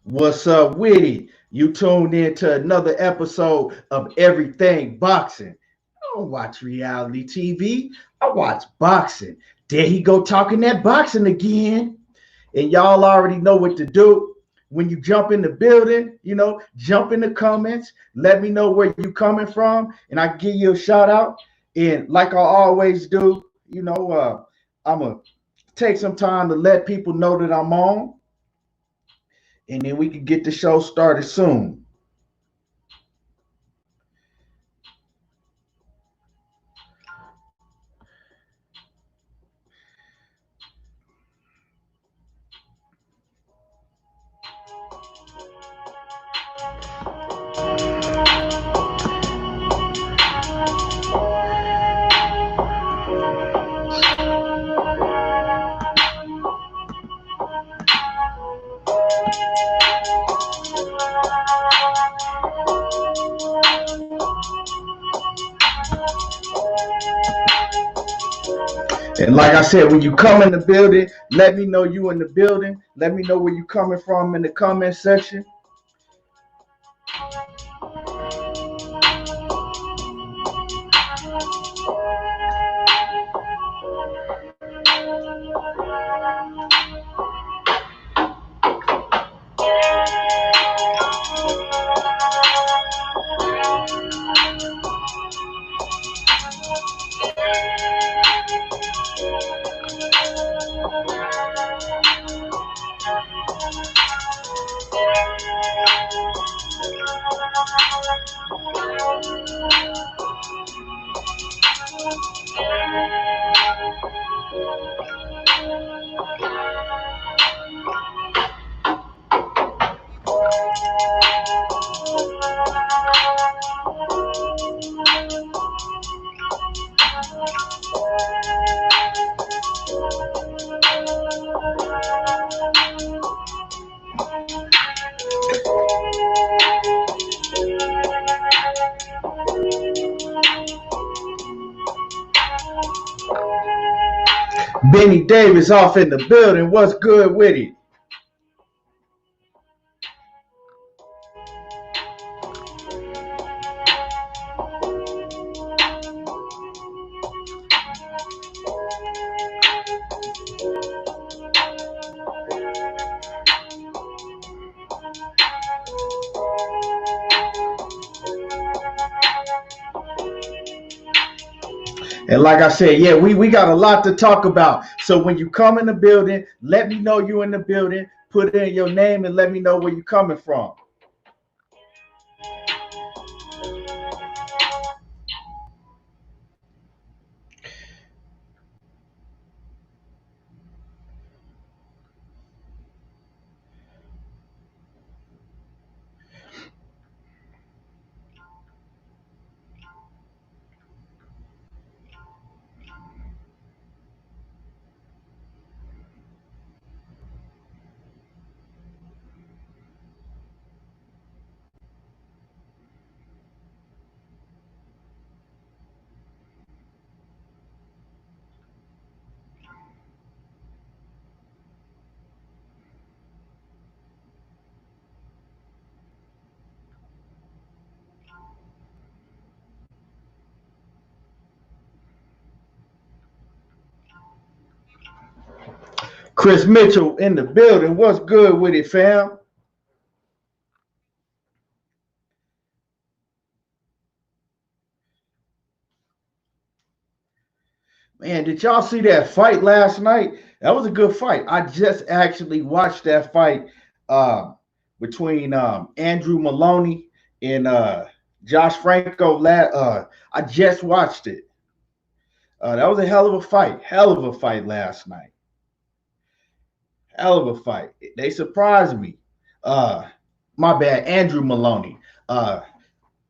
What's up with it? You tuned in to another episode of Everything Boxing. I don't watch reality TV. I watch boxing. There he go talking that boxing again. And y'all already know what to do. When you jump in the building, jump in the comments. Let me know where you coming from, and I give you a shout out. And like I always do, I'm gonna take some time to let people know that I'm on, and then we can get the show started soon. And like I said, when you come in the building, let me know you in the building. Let me know where you coming from in the comment section. Benny Davis off in the building. What's good with it? And like I said, yeah, we got a lot to talk about. So when you come in the building, let me know you in the building. Put in your name and let me know where you coming from. Chris Mitchell in the building. What's good with it, fam? Man, did y'all see that fight last night? That was a good fight. I just actually watched that fight uh, between Andrew Maloney and Josh Franco. I just watched it. That was a hell of a fight. Hell of a fight last night. Hell of a fight. They surprised me. Uh, my bad, Andrew Maloney.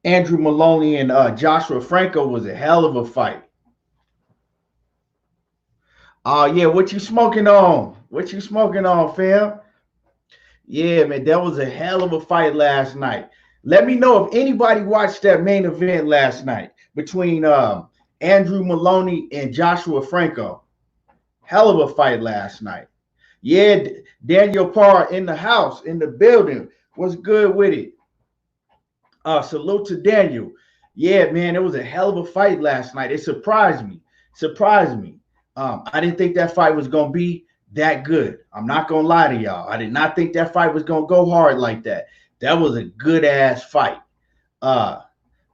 Andrew Maloney and Joshua Franco was a hell of a fight. Oh yeah, what you smoking on? What you smoking on, fam? Yeah, man, that was a hell of a fight last night. Let me know if anybody watched that main event last night between Andrew Maloney and Joshua Franco. Hell of a fight last night. Yeah, Daniel Parr in the house, in the building. What's good with it? Salute to Daniel. Yeah, man, it was a hell of a fight last night. It surprised me. Surprised me. I didn't think that fight was gonna be that good. I'm not gonna lie to y'all. I did not think that fight was gonna go hard like that. That was a good ass fight. Uh,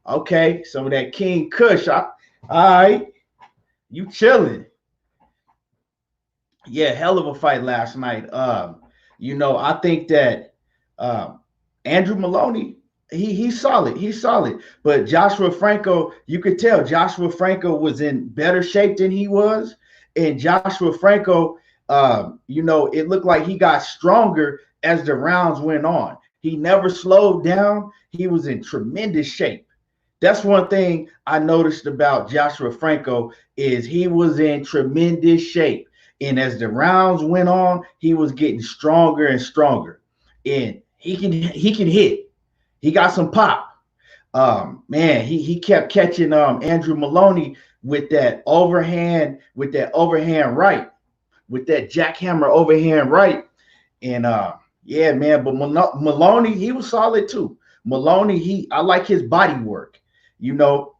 okay, some of that King Kush. All right, you chilling. Yeah, hell of a fight last night. I think that um, Andrew Maloney, he's solid. He's solid. But Joshua Franco, you could tell Joshua Franco was in better shape than he was. And Joshua Franco, it looked like he got stronger as the rounds went on. He never slowed down. He was in tremendous shape. That's one thing I noticed about Joshua Franco is he was in tremendous shape. And as the rounds went on, he was getting stronger and stronger. And he can hit. He got some pop. Man, he kept catching Andrew Maloney with that overhand right, with that jackhammer overhand right. And yeah, man, but Maloney, he was solid too. Maloney, I like his body work,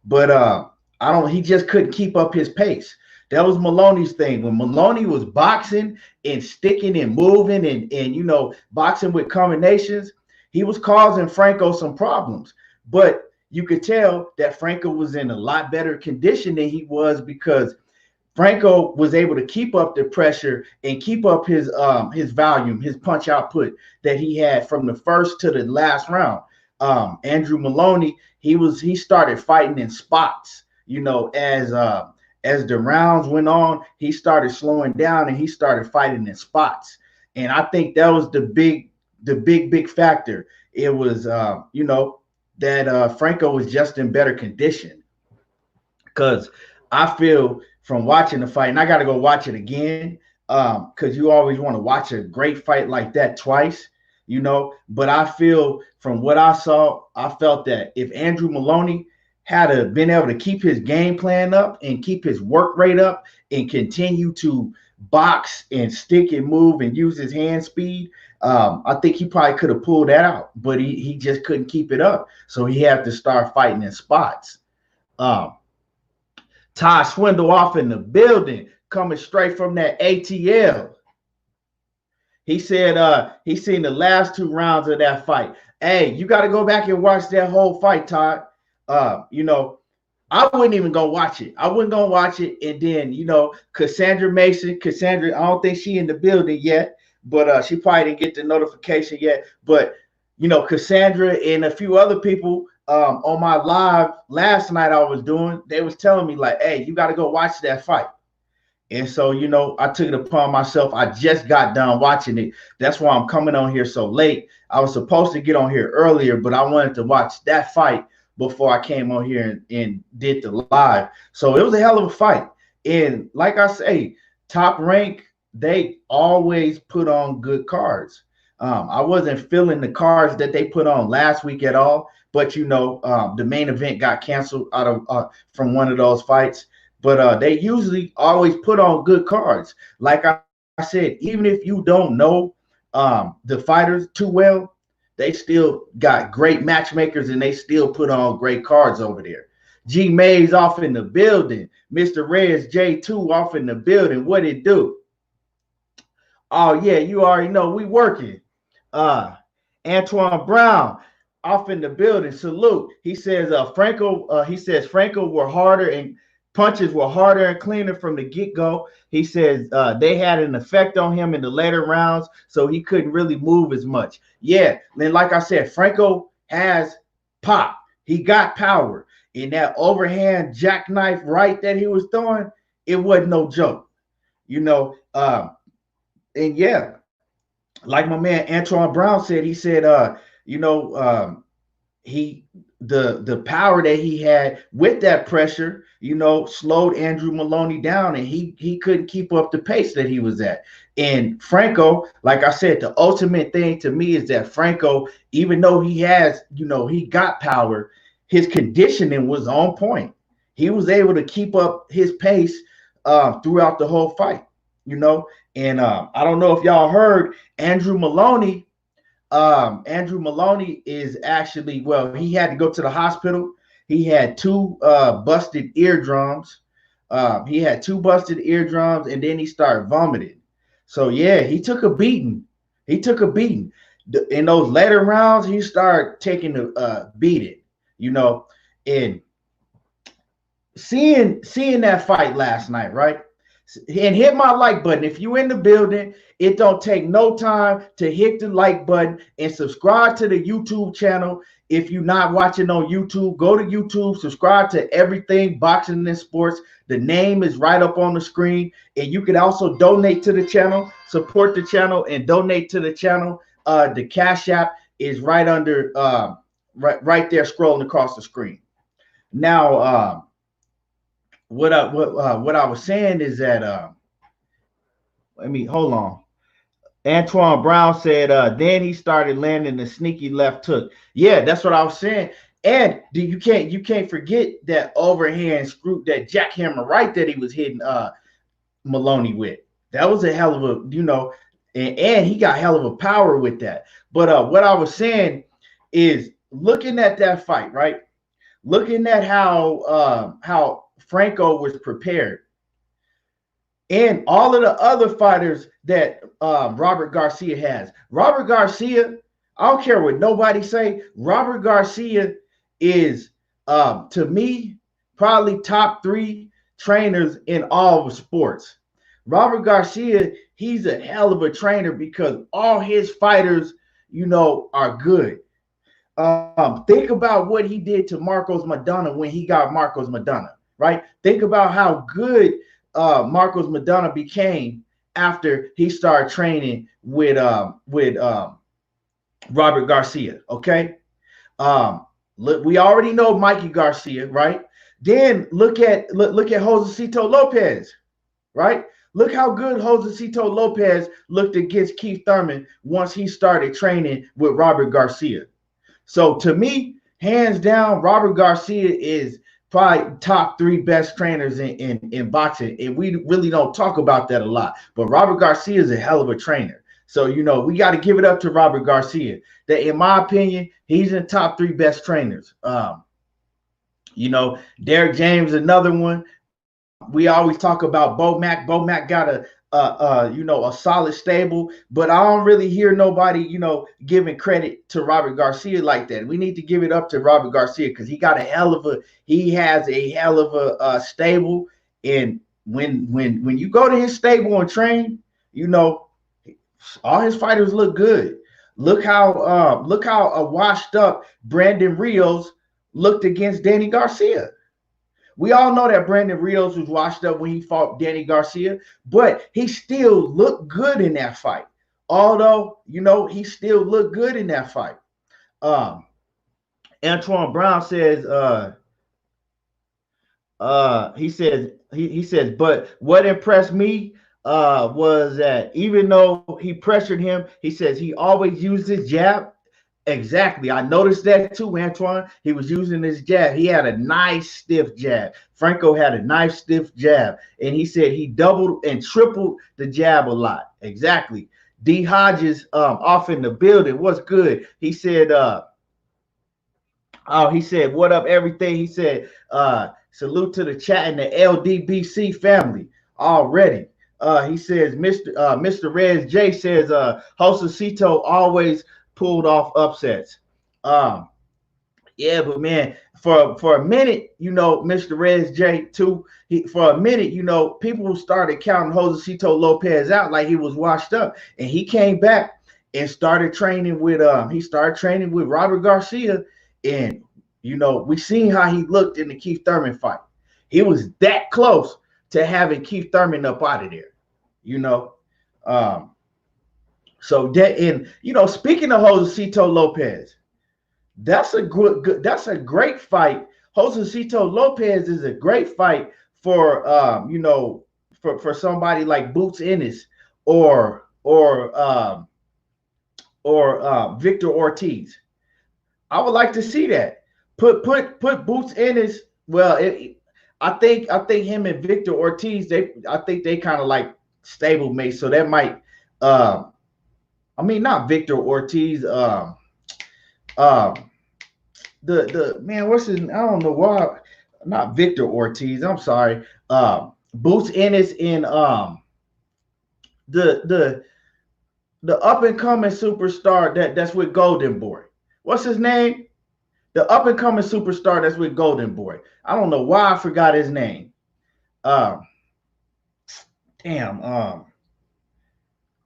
but I don't he just couldn't keep up his pace. That was Maloney's thing. When Maloney was boxing and sticking and moving and boxing with combinations, he was causing Franco some problems. But you could tell that Franco was in a lot better condition than he was because Franco was able to keep up the pressure and keep up his volume, his punch output that he had from the first to the last round. Andrew Maloney, he started fighting in spots, as the rounds went on, he started slowing down and he started fighting in spots. And I think that was the big factor. It was that Franco was just in better condition. Because I feel from watching the fight, and I got to go watch it again, because you always want to watch a great fight like that twice, But I feel from what I saw, I felt that if Andrew Maloney had been able to keep his game plan up and keep his work rate up and continue to box and stick and move and use his hand speed, I think he probably could have pulled that out, but he just couldn't keep it up. So he had to start fighting in spots. Todd Swindle off in the building, coming straight from that ATL. He said he seen the last 2 rounds of that fight. Hey, you got to go back and watch that whole fight, Todd. I wouldn't even go watch it. I wouldn't go watch it. And then, Cassandra Mason, I don't think she in the building yet, but she probably didn't get the notification yet. But, Cassandra and a few other people on my live last night I was doing, they was telling me like, hey, you got to go watch that fight. And so, I took it upon myself. I just got done watching it. That's why I'm coming on here so late. I was supposed to get on here earlier, but I wanted to watch that fight before I came on here and did the live. So it was a hell of a fight. And like I say, Top Rank, they always put on good cards. I wasn't feeling the cards that they put on last week at all, but the main event got canceled out of from one of those fights. But they usually always put on good cards. Like I said, even if you don't know the fighters too well, they still got great matchmakers and they still put on great cards over there. G Mays off in the building. Mr. Reds J2 off in the building. What it do? Oh, yeah, you already know we working. Antoine Brown off in the building. Salute. He says Franco were harder and punches were harder and cleaner from the get-go. He says they had an effect on him in the later rounds, so he couldn't really move as much. Yeah, and like I said, Franco has pop. He got power. In that overhand jackknife right that he was throwing, it wasn't no joke. And yeah, like my man Antoine Brown said, he said, the power that he had with that pressure, slowed Andrew Maloney down, and he couldn't keep up the pace that he was at. And Franco, like I said, the ultimate thing to me is that Franco, even though he has, he got power, his conditioning was on point. He was able to keep up his pace throughout the whole fight, And I don't know if y'all heard Andrew Maloney. Andrew Maloney is actually, well, he had to go to the hospital. He had two busted eardrums. He had two busted eardrums, and then he started vomiting. So yeah, he took a beating. He took a beating. In those later rounds, he started taking a beating. You know, and seeing that fight last night, right? And hit my like button. If you in the building, it don't take no time to hit the like button and subscribe to the YouTube channel. If you're not watching on YouTube, go to YouTube, subscribe to Everything Boxing and Sports. The name is right up on the screen. And you can also donate to the channel, support the channel, and donate to the channel. The Cash App is right under right there scrolling across the screen. Now, what I was saying is that hold on. Antoine Brown said then he started landing the sneaky left hook. Yeah, that's what I was saying. And you can't forget that overhand screw, that jackhammer right that he was hitting Maloney with. That was a hell of a, and he got hell of a power with that. But what I was saying is looking at that fight, right? Looking at how Franco was prepared, and all of the other fighters that Robert Garcia has. Robert Garcia, I don't care what nobody say. Robert Garcia is, to me, probably top 3 trainers in all of sports. Robert Garcia, he's a hell of a trainer because all his fighters, are good. Think about what he did to Marcos Maidana when he got Marcos Maidana, right? Think about how good Marcos Maidana became after he started training with Robert Garcia. Okay, look, we already know Mikey Garcia, right? Then look at Josecito Lopez, right? Look how good Josecito Lopez looked against Keith Thurman once he started training with Robert Garcia. So to me, hands down, Robert Garcia is probably top 3 best trainers in boxing. And we really don't talk about that a lot. But Robert Garcia is a hell of a trainer. So, we got to give it up to Robert Garcia. That, in my opinion, he's in the top 3 best trainers. Derek James, another one. We always talk about Bo Mack. Bo Mack got a solid stable, but I don't really hear nobody, giving credit to Robert Garcia like that. We need to give it up to Robert Garcia because he has a hell of a stable. And when you go to his stable and train, all his fighters look good. Look how a washed up Brandon Rios looked against Danny Garcia. We all know that Brandon Rios was washed up when he fought Danny Garcia, but he still looked good in that fight. Although, he still looked good in that fight. Antoine Brown says, he says, but what impressed me was that even though he pressured him, he says he always used his jab. Exactly. I noticed that too, Antoine. He was using his jab. He had a nice stiff jab. Franco had a nice stiff jab. And he said he doubled and tripled the jab a lot. Exactly. D Hodges off in the building. What's good? He said, what up, everything? He said, salute to the chat and the LDBC family already. He says, Mr. Rez J says, Josecito always pulled off upsets. Yeah, but man, for a minute, Mr. Rez J too, for a minute, people started counting Josecito Lopez out like he was washed up, and he came back and started training with Robert Garcia, and we seen how he looked in the Keith Thurman fight. He was that close to having Keith Thurman up out of there, So that, and speaking of Josecito Lopez, that's a great fight. Josecito Lopez is a great fight for for somebody like Boots Ennis or Victor Ortiz. I would like to see that. Put Boots Ennis. Well, I think him and Victor Ortiz, I think they kind of like stablemate. So that might, I mean, not Victor Ortiz. Um, the man, what's his? I don't know why. Not Victor Ortiz. I'm sorry. Boots Ennis in the the the up and coming superstar that's with Golden Boy. What's his name? The up and coming superstar that's with Golden Boy. I don't know why I forgot his name. Um, damn.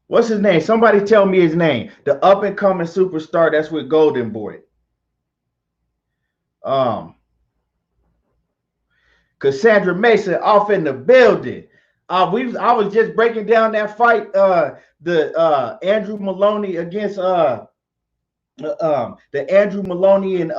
What's his name? Somebody tell me his name. The up and coming superstar that's with Golden Boy. Cassandra Mason off in the building. I was just breaking down that fight, the Andrew Maloney against the Andrew Maloney and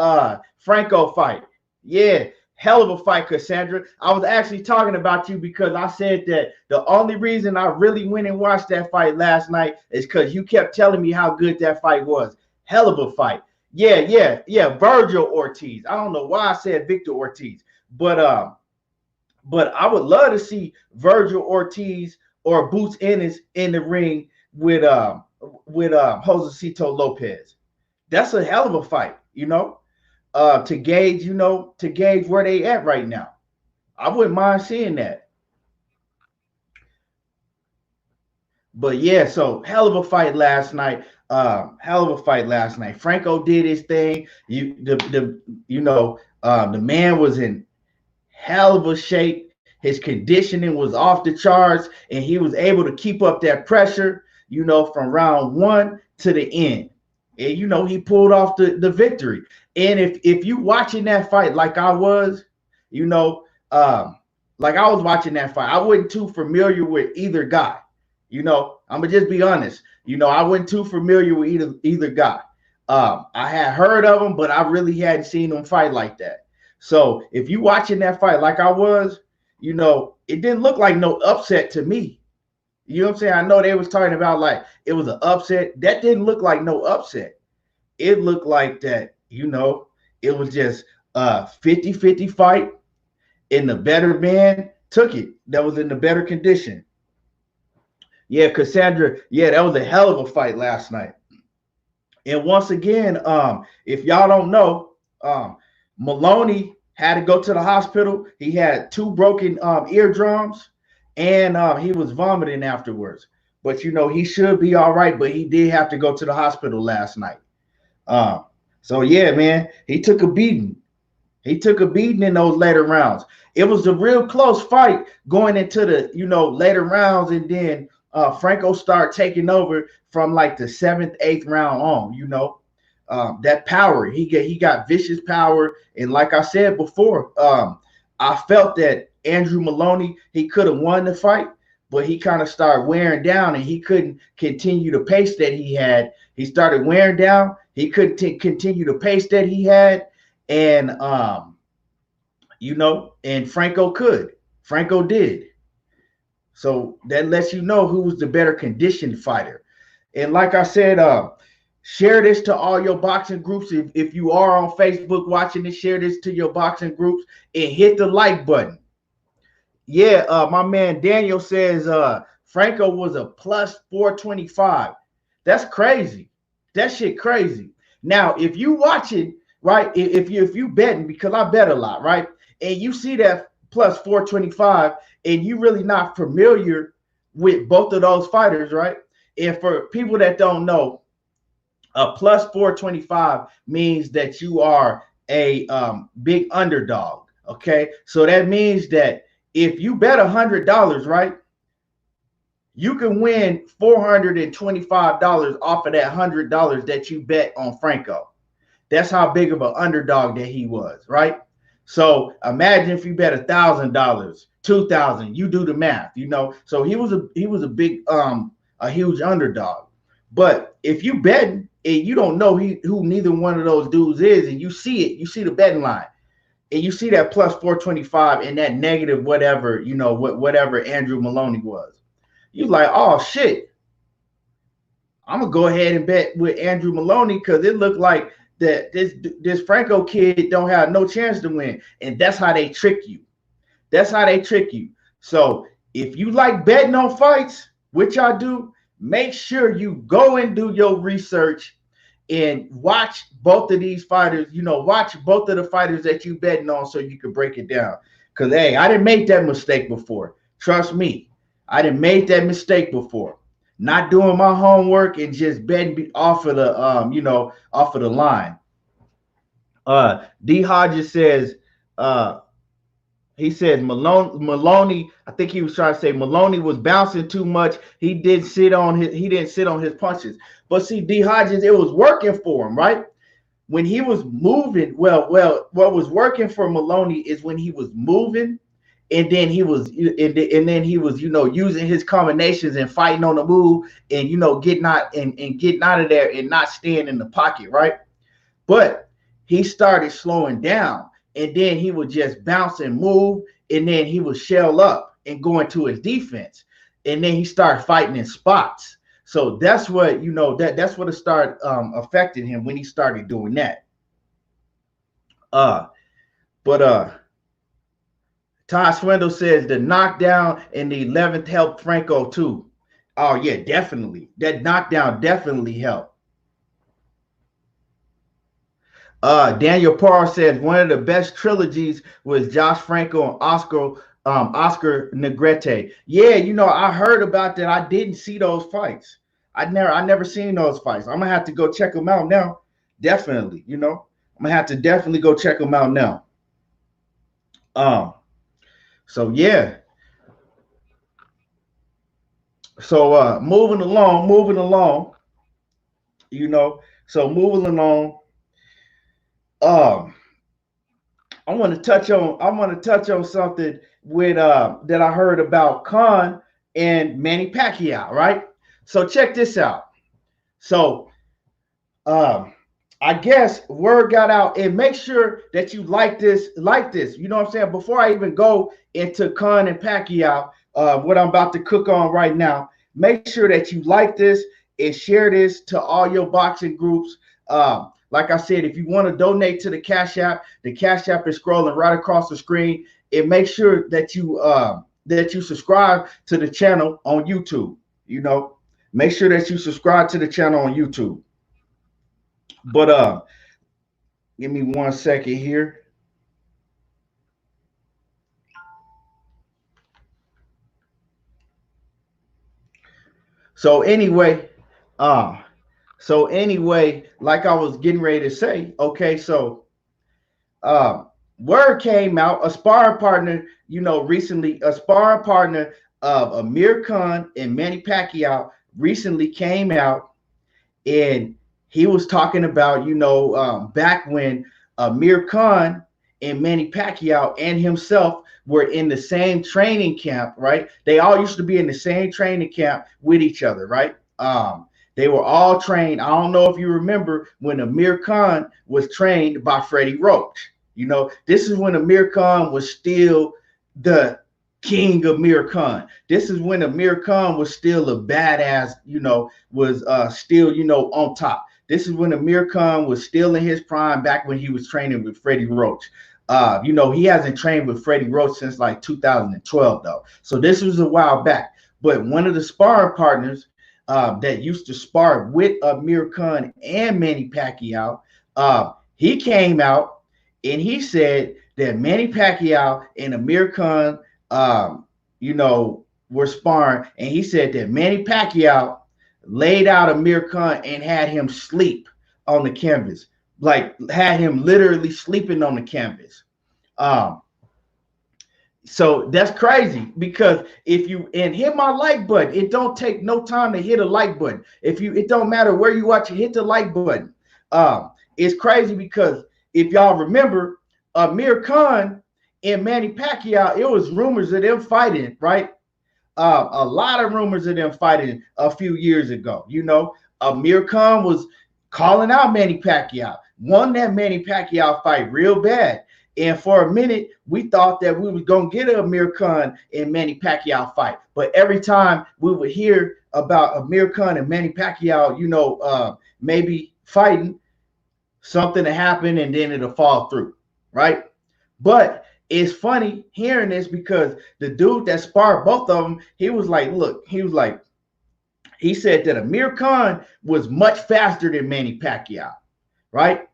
Franco fight. Yeah, hell of a fight, Cassandra. I was actually talking about you because I said that the only reason I really went and watched that fight last night is because you kept telling me how good that fight was. Hell of a fight. Yeah. Virgil Ortiz. I don't know why I said Victor Ortiz, but I would love to see Virgil Ortiz or Boots Ennis in the ring with Josecito Lopez. That's a hell of a fight, to gauge where they at right now. I wouldn't mind seeing that. But yeah, so hell of a fight last night. Franco did his thing. The man was in hell of a shape. His conditioning was off the charts, and he was able to keep up that pressure, from round one to the end. And he pulled off the victory. And if you watching that fight like I was, watching that fight, I wasn't too familiar with either guy. I'm gonna just be honest. I wasn't too familiar with either guy. I had heard of him, but I really hadn't seen him fight like that. So if you watching that fight like I was, it didn't look like no upset to me. You know what I'm saying? I know they was talking about like it was an upset. That didn't look like no upset. It looked like that, it was just a 50-50 fight, and the better man took it. That was in the better condition. Yeah, Cassandra, that was a hell of a fight last night. And once again, if y'all don't know, Maloney had to go to the hospital. He had 2 broken eardrums, and he was vomiting afterwards. But he should be all right. But he did have to go to the hospital last night. So yeah, man, he took a beating. He took a beating in those later rounds. It was a real close fight going into the later rounds, and then Franco started taking over from like the 7th, 8th round on. That power, he got vicious power, and like I said before, I felt that Andrew Maloney, he could have won the fight, but he kind of started wearing down, and he couldn't continue the pace that he had. He started wearing down. He couldn't continue the pace that he had, and and Franco could. Franco did. So that lets you know who was the better conditioned fighter. And like I said, share this to all your boxing groups. If you are on Facebook watching this, share this to your boxing groups and hit the like button. Yeah, my man Daniel says Franco was a plus 425. That's crazy. That shit crazy. Now, if you watching, right, if you betting, because I bet a lot, right, and you see that plus 425, and you really not familiar with both of those fighters, right? And for people that don't know, a plus 425 means that you are a big underdog. Okay, so that means that if you bet $100, right, you can win $425 off of that $100 that you bet on Franco. That's how big of an underdog that he was, right? So imagine if you bet $1,000, $2,000. You do the math, So he was a big a huge underdog. But if you bet and you don't know who neither one of those dudes is, and you see it, you see the betting line, and you see that plus 425 and that negative whatever, whatever Andrew Maloney was, you're like, oh shit, I'm gonna go ahead and bet with Andrew Maloney because it looked like that this Franco kid don't have no chance to win. And that's how they trick you. That's how they trick you. So if you like betting on fights, what y'all do, make sure you go and do your research and watch both of these fighters, watch both of the fighters that you betting on so you can break it down. Because, hey, I didn't make that mistake before. Trust me, I didn't make that mistake before. Not doing my homework and just betting off of the, off of the line. D. Hodges says, he said Maloney. I think he was trying to say Maloney was bouncing too much. He didn't sit on his punches. But see, D. Hodges, it was working for him, right? When he was moving, well, what was working for Maloney is when he was moving, and then he was using his combinations and fighting on the move, and getting out of there and not staying in the pocket, right? But he started slowing down, and then he would just bounce and move, and then he would shell up and go into his defense, and then he started fighting in spots. So that's what that's what it started affecting him when he started doing that. But Todd Swindle says the knockdown in the 11th helped Franco too. Oh yeah, definitely. That knockdown definitely helped. Daniel Parr says one of the best trilogies was Josh Franco and Oscar Negrete. Yeah, I heard about that. I didn't see those fights. I never seen those fights. I'm gonna have to go check them out now. Definitely, I'm gonna have to definitely go check them out now. So yeah. So moving along. So moving along. I want to touch on something with that I heard about Khan and Manny Pacquiao, right? So check this out. So I guess word got out, and make sure that you like this. You know what I'm saying? Before I even go into Khan and Pacquiao, what I'm about to cook on right now, make sure that you like this and share this to all your boxing groups. Like I said, if you want to donate to the Cash App is scrolling right across the screen. And make sure that you subscribe to the channel on YouTube. Make sure that you subscribe to the channel on YouTube. But give me 1 second here. So anyway, like I was getting ready to say, okay, so word came out, a sparring partner, recently, a sparring partner of Amir Khan and Manny Pacquiao recently came out, and he was talking about, back when Amir Khan and Manny Pacquiao and himself were in the same training camp, right? They all used to be in the same training camp with each other, right? They were all trained. I don't know if you remember when Amir Khan was trained by Freddie Roach. This is when Amir Khan was still the King Amir Khan. This is when Amir Khan was still a badass, was still, on top. This is when Amir Khan was still in his prime, back when he was training with Freddie Roach. He hasn't trained with Freddie Roach since like 2012, though. So this was a while back. But one of the sparring partners that used to spar with Amir Khan and Manny Pacquiao, he came out and he said that Manny Pacquiao and Amir Khan, were sparring, and he said that Manny Pacquiao laid out Amir Khan and had him sleep on the canvas, like had him literally sleeping on the canvas. So that's crazy, because if you hit my like button, it don't take no time to hit a like button. It don't matter where you watch it, hit the like button. It's crazy because if y'all remember, Amir Khan and Manny Pacquiao, it was rumors of them fighting, right? A lot of rumors of them fighting a few years ago. Amir Khan was calling out Manny Pacquiao, won that Manny Pacquiao fight real bad. And for a minute, we thought that we was going to get an Amir Khan and Manny Pacquiao fight. But every time we would hear about Amir Khan and Manny Pacquiao, maybe fighting, something to happen and then it'll fall through, right? But it's funny hearing this, because the dude that sparred both of them, he was like, he said that Amir Khan was much faster than Manny Pacquiao, right?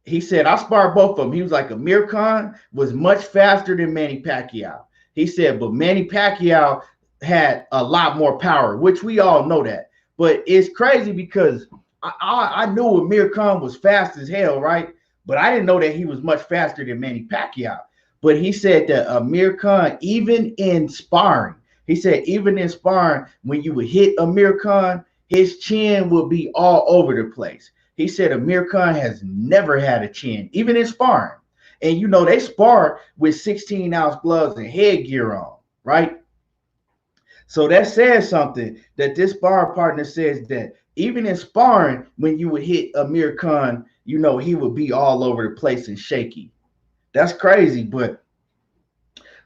He said, I sparred both of them. He was like, Amir Khan was much faster than Manny Pacquiao. He said, but Manny Pacquiao had a lot more power, which we all know that. But it's crazy because I knew Amir Khan was fast as hell, right? But I didn't know that he was much faster than Manny Pacquiao. But he said that Amir Khan, even in sparring, he said, even in sparring, when you would hit Amir Khan, his chin would be all over the place. He said Amir Khan has never had a chin, even in sparring. And, you know, they spar with 16-ounce gloves and headgear on, right? So that says something, that this sparring partner says that even in sparring, when you would hit Amir Khan, you know, he would be all over the place and shaky. That's crazy. But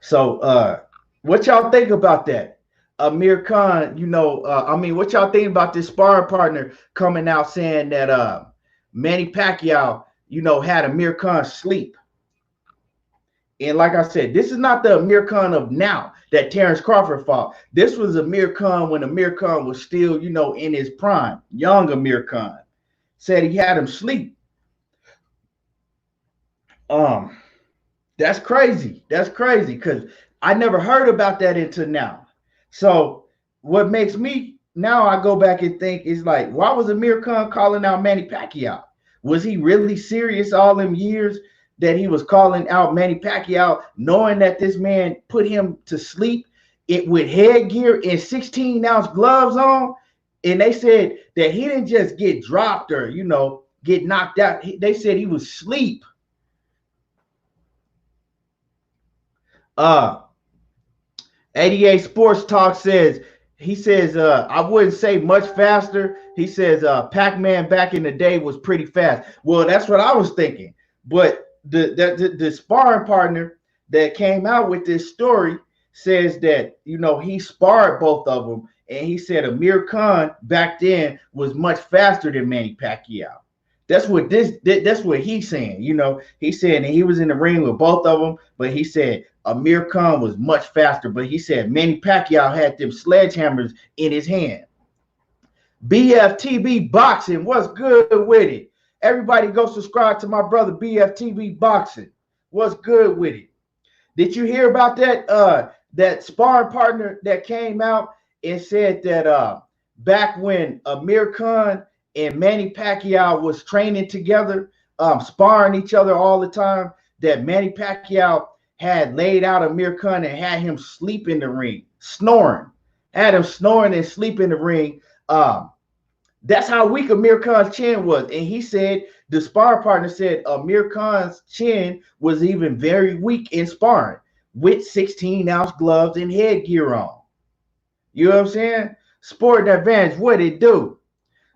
so what y'all think about that? Amir Khan, you know, what y'all think about this sparring partner coming out saying that Manny Pacquiao, you know, had Amir Khan sleep? And like I said, this is not the Amir Khan of now that Terrence Crawford fought. This was Amir Khan when Amir Khan was still, you know, in his prime. Young Amir Khan said he had him sleep. That's crazy. That's crazy because I never heard about that until now. So what makes me now, I go back and think, is like, why was Amir Khan calling out Manny Pacquiao? Was he really serious all them years that he was calling out Manny Pacquiao, knowing that this man put him to sleep with headgear and 16-ounce gloves on? And they said that he didn't just get dropped or, you know, get knocked out. They said he was asleep. 88 Sports Talk says, he says, I wouldn't say much faster. He says, Pac-Man back in the day was pretty fast. Well, that's what I was thinking. But the sparring partner that came out with this story says that, you know, he sparred both of them. And he said Amir Khan back then was much faster than Manny Pacquiao. That's what he's saying. You know, he said he was in the ring with both of them, but he said Amir Khan was much faster. But he said Manny Pacquiao had them sledgehammers in his hand. BFTB Boxing, what's good with it? Everybody go subscribe to my brother BFTB Boxing. What's good with it? Did you hear about that? That sparring partner that came out and said that back when Amir Khan and Manny Pacquiao was training together, sparring each other all the time, that Manny Pacquiao had laid out Amir Khan and had him sleep in the ring, snoring, had him snoring and sleep in the ring. That's how weak Amir Khan's chin was. And he said, the sparring partner said Amir Khan's chin was even very weak in sparring with 16-ounce gloves and headgear on. You know what I'm saying? Sport advantage, what it do?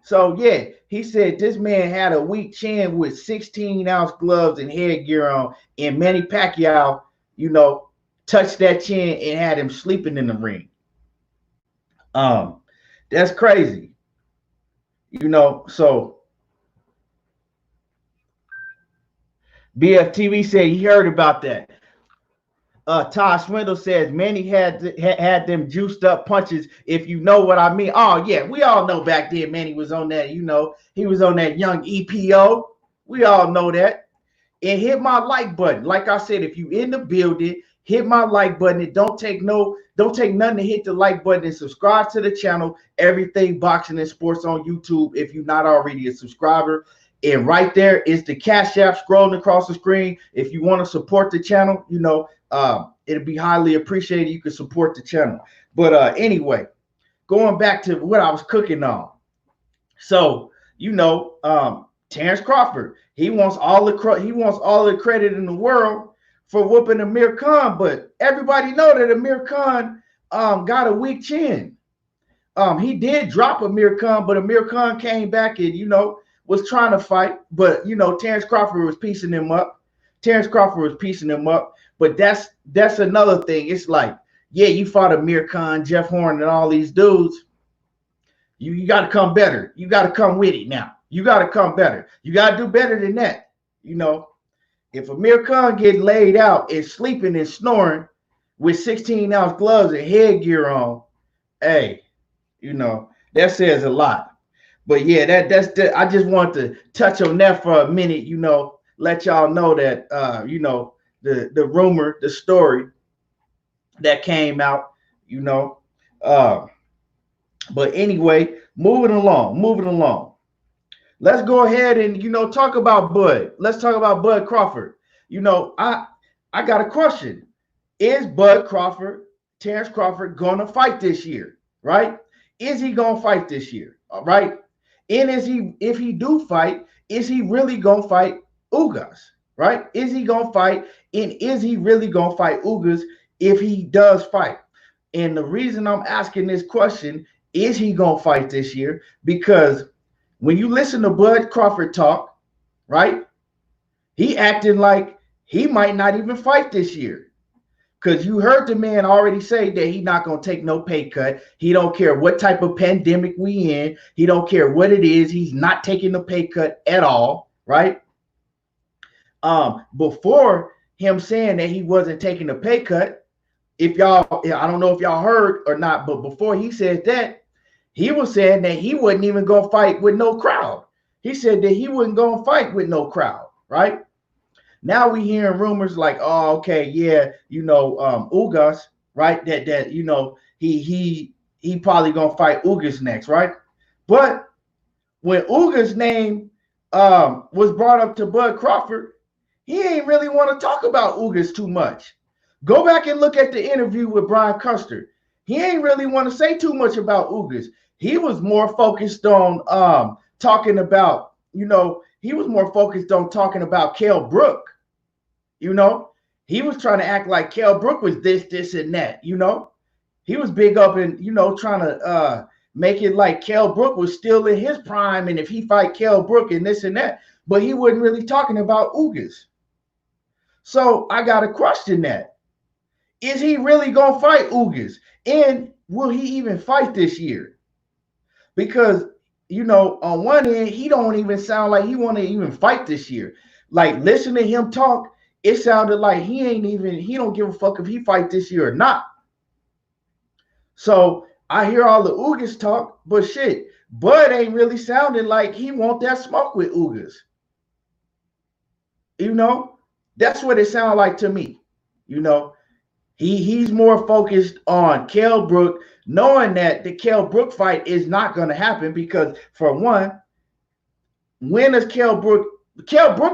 So, yeah, he said this man had a weak chin with 16-ounce gloves and headgear on, and Manny Pacquiao, you know, touched that chin and had him sleeping in the ring. That's crazy. You know, so BFTV said he heard about that. Todd Swindle says Manny had them juiced up punches, if you know what I mean. Oh, yeah, we all know back then Manny was on that, you know, he was on that young EPO. We all know that. And hit my like button. Like I said, if you in the building, hit my like button. It don't take nothing to hit the like button and subscribe to the channel, Everything Boxing and Sports on YouTube, if you're not already a subscriber. And right there is the Cash App scrolling across the screen. If you want to support the channel, you know, it'll be highly appreciated. You can support the channel. But anyway, going back to what I was cooking on. So, you know, Terrence Crawford, he wants all the credit in the world for whooping Amir Khan, but everybody know that Amir Khan got a weak chin. He did drop Amir Khan, but Amir Khan came back and, you know, was trying to fight, but, you know, Terrence Crawford was piecing him up. But that's another thing. It's like, yeah, you fought Amir Khan, Jeff Horn, and all these dudes. You got to come better. You got to come with it now. You got to come better. You got to do better than that. You know, if Amir Khan get laid out and sleeping and snoring with 16-ounce gloves and headgear on, hey, you know, That says a lot. But yeah, I just want to touch on that for a minute, let y'all know that the rumor, the story that came out, you know. Uh but anyway, moving along. Let's go ahead and talk about Bud. Let's talk about Bud Crawford. I got a question. Is Bud Crawford, Terrence Crawford, gonna fight this year? Right? Is he gonna fight this year? All right. And if he do fight, is he really gonna fight Ugas? Right? Is he gonna fight? And is he really gonna fight Ugas if he does fight? And the reason I'm asking this question, is he gonna fight this year? Because when you listen to Bud Crawford talk, right? He acting like he might not even fight this year. Because you heard the man already say that he not going to take no pay cut. He don't care what type of pandemic we in. He don't care what it is. He's not taking the pay cut at all, right? Before him saying that he wasn't taking a pay cut, I don't know if y'all heard or not, but before he said that, he was saying that he wasn't even going to fight with no crowd. He said that he wasn't going to fight with no crowd, right? Now we hearing rumors like, oh, okay, yeah, Ugas, right? That he probably gonna fight Ugas next, right? But when Ugas' name was brought up to Bud Crawford, he ain't really want to talk about Ugas too much. Go back and look at the interview with Brian Custer. He ain't really want to say too much about Ugas. He was more focused on talking about, he was more focused on talking about Kell Brook. He was trying to act like Kell Brook was this, and that. He was big up and trying to make it like Kell Brook was still in his prime, and if he fight Kell Brook and this and that, but he wasn't really talking about Ugas. So I gotta question that. Is he really gonna fight Ugas? And will he even fight this year? Because on one end, he don't even sound like he want to even fight this year. Like, listen to him talk, it sounded like he don't give a fuck if he fight this year or not. So I hear all the Ugas talk, but shit, Bud ain't really sounding like he want that smoke with Ugas. That's what it sounds like to me. He's more focused on Kell Brook, knowing that the Kell Brook fight is not going to happen because, for one, when does Kell Brook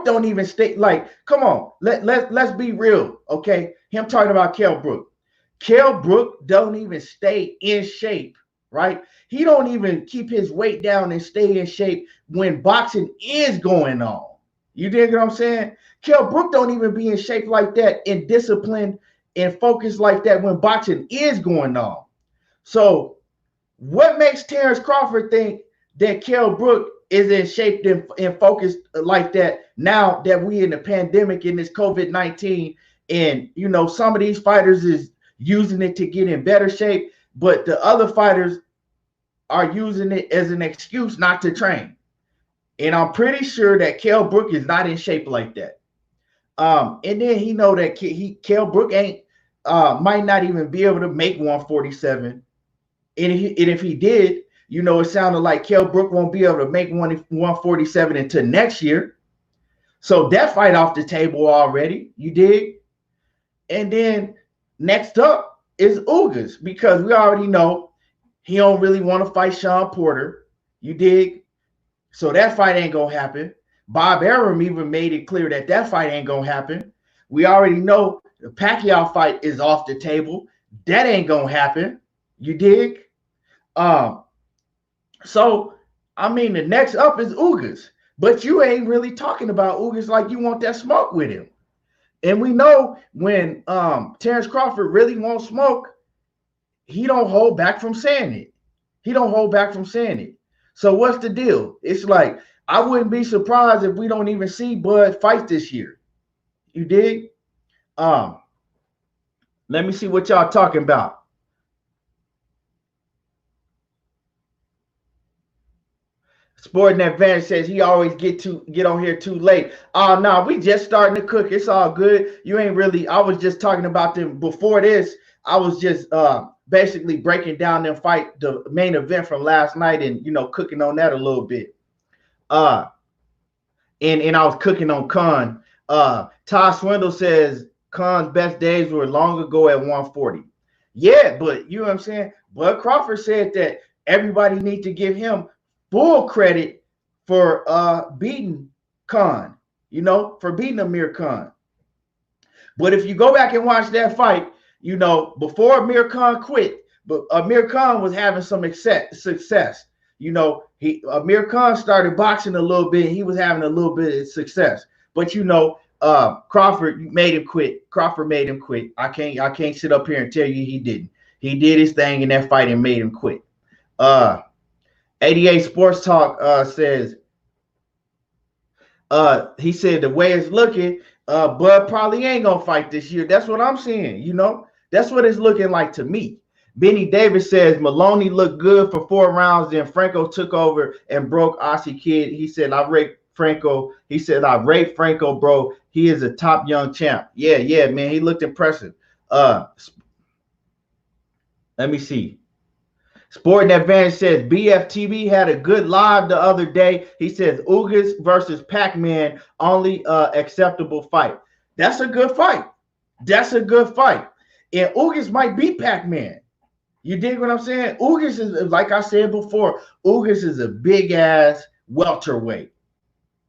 don't even stay, like, come on, let's be real, okay? Him talking about Kell Brook. Kell Brook don't even stay in shape, right? He don't even keep his weight down and stay in shape when boxing is going on. You dig what I'm saying? Kell Brook don't even be in shape like that and disciplined and focused like that when boxing is going on. So what makes Terrence Crawford think that Kell Brook is in shape and focused like that now that we in the pandemic in this COVID-19, and some of these fighters is using it to get in better shape, but the other fighters are using it as an excuse not to train. And I'm pretty sure that Kell Brook is not in shape like that. And then he know that Kell Brook ain't might not even be able to make 147. And if he did, it sounded like Kell Brook won't be able to make 147 until next year. So that fight off the table already, you dig? And then next up is Ugas, because we already know he don't really want to fight Sean Porter, you dig? So that fight ain't going to happen. Bob Arum even made it clear that fight ain't going to happen. We already know the Pacquiao fight is off the table. That ain't going to happen, you dig? So, I mean, the next up is Ugas. But you ain't really talking about Ugas like you want that smoke with him. And we know when Terrence Crawford really wants smoke, he don't hold back from saying it. So what's the deal? It's like, I wouldn't be surprised if we don't even see Bud fight this year. You dig? Let me see what y'all talking about. Sporting Advantage says he always get on here too late. Oh, no, we just starting to cook. It's all good. You ain't really, I was just talking about them before this. I was just basically breaking down the main event from last night, and cooking on that a little bit. And I was cooking on Khan. Todd Swindle says Khan's best days were long ago at 140. Yeah, but you know what I'm saying? Bud Crawford said that everybody needs to give him full credit for beating Khan, for beating Amir Khan. But if you go back and watch that fight, before Amir Khan quit, but Amir Khan was having some success. Amir Khan started boxing a little bit. He was having a little bit of success. But Crawford made him quit. Crawford made him quit. I can't sit up here and tell you he didn't. He did his thing in that fight and made him quit. 88 Sports Talk says he said the way it's looking, Bud probably ain't gonna fight this year. That's what I'm saying. That's what it's looking like to me. Benny Davis says Maloney looked good for 4 rounds, then Franco took over and broke Aussie Kid. He said, I rate Franco. He said, I rate Franco, bro. He is a top young champ. Yeah, man. He looked impressive. Let me see. Sporting Advantage says BFTV had a good live the other day. He says Ugas versus Pac-Man, only acceptable fight. That's a good fight. And Ugas might beat Pac-Man. You dig what I'm saying? Ugas is, like I said before, Ugas is a big-ass welterweight.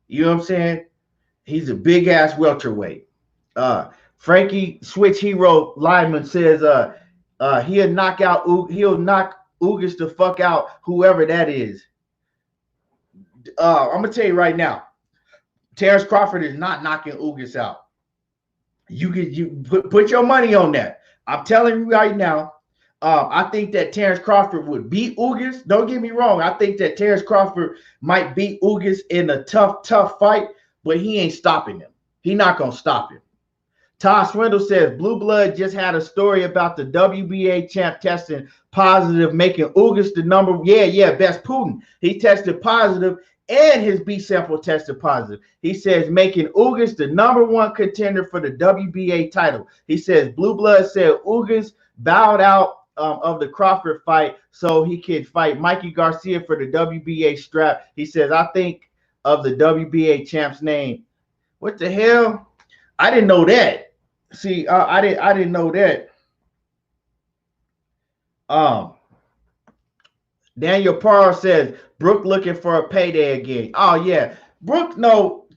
You know what I'm saying? He's a big-ass welterweight. Frankie Switch Hero Lyman says he'll knock Ugas the fuck out, whoever that is. I'm going to tell you right now, Terrence Crawford is not knocking Ugas out. You put your money on that. I'm telling you right now, I think that Terrence Crawford would beat Ugas. Don't get me wrong. I think that Terrence Crawford might beat Ugas in a tough fight, but he ain't stopping him. He not going to stop him. Todd Swindle says Blue Blood just had a story about the WBA champ testing positive, making Ugas the number. Yeah, Best Putin. He tested positive and his B sample tested positive. He says making Ugas the #1 contender for the WBA title. He says Blue Blood said Ugas bowed out of the Crawford fight so he could fight Mikey Garcia for the WBA strap. He says, I think of the WBA champ's name. What the hell? I didn't know that. See, I didn't know that. Daniel Parr says Brooke looking for a payday again. Oh yeah,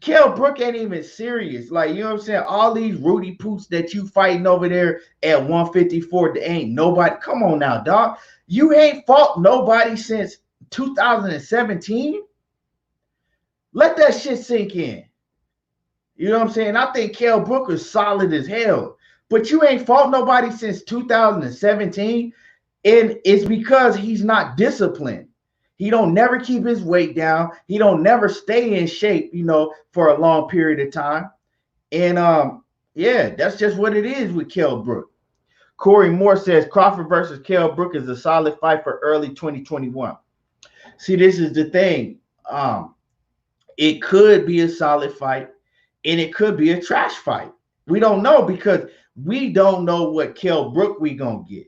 Kell Brook ain't even serious. Like, you know what I'm saying? All these Rudy Poots that you fighting over there at 154, there ain't nobody. Come on now, dog. You ain't fought nobody since 2017. Let that shit sink in. You know what I'm saying? I think Kell Brook is solid as hell. But you ain't fought nobody since 2017. And it's because he's not disciplined. He don't never keep his weight down. He don't never stay in shape, for a long period of time. And yeah, that's just what it is with Kell Brook. Corey Moore says Crawford versus Kell Brook is a solid fight for early 2021. See, this is the thing. It could be a solid fight, and it could be a trash fight. We don't know because we don't know what Kell Brook we gonna get.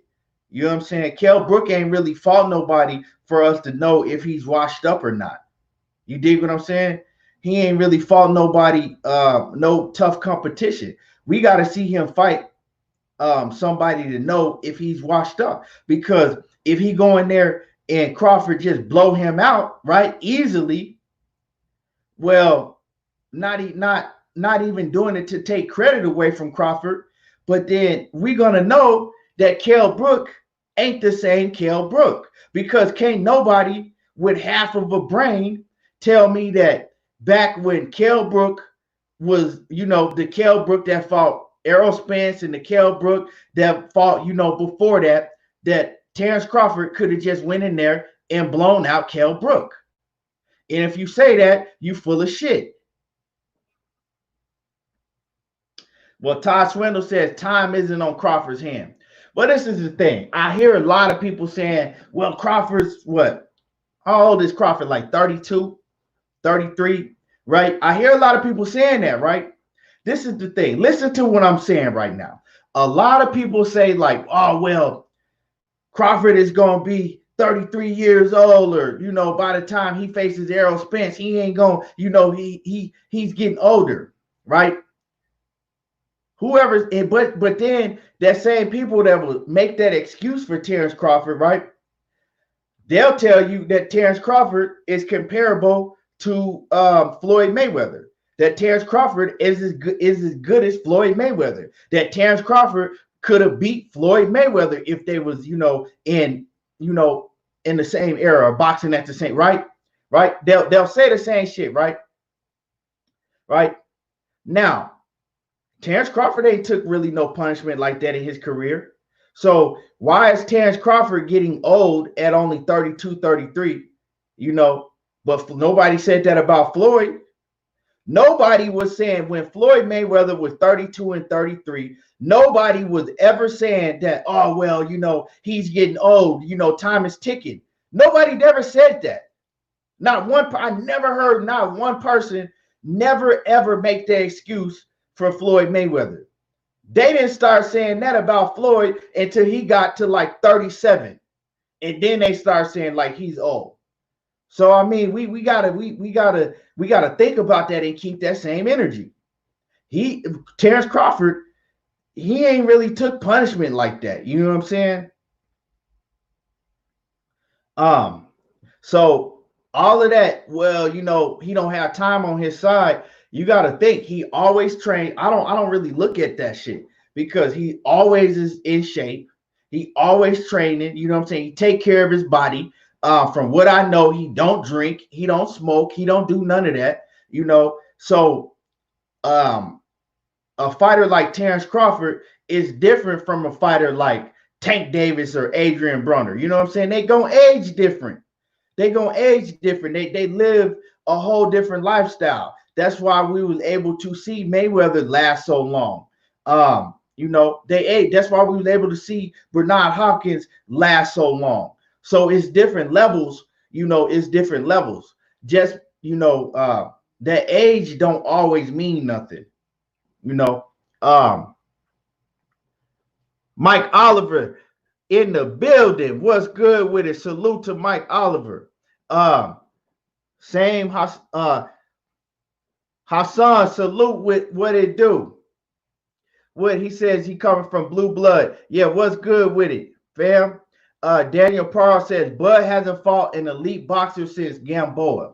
You know what I'm saying? Kell Brook ain't really fought nobody for us to know if he's washed up or not. You dig what I'm saying? He ain't really fought nobody, no tough competition. We got to see him fight somebody to know if he's washed up. Because if he go in there and Crawford just blow him out, right, easily, well, not even doing it to take credit away from Crawford, but then we're going to know that Kell Brook ain't the same Kell Brook, because can't nobody with half of a brain tell me that back when Kell Brook was, the Kell Brook that fought Errol Spence and the Kell Brook that fought, before that Terrence Crawford could have just went in there and blown out Kell Brook. And if you say that, you full of shit. Well, Todd Swindle says time isn't on Crawford's hand. But this is the thing. I hear a lot of people saying, well, Crawford's what? How old is Crawford? Like 32, 33, right? I hear a lot of people saying that, right? This is the thing. Listen to what I'm saying right now. A lot of people say like, oh, well, Crawford is gonna be 33 years old, or by the time he faces Errol Spence, he ain't gonna, he's getting older, right? Whoever, but then that same people that will make that excuse for Terrence Crawford, right? They'll tell you that Terrence Crawford is comparable to Floyd Mayweather. That Terrence Crawford is as good as Floyd Mayweather. That Terrence Crawford could have beat Floyd Mayweather if they was, in the same era, boxing at the same, right? They'll say the same shit, right? Now, Terrence Crawford ain't took really no punishment like that in his career. So why is Terrence Crawford getting old at only 32, 33? But nobody said that about Floyd. Nobody was saying when Floyd Mayweather was 32 and 33, nobody was ever saying that, oh, well, he's getting old, time is ticking. Nobody ever said that. I never heard not one person never ever make that excuse for Floyd Mayweather. They didn't start saying that about Floyd until he got to like 37. And then they start saying like he's old. So I mean, we gotta think about that and keep that same energy. Terrence Crawford, he ain't really took punishment like that. You know what I'm saying? So all of that, well, he don't have time on his side. You got to think he always trained. I don't really look at that shit because he always is in shape. He always training. You know what I'm saying? He take care of his body. From what I know, he don't drink. He don't smoke. He don't do none of that. So a fighter like Terrence Crawford is different from a fighter like Tank Davis or Adrian Broner. You know what I'm saying? They gonna age different. They live a whole different lifestyle. That's why we was able to see Mayweather last so long. That's why we was able to see Bernard Hopkins last so long. So it's different levels, it's different levels. Just, that age don't always mean nothing. Mike Oliver in the building. What's good with it? Salute to Mike Oliver. Same Hassan, salute with what it do. What he says, he coming from Blue Blood. Yeah, what's good with it, fam? Daniel Parr says Bud hasn't fought an elite boxer since Gamboa.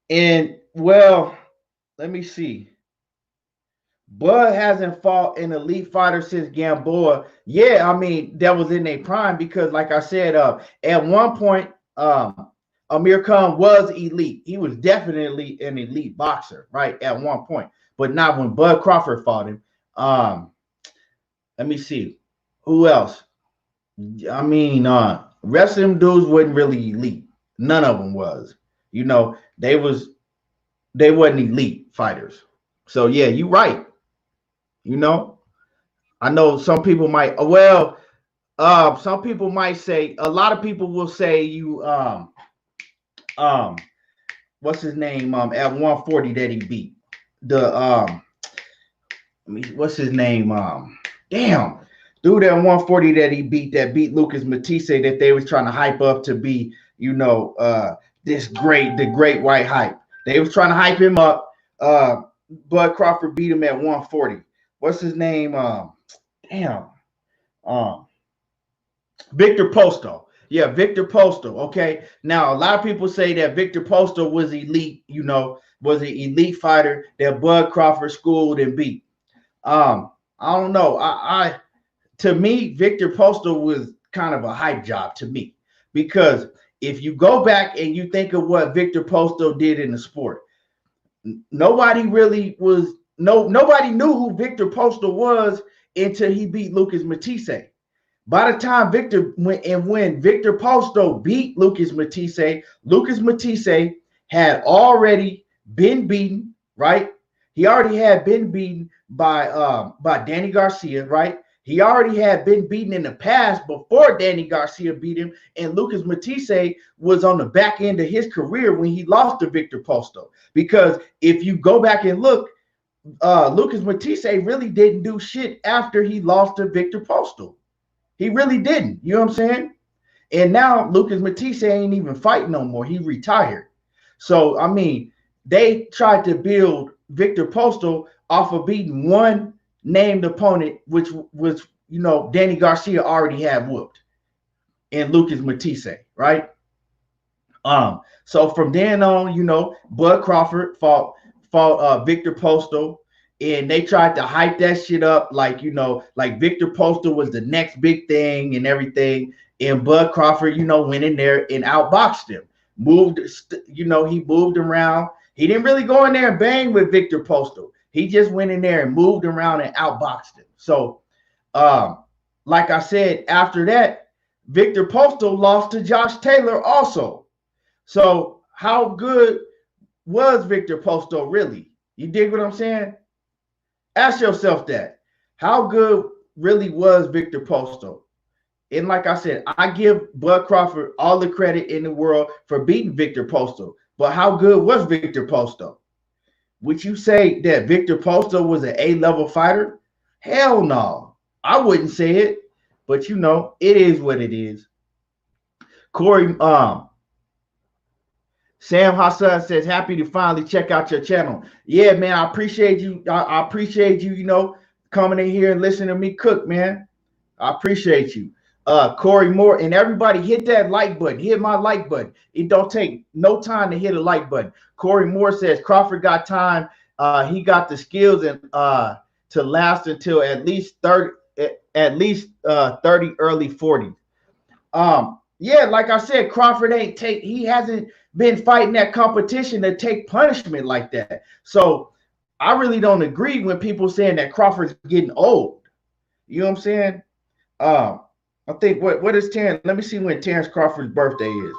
And well, let me see. Bud hasn't fought an elite fighter since Gamboa. Yeah, I mean, that was in their prime because, like I said, at one point, Amir Khan was elite. He was definitely an elite boxer, right, at one point, but not when Bud Crawford fought him. Let me see. Who else? I mean, rest of them dudes wasn't really elite. None of them was. They wasn't elite fighters. So yeah, you're right. I know some people might. Some people might say. A lot of people will say you. What's his name? At 140 that he beat what's his name? Damn. Dude at 140 that he beat Lucas Matisse that they was trying to hype up to be, the great white hype. They was trying to hype him up. Bud Crawford beat him at 140. What's his name? Victor Posto. Yeah, Victor Posto. Okay. Now a lot of people say that Victor Posto was elite, was an elite fighter that Bud Crawford schooled and beat. I don't know. To me, Victor Posto was kind of a hype job to me, because if you go back and you think of what Victor Posto did in the sport, nobody knew who Victor Posto was until he beat Lucas Matisse. By the time when Victor Posto beat Lucas Matisse had already been beaten, right? He already had been beaten by Danny Garcia, right? He already had been beaten in the past before Danny Garcia beat him, and Lucas Matisse was on the back end of his career when he lost to Victor Posto. Because if you go back and look, Lucas Matisse really didn't do shit after he lost to Victor Postal. He really didn't. You know what I'm saying? And now Lucas Matisse ain't even fighting no more. He retired. So I mean, they tried to build Victor Postal off of beating one named opponent, which was, you know, Danny Garcia already had whooped, and Lucas Matisse, right? So from then on, you know, Bud Crawford fought Victor Postal, and they tried to hype that shit up like, you know, like Victor Postal was the next big thing and everything. And Bud Crawford, you know, went in there and outboxed him. You know, he moved around. He didn't really go in there and bang with Victor Postal. He just went in there and moved around and outboxed him. So, like I said, after that, Victor Postal lost to Josh Taylor also. So how good was Victor Postal really? You dig what I'm saying? Ask yourself that. How good really was Victor Postal? And like I said, I give Bud Crawford all the credit in the world for beating Victor Postal. But how good was Victor Postal? Would you say that Victor Postal was an A-level fighter? Hell no. I wouldn't say it. But you know, it is what it is. Corey, Sam Hassan says, happy to finally check out your channel. Yeah, man, I appreciate you. I appreciate you, you know, coming in here and listening to me cook, man. I appreciate you. Corey Moore, and everybody hit that like button. Hit my like button. It don't take no time to hit a like button. Corey Moore says Crawford got time. He got the skills and to last until at least 30, early 40s. Yeah, like I said, Crawford he hasn't been fighting that competition to take punishment like that. So I really don't agree when people saying that Crawford's getting old. You know what I'm saying? I think what is Terrence? Let me see when Terrence Crawford's birthday is.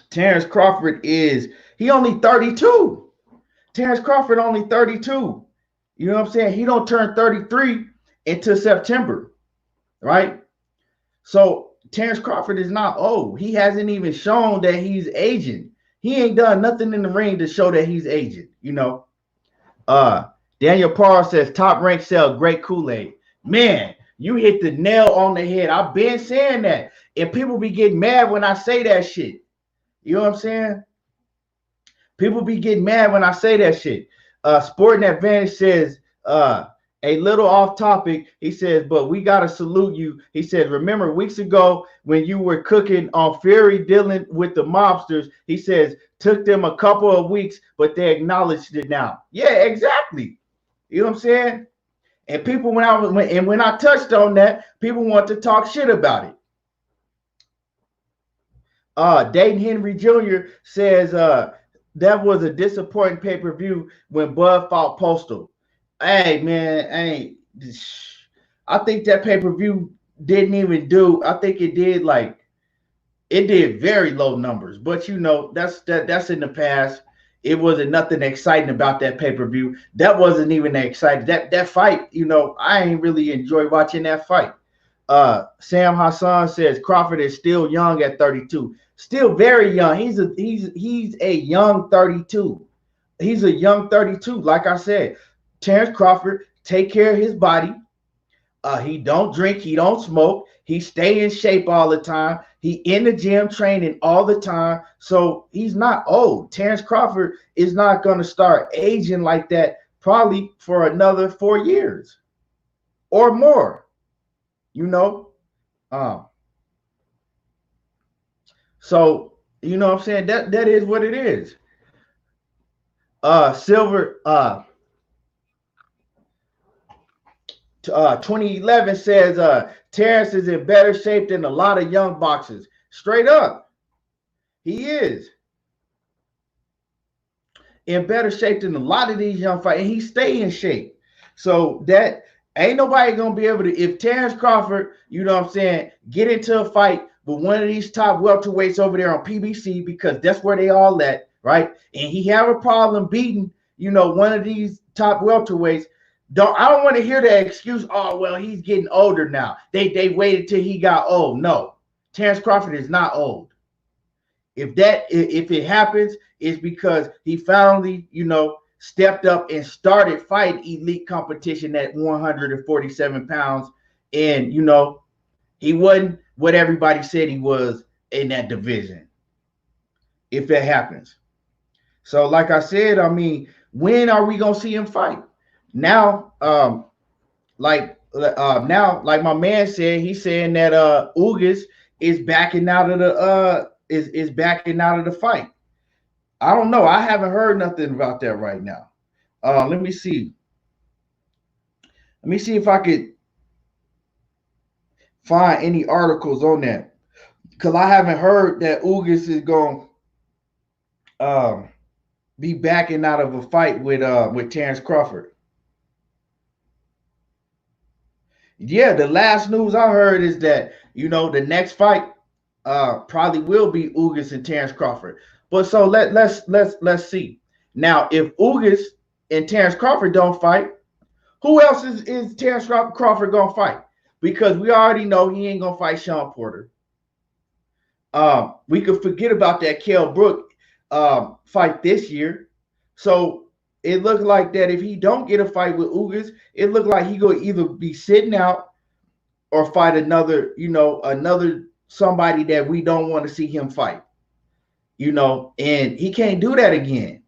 Terrence Crawford he only 32. Terrence Crawford only 32. You know what I'm saying? He don't turn 33 until September, right? So Terrence Crawford is not old. He hasn't even shown that he's aging. He ain't done nothing in the ring to show that he's aging, you know. Daniel Parr says Top Rank sell great Kool-Aid. Man, you hit the nail on the head. I've been saying that. And people be getting mad when I say that shit. You know what I'm saying? People be getting mad when I say that shit. Sporting Advantage says, a little off topic, he says, but we got to salute you. He says, remember weeks ago when you were cooking on Fury dealing with the mobsters, he says, took them a couple of weeks, but they acknowledged it now. Yeah, exactly. You know what I'm saying? And people, when I touched on that, people want to talk shit about it. Dayton Henry Jr. says, that was a disappointing pay-per-view when Bud fought Postal. Hey, man, I think that pay-per-view didn't even do, I think it did very low numbers. But, you know, that's in the past. It wasn't nothing exciting about that pay-per-view. That wasn't even that exciting. That fight, you know, I ain't really enjoy watching that fight. Sam Hassan says Crawford is still young at 32. Still very young. He's a young 32. He's a young 32. Like I said, Terrence Crawford take care of his body. He don't drink. He don't smoke. He stay in shape all the time. He in the gym training all the time. So he's not old. Terrence Crawford is not going to start aging like that probably for another 4 years or more. You know? So, you know what I'm saying? That is what it is. Silver 2011 says Terrence is in better shape than a lot of young boxers. Straight up. He is in better shape than a lot of these young fighters. And he stay in shape. So that ain't nobody going to be able to, if Terrence Crawford, you know what I'm saying, get into a fight with one of these top welterweights over there on PBC, because that's where they all at, right? And he have a problem beating, you know, one of these top welterweights. I don't want to hear the excuse, oh, well, he's getting older now. They waited till he got old. No. Terrence Crawford is not old. If it happens, it's because he finally, stepped up and started fighting elite competition at 147 pounds. And, he wasn't what everybody said he was in that division. If that happens. So, like I said, I mean, when are we going to see him fight? Now, like my man said, he's saying that Ugas is backing out of the is backing out of the fight. I don't know. I haven't heard nothing about that right now. Let me see. Let me see if I could find any articles on that, because I haven't heard that Ugas is going to be backing out of a fight with Terrence Crawford. Yeah, the last news I heard is that the next fight probably will be Ugas and Terrence Crawford. But so let's see. Now, if Ugas and Terrence Crawford don't fight, who else is Terrence Crawford gonna fight? Because we already know he ain't gonna fight Sean Porter. We could forget about that Kell Brook fight this year. So it looked like that if he don't get a fight with Ugas, it looked like he gonna either be sitting out or fight another somebody that we don't want to see him fight. And he can't do that again.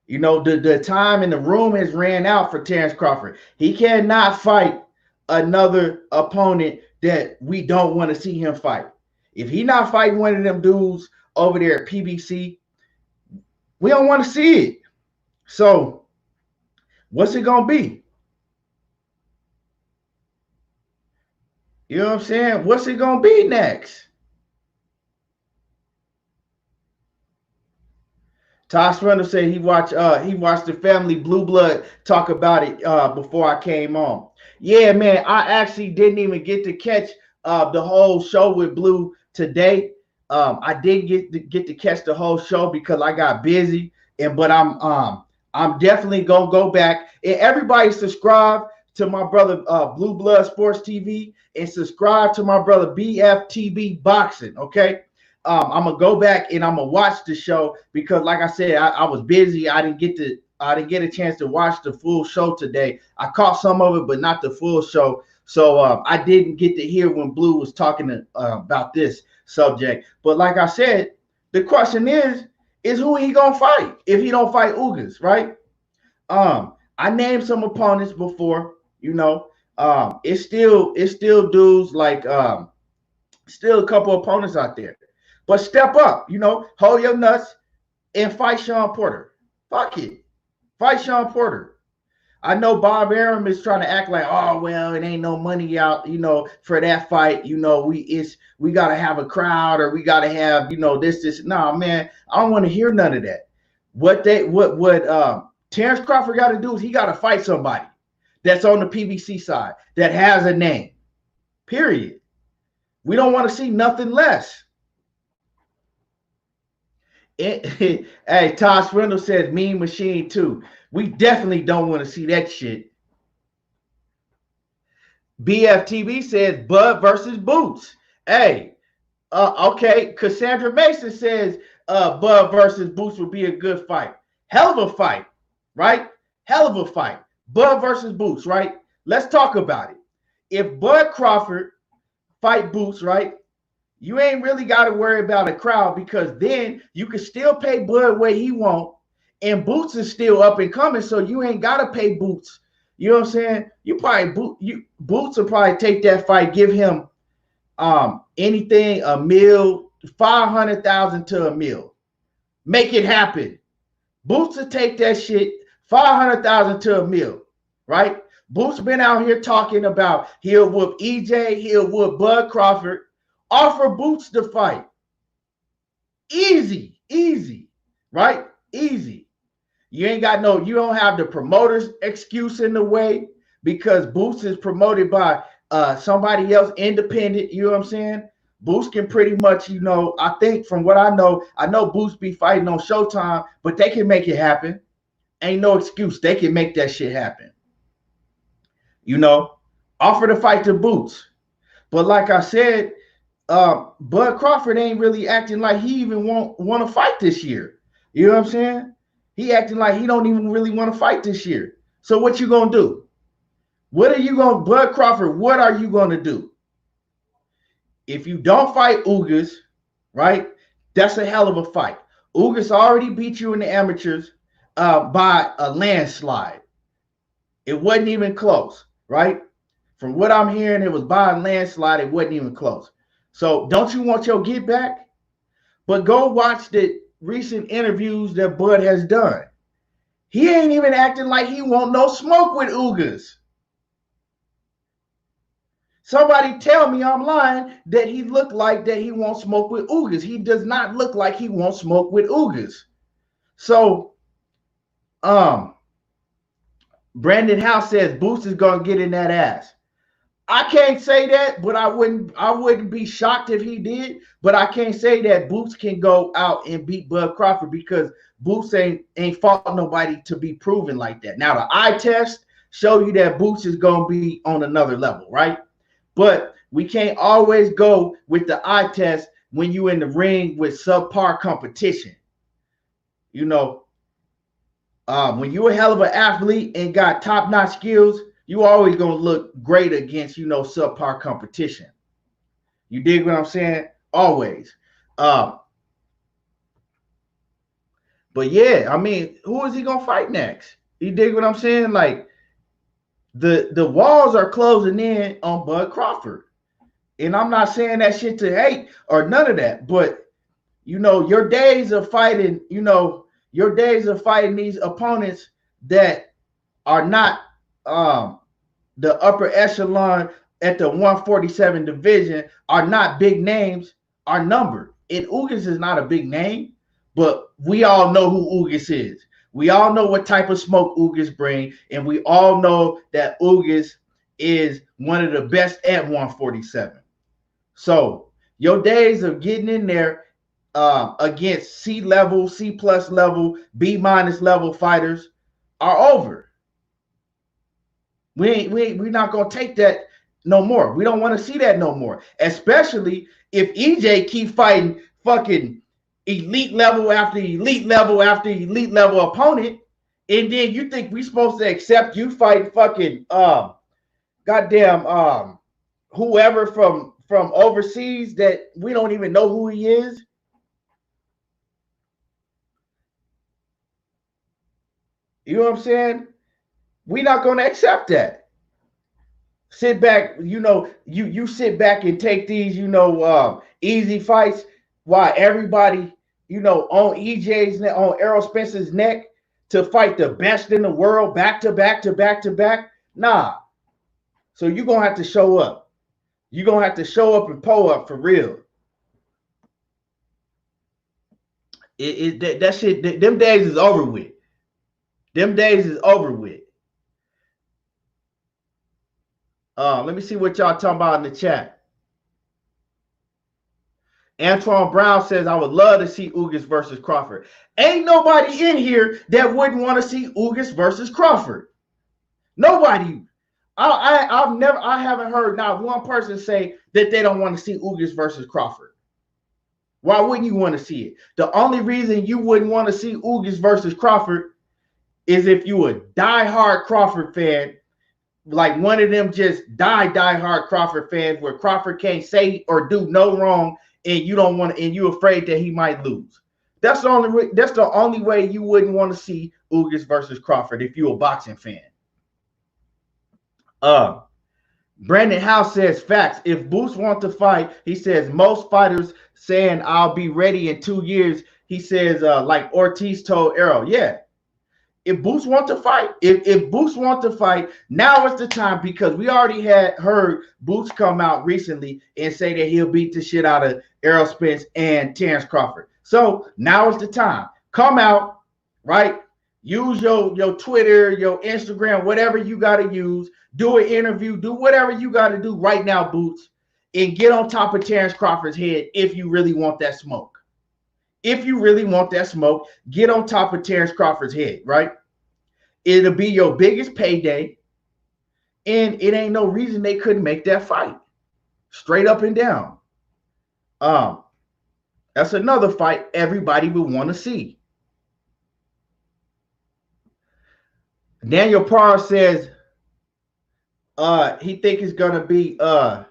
The time in the room has ran out for Terrence Crawford. He cannot fight another opponent that we don't want to see him fight. If he not fighting one of them dudes over there at PBC, we don't want to see it. So what's it going to be? You know what I'm saying? What's it going to be next? Tosh Reynolds said he watched the family Blue Blood talk about it before I came on. Yeah, man, I actually didn't even get to catch the whole show with Blue today. I didn't get to catch the whole show because I got busy. But I'm definitely gonna go back. And everybody subscribe to my brother Blue Blood Sports TV and subscribe to my brother BFTB Boxing. Okay. I'm gonna go back and I'm gonna watch the show because, like I said, I was busy. I didn't get a chance to watch the full show today. I caught some of it, but not the full show. So I didn't get to hear when Blue was talking about this subject. But like I said, the question is who he gonna fight if he don't fight Ugas, right? I named some opponents before. It's still dudes like still a couple opponents out there. But step up, hold your nuts and fight Sean Porter. Fuck it. Fight Sean Porter. I know Bob Arum is trying to act like, oh, well, it ain't no money out, for that fight. We got to have a crowd or we got to have, this. No, man, I don't want to hear none of that. What Terrence Crawford got to do is he got to fight somebody that's on the PBC side that has a name, period. We don't want to see nothing less. Hey, Tosh Reynolds says Mean Machine too. We definitely don't want to see that shit. BFTV says Bud versus Boots. Hey, okay. Cassandra Mason says Bud versus Boots would be a good fight. Hell of a fight, right? Hell of a fight. Bud versus Boots, right? Let's talk about it. If Bud Crawford fight Boots, right? You ain't really got to worry about a crowd because then you can still pay Bud what he want, and Boots is still up and coming, so you ain't got to pay Boots. You know what I'm saying? Boots will probably take that fight, give him anything, a mil, 500,000 to a mil. Make it happen. Boots will take that shit, 500,000 to a mil, right? Boots been out here talking about he'll whoop EJ, he'll whoop Bud Crawford. Offer Boots the fight. Easy, right? Easy. You don't have the promoter's excuse in the way because Boots is promoted by somebody else independent. You know what I'm saying? Boots can pretty much, I think from what I know Boots be fighting on Showtime, but they can make it happen. Ain't no excuse. They can make that shit happen. Offer the fight to Boots. But like I said, Bud Crawford ain't really acting like he even want to fight this year. You know what I'm saying? He acting like he don't even really want to fight this year. So what you gonna do? What are you gonna, Bud Crawford? What are you gonna do if you don't fight Ugas? Right? That's a hell of a fight. Ugas already beat you in the amateurs by a landslide. It wasn't even close, right? From what I'm hearing, it was by a landslide. It wasn't even close. So don't you want your get back? But go watch the recent interviews that Bud has done. He ain't even acting like he want no smoke with Ugas. Somebody tell me I'm lying that he looked like that he won't smoke with Ugas. He does not look like he won't smoke with Ugas. So, Brandon House says Boots is gonna get in that ass. I can't say that, but I wouldn't be shocked if he did. But I can't say that Boots can go out and beat Bud Crawford because Boots ain't fought nobody to be proven like that. Now the eye test show you that Boots is gonna be on another level, right? But we can't always go with the eye test when you in the ring with subpar competition. You know, when you're a hell of an athlete and got top-notch skills, you always gonna look great against, subpar competition. You dig what I'm saying? Always. But yeah, I mean, who is he gonna fight next? You dig what I'm saying? Like the walls are closing in on Bud Crawford. And I'm not saying that shit to hate or none of that, but your days of fighting, your days of fighting these opponents that are not the upper echelon at the 147 division are not big names, are numbered. And Ugas is not a big name, but we all know who Ugas is. We all know what type of smoke Ugas bring, and we all know that Ugas is one of the best at 147. So your days of getting in there against C level, C plus level, B minus level fighters are over. We're not gonna take that no more. We don't want to see that no more. Especially if EJ keep fighting fucking elite level after elite level after elite level opponent, and then you think we supposed to accept you fighting fucking goddamn whoever from overseas that we don't even know who he is? You know what I'm saying? We're not going to accept that. Sit back, you sit back and take these, easy fights while everybody, on EJ's neck, on Errol Spence's neck to fight the best in the world back to back to back to back. Nah. So you're going to have to show up. You're going to have to show up and pull up for real. That shit, them days is over with. Them days is over with. Let me see what y'all talking about in the chat. Antoine Brown says, I would love to see Ugas versus Crawford. Ain't nobody in here that wouldn't want to see Ugas versus Crawford. Nobody. I haven't heard not one person say that they don't want to see Ugas versus Crawford. Why wouldn't you want to see it? The only reason you wouldn't want to see Ugas versus Crawford is if you a diehard Crawford fan, like one of them just diehard Crawford fans where Crawford can't say or do no wrong, and you don't want to, and you're afraid that he might lose. That's the only way you wouldn't want to see Ugas versus Crawford if you're a boxing fan. Brandon House says facts. If Boots wants to fight, he says most fighters saying I'll be ready in 2 years. He says like Ortiz told Errol, yeah. If Boots want to fight, if Boots want to fight, now is the time, because we already had heard Boots come out recently and say that he'll beat the shit out of Errol Spence and Terrence Crawford. So now is the time. Come out, right? Use your Twitter, your Instagram, whatever you got to use. Do an interview. Do whatever you got to do right now, Boots, and get on top of Terrence Crawford's head if you really want that smoke. If you really want that smoke, get on top of Terrence Crawford's head, right? It'll be your biggest payday, and it ain't no reason they couldn't make that fight. Straight up and down. Um, that's another fight everybody would want to see. Daniel Parr says he think it's gonna be man,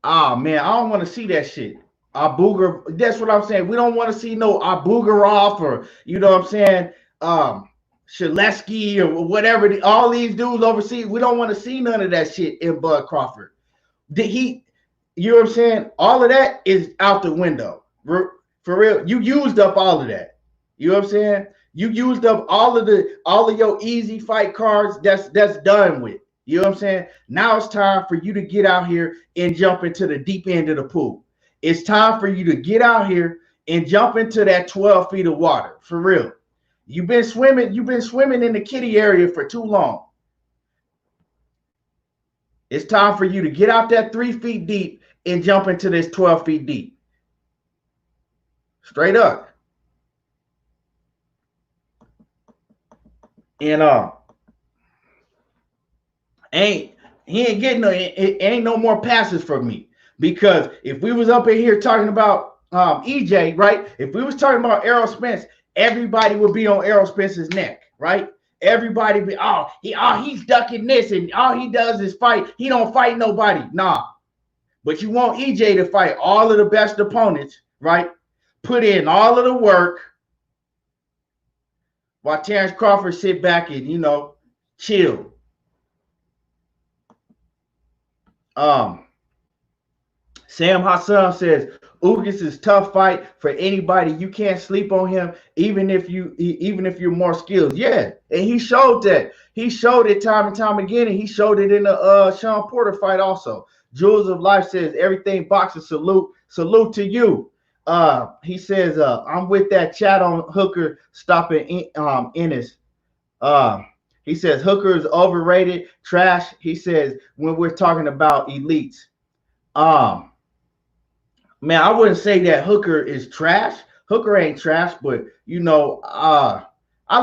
I don't want to see that shit. Abugar, that's what I'm saying. We don't want to see no Abugarov or you know what I'm saying, Shaleski or whatever. All these dudes overseas, we don't want to see none of that shit in Bud Crawford. Did he? You know what I'm saying? All of that is out the window. For real, you used up all of that. You know what I'm saying? You used up all of your easy fight cards. That's done with. You know what I'm saying? Now it's time for you to get out here and jump into the deep end of the pool. It's time for you to get out here and jump into that 12 feet of water. For real. You've been swimming in the kiddie area for too long. It's time for you to get out that 3 feet deep and jump into this 12 feet deep. Straight up. And he ain't getting it ain't no more passes from me. Because if we was up in here talking about EJ, right? If we was talking about Errol Spence, everybody would be on Errol Spence's neck, right? Everybody be he's ducking this and all he does is fight. He don't fight nobody. Nah. But you want EJ to fight all of the best opponents, right? Put in all of the work while Terrence Crawford sit back and, you know, chill. Sam Hassan says Ugas is tough fight for anybody. You can't sleep on him, even if you're more skilled. Yeah, and he showed that. He showed it time and time again, and he showed it in the Sean Porter fight also. Jewels of Life says everything boxing salute to you. He says I'm with that chat on Hooker stopping Ennis. He says Hooker is overrated, trash. He says when we're talking about elites. Man, I wouldn't say that Hooker is trash. Hooker ain't trash, but you know, I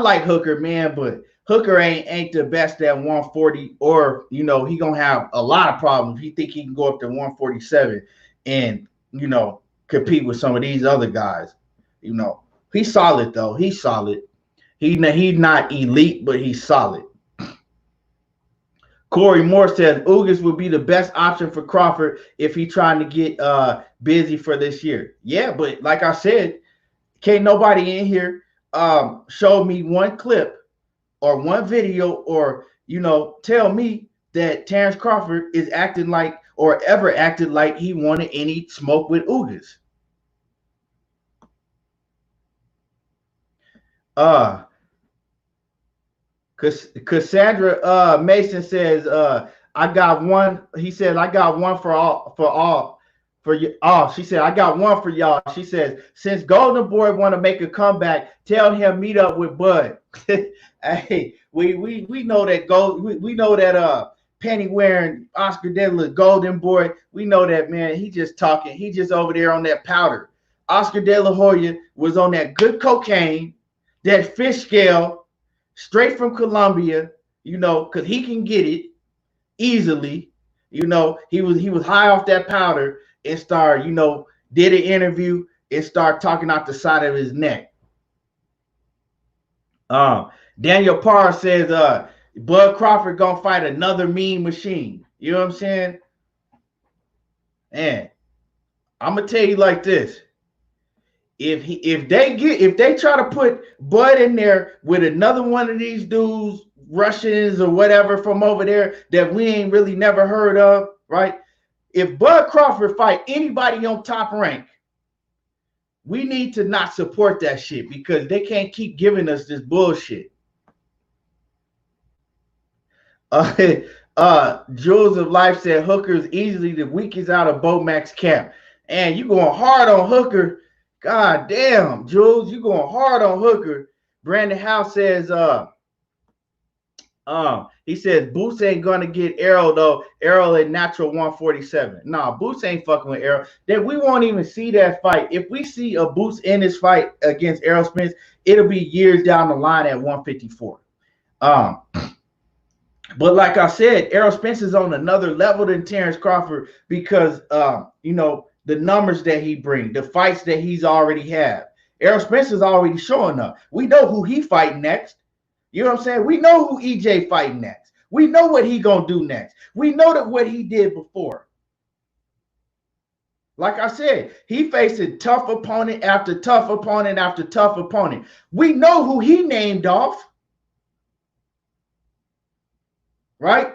like Hooker, man, but Hooker ain't the best at 140, or you know, he gonna have a lot of problems. He think he can go up to 147 and you know compete with some of these other guys. You know, he's solid though. He's solid. He's not elite, but he's solid. Corey Moore says Ugas would be the best option for Crawford if he's trying to get busy for this year. Yeah, but like I said, can't nobody in here show me one clip or one video or, you know, tell me that Terrence Crawford is acting like or ever acted like he wanted any smoke with Ugas. Cassandra Mason says, I got one. He said, I got one for you. Oh, she said, I got one for y'all. She says, since Golden Boy want to make a comeback, tell him meet up with Bud. Hey, we know that we know that penny wearing Oscar De La Golden Boy. We know that, man. He just talking. He just over there on that powder. Oscar De La Hoya was on that good cocaine, that fish scale, straight from Colombia, you know, because he can get it easily. You know, he was high off that powder and started, you know, did an interview and started talking out the side of his neck. Daniel Parr says Bud Crawford gonna fight another mean machine. You know what I'm saying? And I'm gonna tell you like this. If they try to put Bud in there with another one of these dudes, Russians or whatever from over there that we ain't really never heard of, right? If Bud Crawford fight anybody on Top Rank, we need to not support that shit because they can't keep giving us this bullshit. Jewels of Life said Hooker is easily the weakest out of Bomax camp. And you going hard on Hooker. God damn, Jules, you going hard on Hooker. Brandon House says, he says Boots ain't gonna get Errol though. Errol at natural 147. Nah, Boots ain't fucking with Errol. Then we won't even see that fight. If we see a Boots in this fight against Errol Spence, it'll be years down the line at 154. But like I said, Errol Spence is on another level than Terrence Crawford because you know, the numbers that he brings, the fights that he's already had. Errol Spence is already showing up. We know who he fighting next. You know what I'm saying? We know who EJ fighting next. We know what he gonna do next. We know that what he did before. Like I said, he facing tough opponent after tough opponent after tough opponent. We know who he named off, right?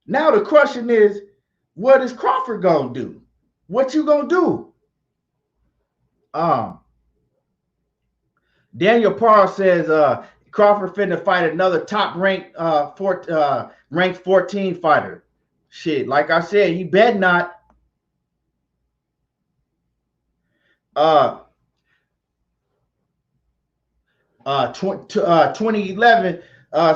Now the question is, what is Crawford gonna do? What you gonna do? Daniel Parr says Crawford finna fight another top ranked ranked 14 fighter. Shit, like I said, he bet not. 2011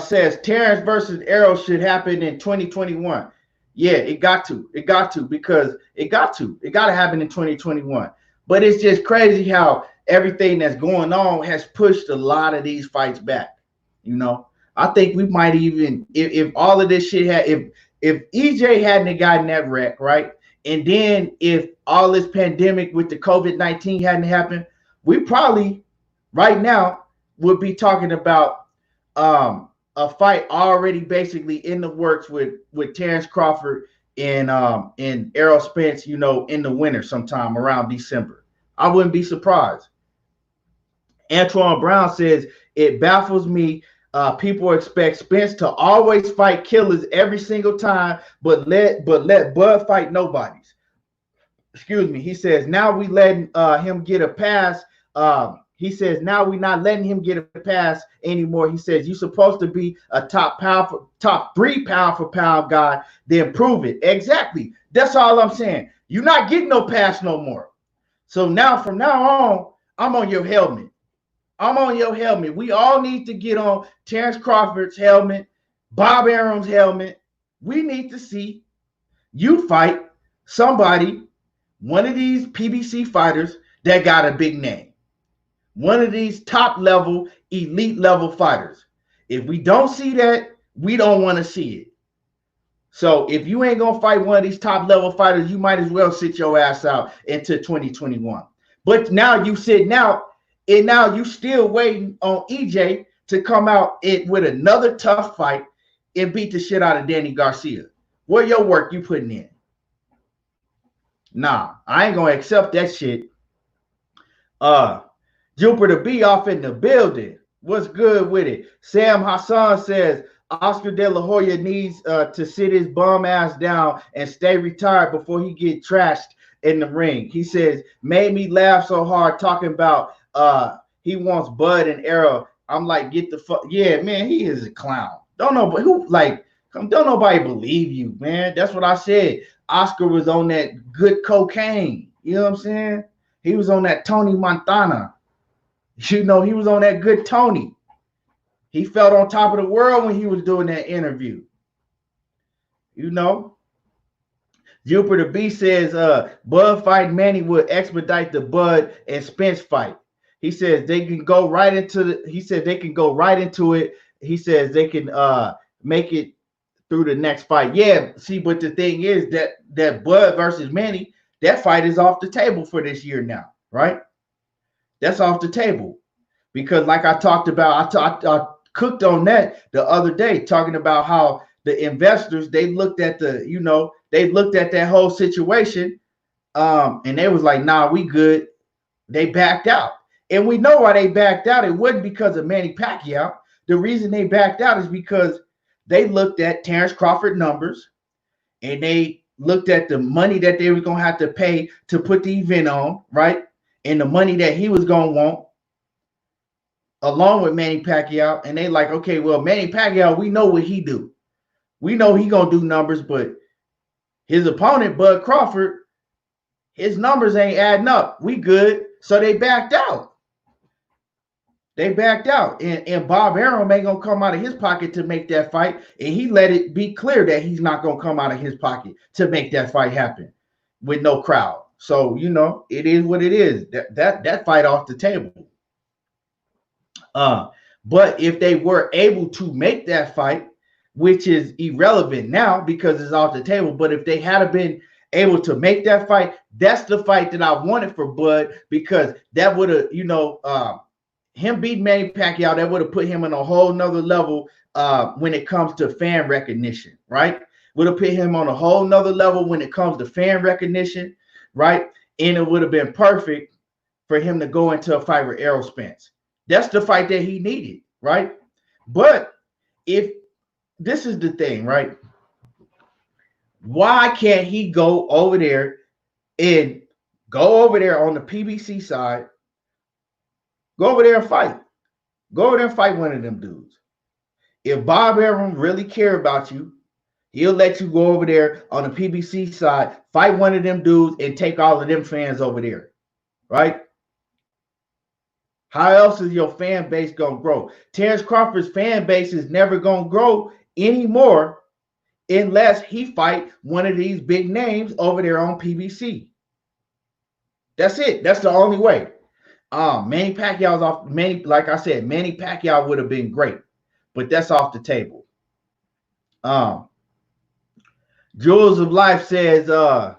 says Terrence versus Errol should happen in 2021. Yeah, it got to because it got to happen in 2021. But it's just crazy how everything that's going on has pushed a lot of these fights back. You know, I think we might even if all of this shit had if EJ hadn't gotten that wreck, right? And then if all this pandemic with the COVID-19 hadn't happened, we probably right now would be talking about a fight already basically in the works with Terrence Crawford and Errol Spence, you know, in the winter sometime around December. I wouldn't be surprised. Antoine Brown says it baffles me. People expect Spence to always fight killers every single time, but let Bud fight nobodies. Excuse me. He says now we letting him get a pass. He says now we're not letting him get a pass anymore. He says you're supposed to be a top 3 pound for pound guy, then prove it. Exactly. That's all I'm saying. You're not getting no pass no more. So now from now on, I'm on your helmet. I'm on your helmet. We all need to get on Terrence Crawford's helmet, Bob Arum's helmet. We need to see you fight somebody, one of these PBC fighters that got a big name. One of these top level, elite level fighters. If we don't see that, we don't want to see it. So if you ain't going to fight one of these top level fighters, you might as well sit your ass out into 2021. But now you sitting out, and now you still waiting on EJ to come out with another tough fight and beat the shit out of Danny Garcia. What your work you putting in? Nah, I ain't going to accept that shit. Jupiter B off in the building. What's good with it? Sam Hassan says Oscar De La Hoya needs to sit his bum ass down and stay retired before he get trashed in the ring. He says, made me laugh so hard talking about he wants Bud and Errol. I'm like, get the fuck. Yeah, man, he is a clown. Don't nobody believe you, man. That's what I said. Oscar was on that good cocaine. You know what I'm saying? He was on that Tony Montana. You know, he was on that good Tony. He felt on top of the world when he was doing that interview. You know, Jupiter B says, Bud fight Manny would expedite the Bud and Spence fight. He says they can go right into it. He says they can make it through the next fight. Yeah, see, but the thing is that Bud versus Manny, that fight is off the table for this year now, right? That's off the table because, like I talked about, I cooked on that the other day, talking about how the investors they looked at that whole situation, and they was like, "Nah, we good." They backed out, and we know why they backed out. It wasn't because of Manny Pacquiao. The reason they backed out is because they looked at Terrence Crawford numbers, and they looked at the money that they were gonna have to pay to put the event on, right? And the money that he was going to want along with Manny Pacquiao. And they like, okay, well, Manny Pacquiao, we know what he do. We know he going to do numbers, but his opponent, Bud Crawford, his numbers ain't adding up. We good. So they backed out. And Bob Arum ain't going to come out of his pocket to make that fight. And he let it be clear that he's not going to come out of his pocket to make that fight happen with no crowd. So, you know, it is what it is. That fight off the table. But if they were able to make that fight, which is irrelevant now because it's off the table, but if they had been able to make that fight, that's the fight that I wanted for Bud, because that would have, him beating Manny Pacquiao, that would have put him on a whole nother level when it comes to fan recognition, right? Would have put him on a whole nother level when it comes to fan recognition, right? And it would have been perfect for him to go into a fight with Errol Spence. That's the fight that he needed, right? But if this is the thing, right? Why can't he go over there and go over there on the PBC side, go over there and fight? Go over there and fight one of them dudes. If Bob Arum really care about you, he'll let you go over there on the PBC side, fight one of them dudes, and take all of them fans over there, right? How else is your fan base going to grow? Terrence Crawford's fan base is never going to grow anymore unless he fight one of these big names over there on PBC. That's it. That's the only way. Manny Pacquiao's off. Like I said, Manny Pacquiao would have been great, but that's off the table. Jewels of Life says, Lewis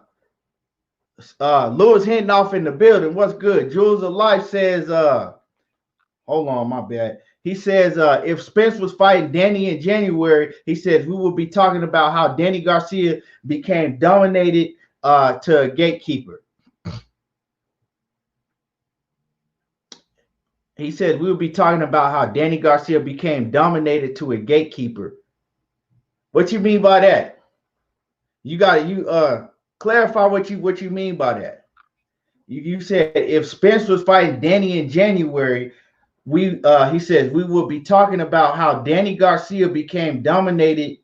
Hintoff in the building. What's good? Jewels of Life says, hold on, my bad. He says, if Spence was fighting Danny in January, he says we will be talking about how Danny Garcia became dominated to a gatekeeper. He said we will be talking about how Danny Garcia became dominated to a gatekeeper. What you mean by that? You got clarify what you mean by that. You said if Spence was fighting Danny in January, he says we will be talking about how Danny Garcia became dominated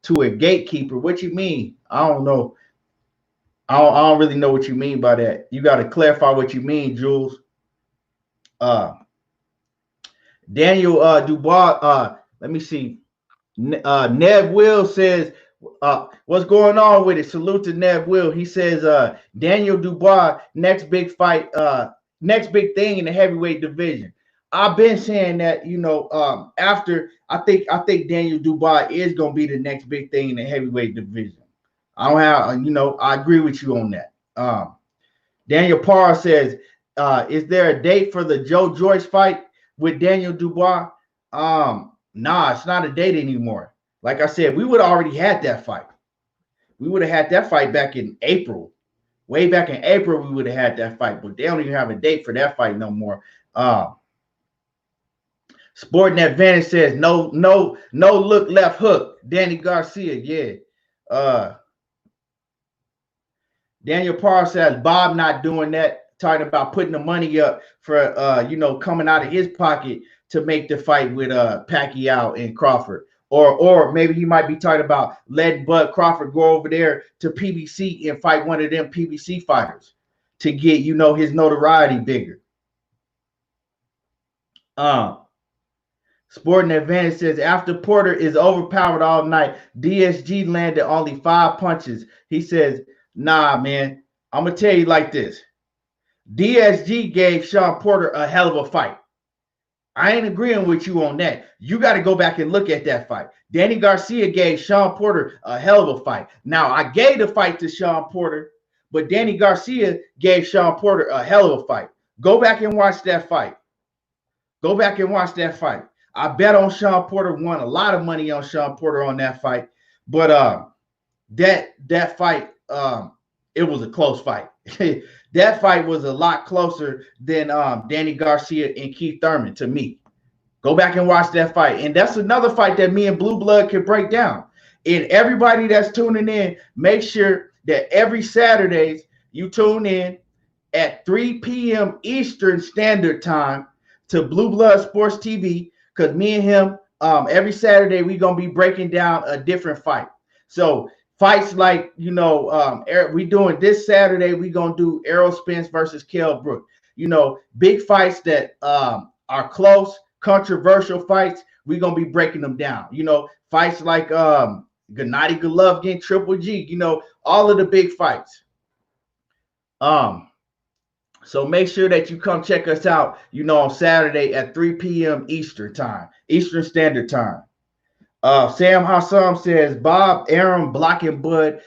to a gatekeeper. What you mean? I don't know. I don't really know what you mean by that. You got to clarify what you mean, Jules. Daniel Dubois, let me see. Ned Will says, what's going on with it? Salute to Ned Will. He says, Daniel Dubois, next big fight, next big thing in the heavyweight division. I've been saying that, after I think Daniel Dubois is going to be the next big thing in the heavyweight division. I agree with you on that. Daniel Parr says, is there a date for the Joe Joyce fight with Daniel Dubois? Nah, it's not a date anymore. Like I said, we would have already had that fight. We would have had that fight back in April. Way back in April, we would have had that fight, but they don't even have a date for that fight no more. Sporting Advantage says no look left hook. Danny Garcia, yeah. Daniel Parr says Bob not doing that. Talking about putting the money up for coming out of his pocket to make the fight with Pacquiao and Crawford, or maybe he might be talking about letting Bud Crawford go over there to PBC and fight one of them PBC fighters to get his notoriety bigger. Sporting Advantage says after Porter is overpowered all night, DSG landed only 5 punches. He says, nah, man, I'm gonna tell you like this. DSG gave Sean Porter a hell of a fight. I ain't agreeing with you on that. You got to go back and look at that fight. Danny Garcia gave Sean Porter a hell of a fight. Now, I gave the fight to Sean Porter, but Danny Garcia gave Sean Porter a hell of a fight. Go back and watch that fight. Go back and watch that fight. I bet on Sean Porter, won a lot of money on Sean Porter on that fight. But that fight, it was a close fight. That fight was a lot closer than Danny Garcia and Keith Thurman to me. Go back and watch that fight. And that's another fight that me and Blue Blood can break down. And everybody that's tuning in, make sure that every Saturdays you tune in at 3 p.m. Eastern Standard Time to Blue Blood Sports TV, because me and him, every Saturday, we're going to be breaking down a different fight. So fights like, we doing this Saturday, we're going to do Errol Spence versus Kell Brook. Big fights that are close, controversial fights, we're going to be breaking them down. Fights like Gennady Golovkin, Triple G, all of the big fights. So make sure that you come check us out, on Saturday at 3 p.m. Eastern Standard Time. Sam Hassam says Bob Arum blocking Bud.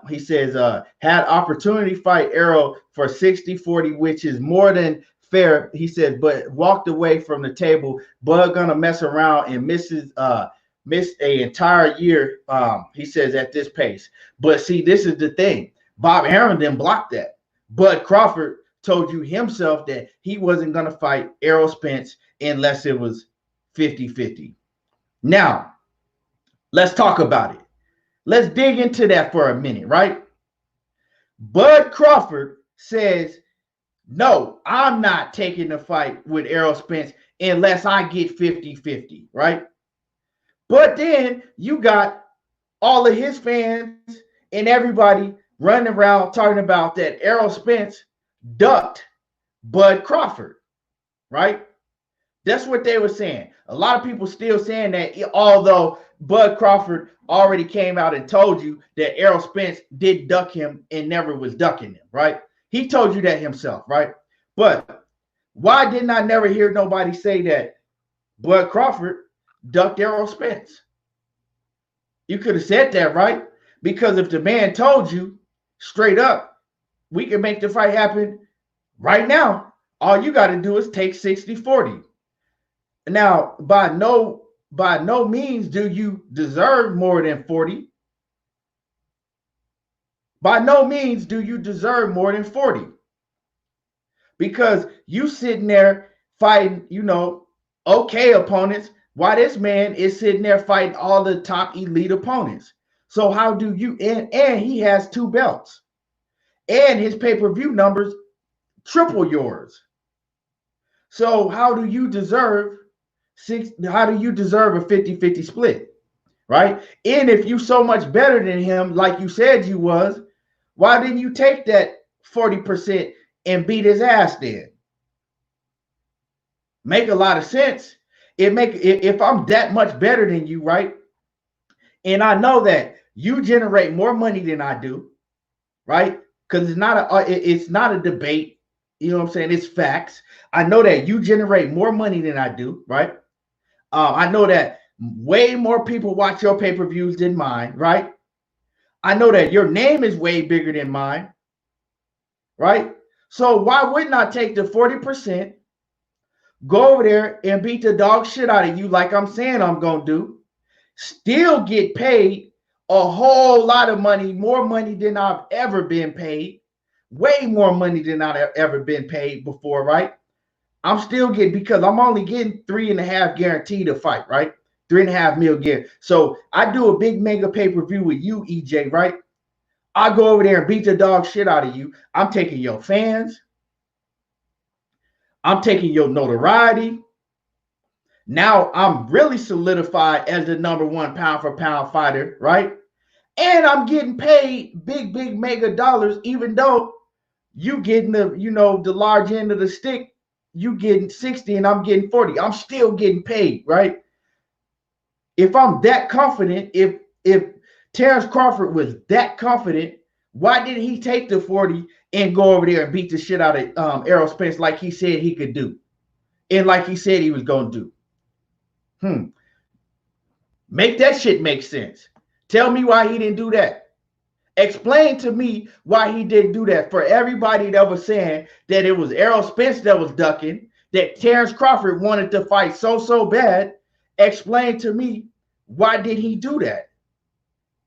He says had opportunity fight Errol for 60-40, which is more than fair. He says, but walked away from the table. Bud gonna mess around and miss a entire year. He says at this pace. But see, this is the thing. Bob Arum didn't block that. Bud Crawford told you himself that he wasn't gonna fight Errol Spence unless it was 50-50. Now, let's talk about it. Let's dig into that for a minute, right? Bud Crawford says, no, I'm not taking the fight with Errol Spence unless I get 50-50, right? But then you got all of his fans and everybody running around talking about that Errol Spence ducked Bud Crawford, right? That's what they were saying. A lot of people still saying that, although Bud Crawford already came out and told you that Errol Spence did duck him and never was ducking him, right? He told you that himself, right? But why didn't I never hear nobody say that Bud Crawford ducked Errol Spence? You could have said that, right? Because if the man told you straight up, we can make the fight happen right now. All you got to do is take 60-40. Now, by no means do you deserve more than 40. By no means do you deserve more than 40. Because you sitting there fighting, okay opponents, while this man is sitting there fighting all the top elite opponents. So how do you, and he has 2 belts. And his pay-per-view numbers triple yours. So how do you deserve a 50-50 split, right? And if you so much better than him, like you said you was, why didn't you take that 40% and beat his ass then? Make a lot of sense. If I'm that much better than you, right? And I know that you generate more money than I do, right? Because it's not a debate. You know what I'm saying? It's facts. I know that you generate more money than I do, right? I know that way more people watch your pay-per-views than mine, right? I know that your name is way bigger than mine, right? So why wouldn't I take the 40%, go over there and beat the dog shit out of you like I'm saying I'm going to do, still get paid a whole lot of money, more money than I've ever been paid, way more money than I've ever been paid before, right? I'm still getting, because I'm only getting 3.5 guaranteed to fight, right? 3.5 mil guaranteed. So I do a big mega pay-per-view with you, EJ, right? I go over there and beat the dog shit out of you. I'm taking your fans. I'm taking your notoriety. Now I'm really solidified as the #1 pound-for-pound fighter, right? And I'm getting paid big, big mega dollars, even though you getting the large end of the stick. You getting 60 and I'm getting 40. I'm still getting paid, right? If I'm that confident, if Terrence Crawford was that confident, why didn't he take the 40 and go over there and beat the shit out of Errol Spence like he said he could do, and like he said he was going to do? Make that shit make sense. Tell me why he didn't do that. Explain to me why he didn't do that. For everybody that was saying that it was Errol Spence that was ducking, that Terrence Crawford wanted to fight so bad, explain to me, why did he do that?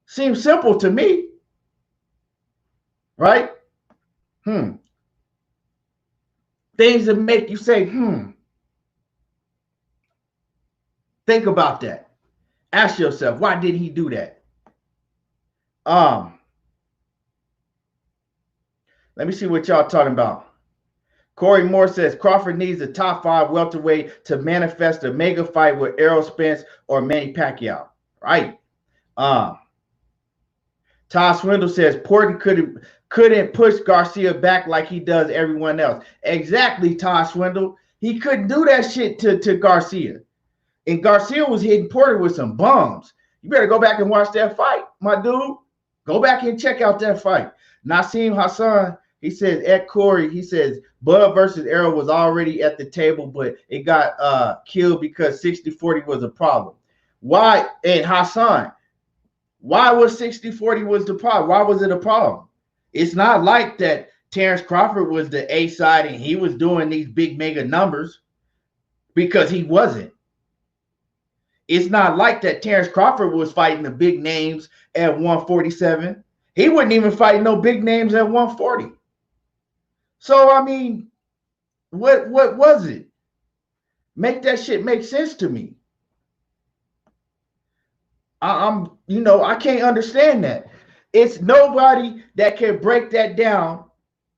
Seems simple to me, right? Things that make you say, Think about that. Ask yourself, why did he do that? Let me see what y'all talking about. Corey Moore says Crawford needs a top 5 welterweight to manifest a mega fight with Errol Spence or Manny Pacquiao. Right. Todd Swindle says Porton couldn't push Garcia back like he does everyone else. Exactly, Todd Swindle. He couldn't do that shit to Garcia. And Garcia was hitting Porter with some bombs. You better go back and watch that fight, my dude. Go back and check out that fight. Naseem Hassan He says at Corey, he says Bud versus Errol was already at the table, but it got killed because 60-40 was a problem. Why? And Hassan, why was 60-40 was the problem? Why was it a problem? It's not like that Terrence Crawford was the A side and he was doing these big mega numbers, because he wasn't. It's not like that Terrence Crawford was fighting the big names at 147. He wasn't even fighting no big names at 140. So, I mean, what was it? Make that shit make sense to me. I can't understand that. It's nobody that can break that down,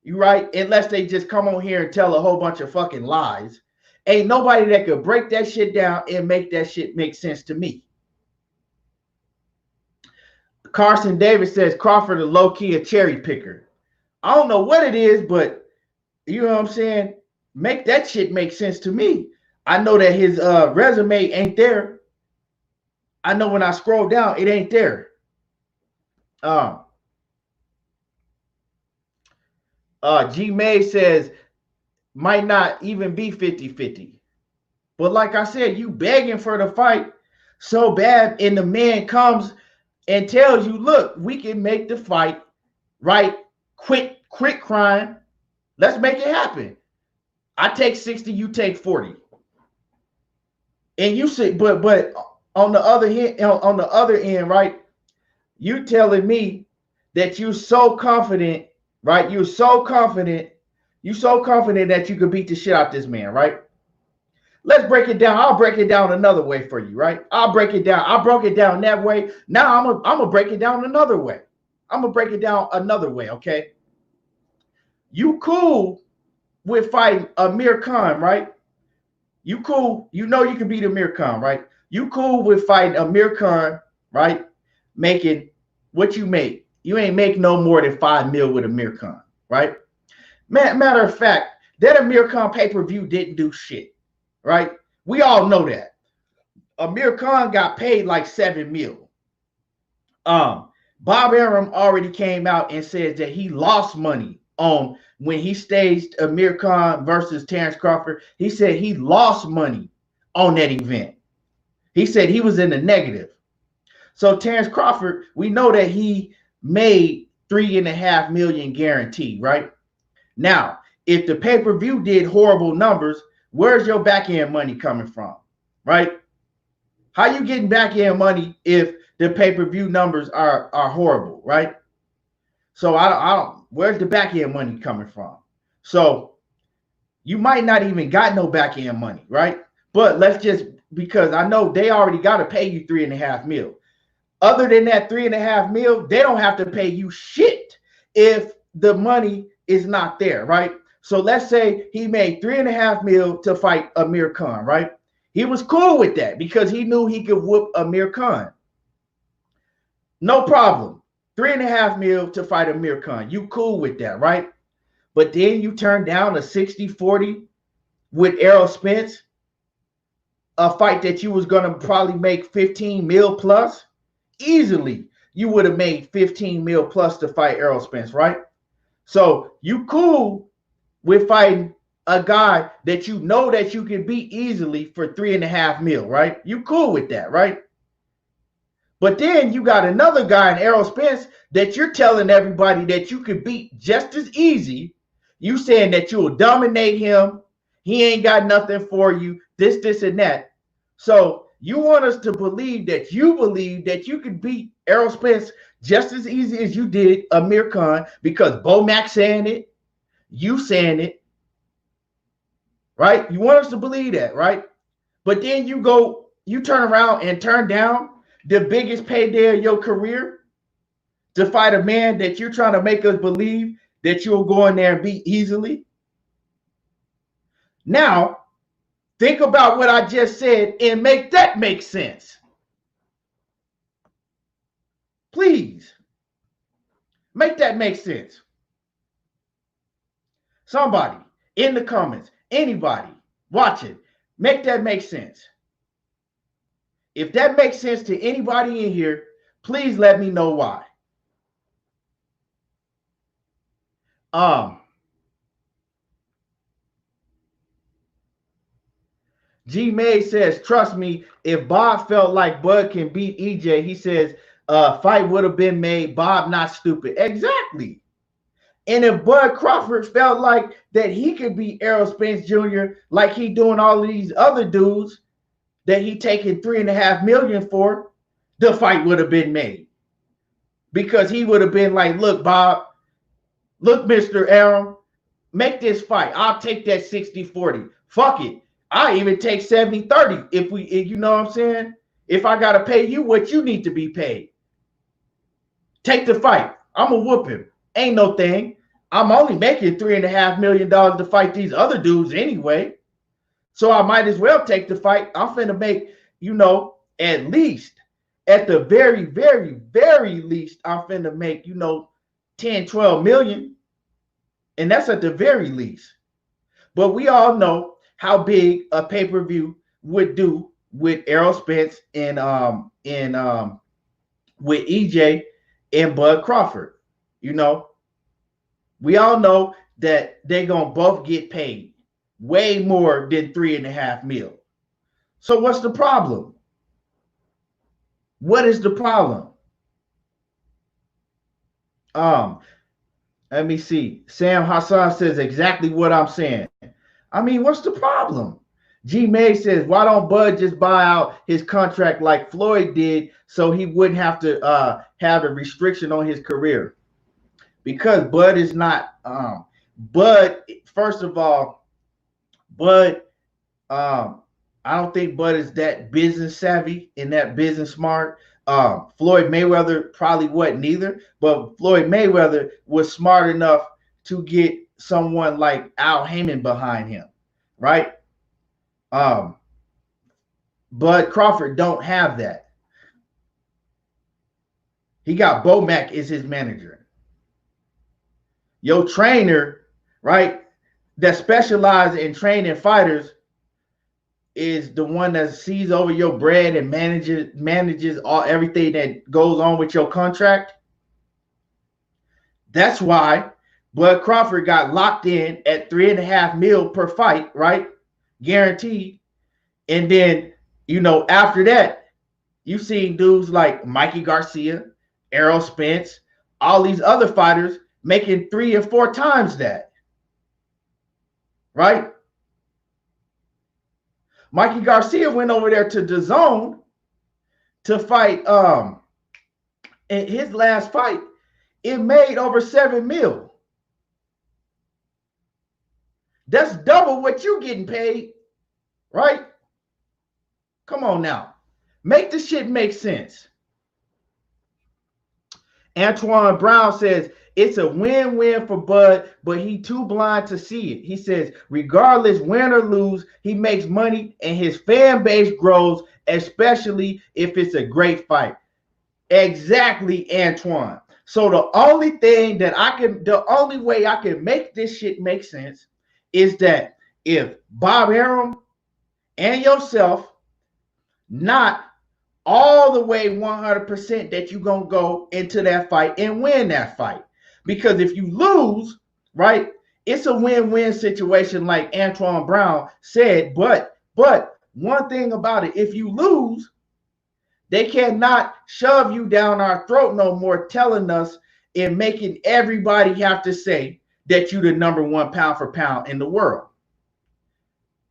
you right? Unless they just come on here and tell a whole bunch of fucking lies. Ain't nobody that could break that shit down and make that shit make sense to me. Carson Davis says Crawford a low-key a cherry picker. I don't know what it is, but you know what I'm saying? Make that shit make sense to me. I know that his resume ain't there. I know when I scroll down, it ain't there. G May says might not even be 50-50. But like I said, you begging for the fight so bad, and the man comes and tells you, look, we can make the fight, right? Quit crying. Let's make it happen. I take 60, you take 40. And you say, but on the other end, right? You telling me that you're so confident, right? You're so confident that you could beat the shit out this man, right? Let's break it down. I'll break it down another way for you, right? I'll break it down. I broke it down that way. Now I'm gonna break it down another way. I'm gonna break it down another way, okay? You cool with fighting Amir Khan, right? You cool. You know you can beat Amir Khan, right? You cool with fighting Amir Khan, right? Making what you make. You ain't make no more than $5 million with Amir Khan, right? Matter of fact, that Amir Khan pay-per-view didn't do shit. Right? We all know that. Amir Khan got paid like $7 million. Bob Arum already came out and said that he lost money on when he staged Amir Khan versus Terrence Crawford. He said he lost money on that event. He said he was in the negative. So Terrence Crawford, we know that he made $3.5 million guaranteed, right? Now, if the pay-per-view did horrible numbers, where's your back end money coming from, right? How you getting back end money if the pay-per-view numbers are horrible, right? So I don't. Where's the back end money coming from? So you might not even got no back end money, right? But let's just, because I know they already got to pay you $3.5 million. Other than that $3.5 million, they don't have to pay you shit if the money is not there, right? So let's say he made $3.5 million to fight Amir Khan, right? He was cool with that because he knew he could whoop Amir Khan. No problem. $3.5 million to fight Amir Khan. You cool with that, right? But then you turn down a 60-40 with Errol Spence, a fight that you was going to probably make 15 mil plus. Easily, you would have made 15 mil plus to fight Errol Spence, right? So you cool with fighting a guy that you know that you can beat easily for $3.5 million, right? You cool with that, right? But then you got another guy in Errol Spence that you're telling everybody that you could beat just as easy. You saying that you'll dominate him. He ain't got nothing for you. This, and that. So you want us to believe that you could beat Errol Spence just as easy as you did Amir Khan because Bo Mack saying it, you saying it, right? You want us to believe that, right? But then you turn around and turn down the biggest payday of your career to fight a man that you're trying to make us believe that you'll go in there and beat easily. Now, think about what I just said and make that make sense. Please, make that make sense. Somebody in the comments, anybody watching, make that make sense. If that makes sense to anybody in here, please let me know why. Um, G May says, trust me, if Bob felt like Bud can beat EJ, he says, fight would have been made. Bob not stupid. Exactly. And if Bud Crawford felt like that he could beat Errol Spence Jr. like he doing all of these other dudes that he taking $3.5 million for, the fight would have been made. Because he would have been like, look, Bob, look, Mr. Arum, make this fight. I'll take that 60-40. Fuck it. I even take 70-30 if you know what I'm saying? If I gotta pay you what you need to be paid. Take the fight. I'm gonna whoop him. Ain't no thing. I'm only making $3.5 million to fight these other dudes anyway. So I might as well take the fight. I'm finna make, at least, at the very, very, very least, I'm finna make, 10, 12 million. And that's at the very least. But we all know how big a pay-per-view would do with Errol Spence and with EJ and Bud Crawford. We all know that they're gonna both get paid way more than $3.5 million. So what's the problem? What is the problem? Let me see. Sam Hassan says exactly what I'm saying. I mean, what's the problem? G May says, why don't Bud just buy out his contract like Floyd did so he wouldn't have to have a restriction on his career? Because Bud is not Bud, first of all, Bud, I don't think Bud is that business savvy and that business smart. Floyd Mayweather probably wasn't either, but Floyd Mayweather was smart enough to get someone like Al Heyman behind him, right? Bud Crawford don't have that. He got Bomac as his manager. Your trainer, right, that specializes in training fighters is the one that sees over your bread and manages everything that goes on with your contract. That's why Bud Crawford got locked in at $3.5 million per fight, right? Guaranteed. And then, after that, you've seen dudes like Mikey Garcia, Errol Spence, all these other fighters making 3 or 4 times that, right? Mikey Garcia went over there to DAZN to fight. In his last fight, it made over $7 million. That's double what you getting paid, right? Come on now. Make this shit make sense. Antoine Brown says, it's a win-win for Bud, but he too blind to see it. He says, regardless, win or lose, he makes money and his fan base grows, especially if it's a great fight. Exactly, Antoine. So the only way I can make this shit make sense is that if Bob Arum and yourself not all the way 100% that you're going to go into that fight and win that fight. Because if you lose, right, it's a win-win situation like Antoine Brown said. But one thing about it, if you lose, they cannot shove you down our throat no more telling us and making everybody have to say that you're the number 1 pound for pound in the world.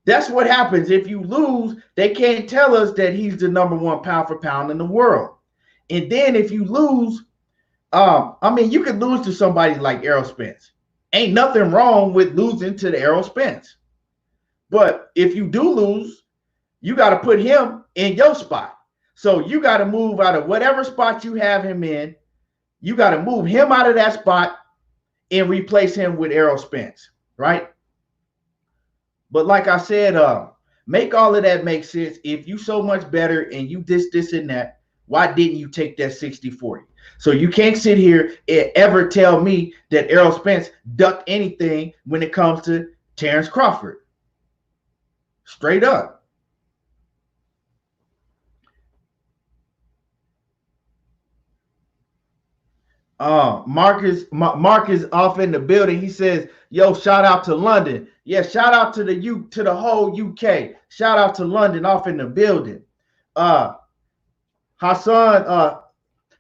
That's what happens. If you lose, they can't tell us that he's the number 1 pound for pound in the world. And then if you lose, you could lose to somebody like Errol Spence. Ain't nothing wrong with losing to the Errol Spence. But if you do lose, you got to put him in your spot. So you got to move out of whatever spot you have him in. You got to move him out of that spot and replace him with Errol Spence, right? But like I said, make all of that make sense. If you so much better and you this, and that, why didn't you take that 60-40? So you can't sit here and ever tell me that Errol Spence ducked anything when it comes to Terrence Crawford. Straight up. Marcus off in the building. He says, "Yo, shout out to London. Yeah, shout out to the whole UK. Shout out to London off in the building." Uh, Hassan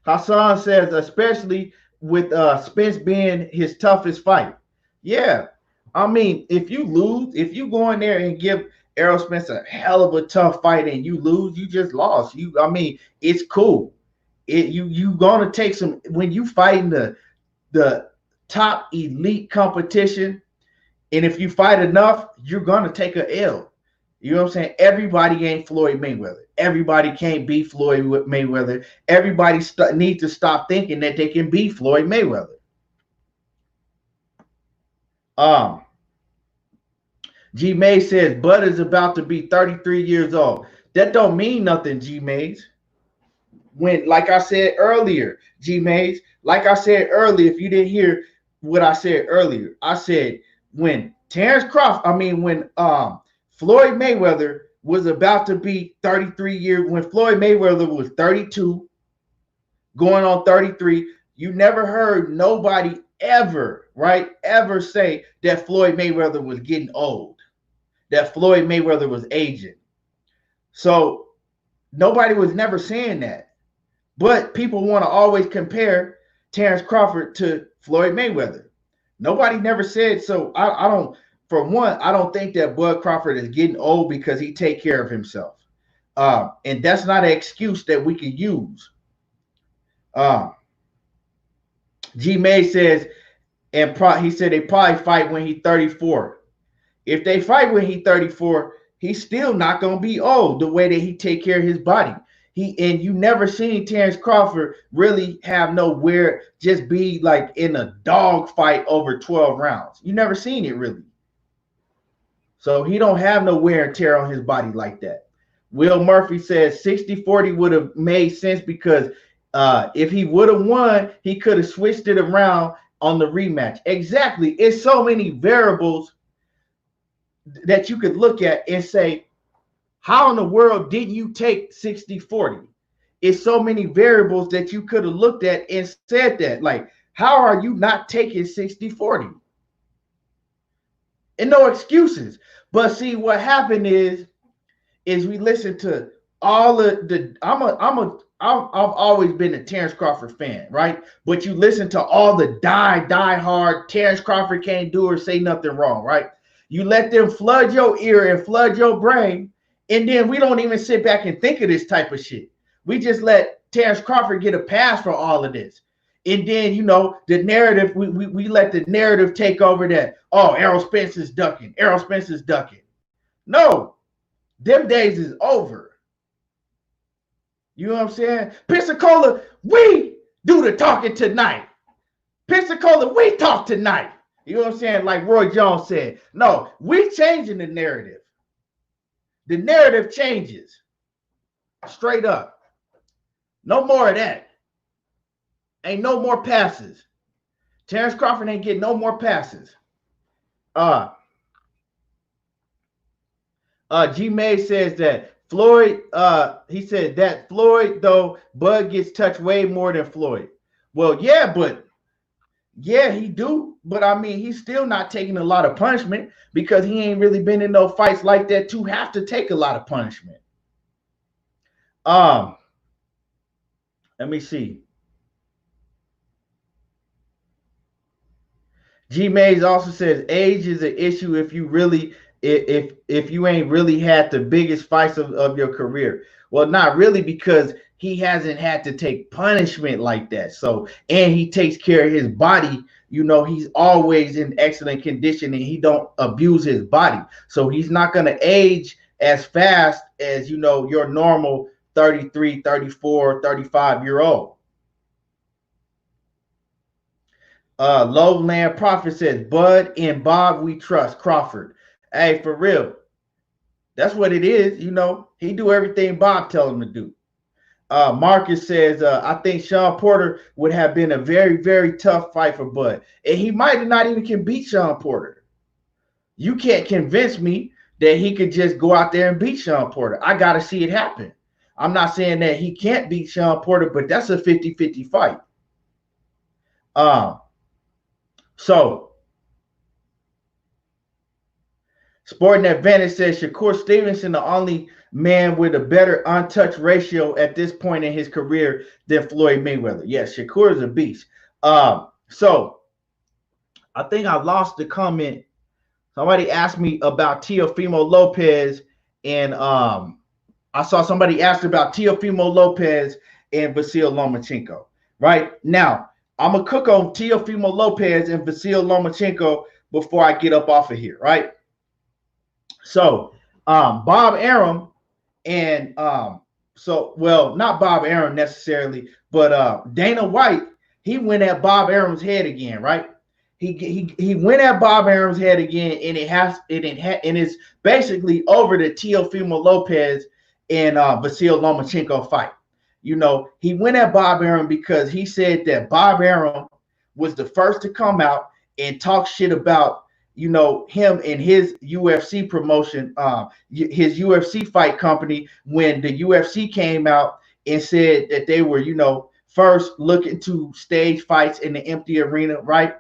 Hassan says, especially with Spence being his toughest fight. Yeah, I mean, if you lose, if you go in there and give Errol Spence a hell of a tough fight and you lose, you just lost. I mean, it's cool. You gonna take some when you fighting the top elite competition, and if you fight enough, you're gonna take a L. You know what I'm saying? Everybody ain't Floyd Mayweather. Everybody can't be Floyd Mayweather. Everybody needs to stop thinking that they can be Floyd Mayweather. G Mays says Bud is about to be 33 years old. That don't mean nothing, G Mays. When, like I said earlier, G Mays, like I said earlier, if you didn't hear what I said earlier, I said when when Floyd Mayweather was about to be 33 years, when Floyd Mayweather was 32, going on 33, you never heard nobody ever, right, ever say that Floyd Mayweather was getting old, that Floyd Mayweather was aging. So nobody was never saying that. But people want to always compare Terrence Crawford to Floyd Mayweather. Nobody never said so. I don't. For one, I don't think that Bud Crawford is getting old because he take care of himself, and that's not an excuse that we can use. G May says, he said they probably fight when he's 34. If they fight when he's 34, he's still not gonna be old the way that he take care of his body. And you never seen Terrence Crawford really have nowhere just be like in a dog fight over 12 rounds. You never seen it really. So he don't have no wear and tear on his body like that. Will Murphy says 60-40 would have made sense because if he would have won, he could have switched it around on the rematch. Exactly. It's so many variables that you could look at and say, how in the world didn't you take 60-40? It's so many variables that you could have looked at and said that. Like, how are you not taking 60-40? And no excuses. But see, what happened is we listen to all of the. I've always been a Terrence Crawford fan, right? But you listen to all the die hard Terrence Crawford can't do or say nothing wrong, right? You let them flood your ear and flood your brain. And then we don't even sit back and think of this type of shit. We just let Terrence Crawford get a pass for all of this. And then, the narrative, we let the narrative take over that, oh, Errol Spence is ducking. Errol Spence is ducking. No, them days is over. You know what I'm saying? Pensacola, we do the talking tonight. Pensacola, we talk tonight. You know what I'm saying? Like Roy Jones said. No, we changing the narrative. The narrative changes. Straight up. No more of that. Ain't no more passes. Terrence Crawford ain't getting no more passes. G May says that Floyd, he said that Floyd, though, Bud gets touched way more than Floyd. Well, yeah, he do. But I mean, he's still not taking a lot of punishment because he ain't really been in no fights like that to have to take a lot of punishment. Let me see. G Mays also says age is an issue if you really if you ain't really had the biggest fights of your career. Well, not really, because he hasn't had to take punishment like that. So, and he takes care of his body. He's always in excellent condition and he don't abuse his body. So he's not going to age as fast as, your normal 33, 34, 35-year-old. Lowland Prophet says, Bud and Bob, we trust Crawford. Hey, for real. That's what it is. He do everything Bob tell him to do. Marcus says, I think Sean Porter would have been a very, very tough fight for Bud. And he might not even can beat Sean Porter. You can't convince me that he could just go out there and beat Sean Porter. I got to see it happen. I'm not saying that he can't beat Sean Porter, but that's a 50-50 fight. So Sporting Advantage says Shakur Stevenson, the only man with a better untouched ratio at this point in his career than Floyd Mayweather. Yes, Shakur is a beast. So I think I lost the comment. Somebody asked me about Teofimo Lopez, and I saw somebody asked about Teofimo Lopez and Vasyl Lomachenko. Right now, I'm gonna cook on Teofimo Lopez and Vasyl Lomachenko before I get up off of here. Right. So Bob Arum and well, not Bob Arum necessarily, but Dana White, he went at Bob Arum's head again, right? He went at Bob Arum's head again, and it's basically over the Teofimo Lopez and Vasyl Lomachenko fight. You know, he went at Bob Arum because he said that Bob Arum was the first to come out and talk shit about, you know, him and his UFC promotion, his UFC fight company, when the UFC came out and said that they were, you know, first looking to stage fights in the empty arena, right?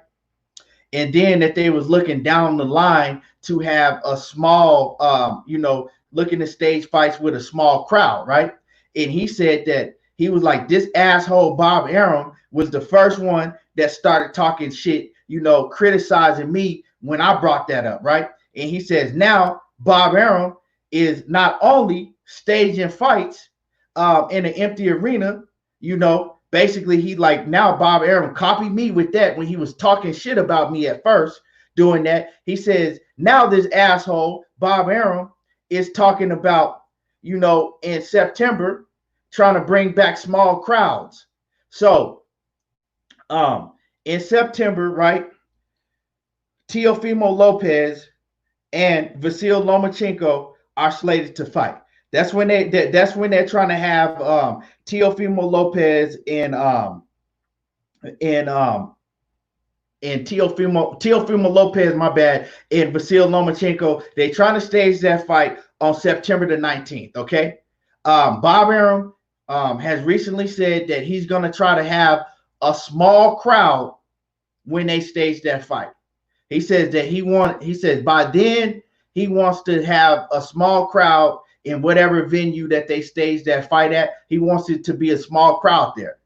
And then that they was looking down the line to have a small, you know, looking to stage fights with a small crowd, right? And he said that he was like, this asshole Bob Arum was the first one that started talking shit, you know, criticizing me when I brought that up, right? And he says now Bob Arum is not only staging fights in an empty arena, you know, basically he like, now Bob Arum copied me with that when he was talking shit about me at first doing that. He says now this asshole Bob Arum is talking about, you know, in September trying to bring back small crowds. So in September, right, Teofimo Lopez and Vasyl Lomachenko are slated to fight. That's when they're trying to have Teofimo Lopez and Teofimo Lopez, my bad, and Vasyl Lomachenko. They're trying to stage that fight on September the 19th. Okay. Bob Arum has recently said that he's going to try to have a small crowd when they stage that fight. He says that he says by then he wants to have a small crowd in whatever venue that they stage that fight at. He wants it to be a small crowd there.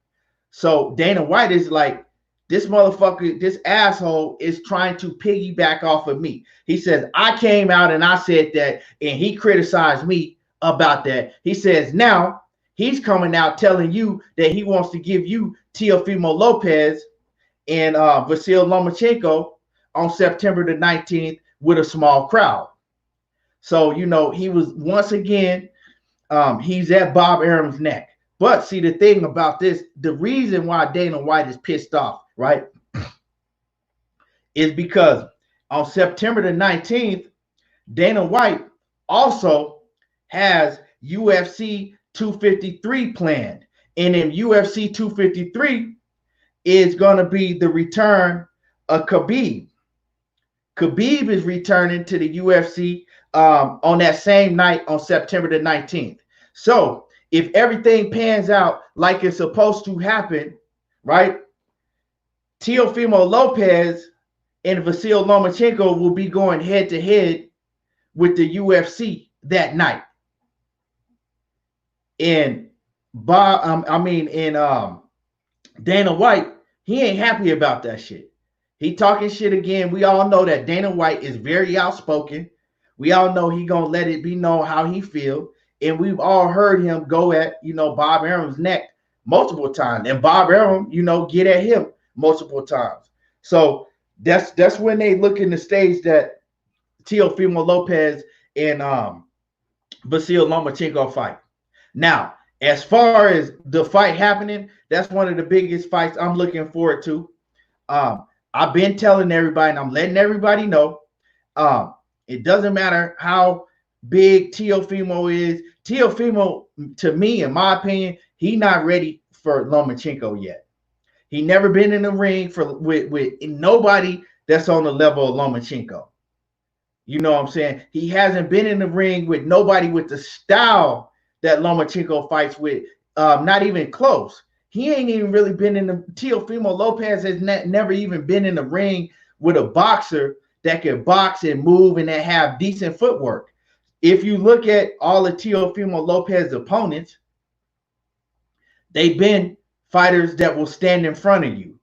So Dana White is like, this motherfucker, this asshole is trying to piggyback off of me. He says, I came out and I said that, and he criticized me about that. He says now he's coming out telling you that he wants to give you Teofimo Lopez and Vasyl Lomachenko on September the 19th with a small crowd. So, you know, he was once again, he's at Bob Arum's neck. But see, the thing about this, the reason why Dana White is pissed off, right, is because on September the 19th, Dana White also has UFC 253 planned. And in UFC 253 is going to be the return of Khabib. Khabib is returning to the UFC on that same night on September the 19th. So if everything pans out like it's supposed to happen, right, Teofimo Lopez and Vasyl Lomachenko will be going head to head with the UFC that night. And Dana White, he ain't happy about that shit. He talking shit again. We all know that Dana White is very outspoken. We all know he gonna let it be known how he feel. And we've all heard him go at, you know, Bob Arum's neck multiple times. And Bob Arum, you know, get at him multiple times. So that's when they look in the stage that Teofimo Lopez and Vasyl Lomachenko fight. Now, as far as the fight happening, that's one of the biggest fights I'm looking forward to. I've been telling everybody, and I'm letting everybody know, it doesn't matter how big Teofimo is. Teofimo, to me, in my opinion, he not ready for Lomachenko yet. He never been in the ring with nobody that's on the level of Lomachenko. You know what I'm saying? He hasn't been in the ring with nobody with the style that Lomachenko fights with, not even close. He ain't even really been in the Teofimo Lopez has never even been in the ring with a boxer that can box and move and that have decent footwork. If you look at all of Teofimo Lopez's opponents, they've been fighters that will stand in front of you,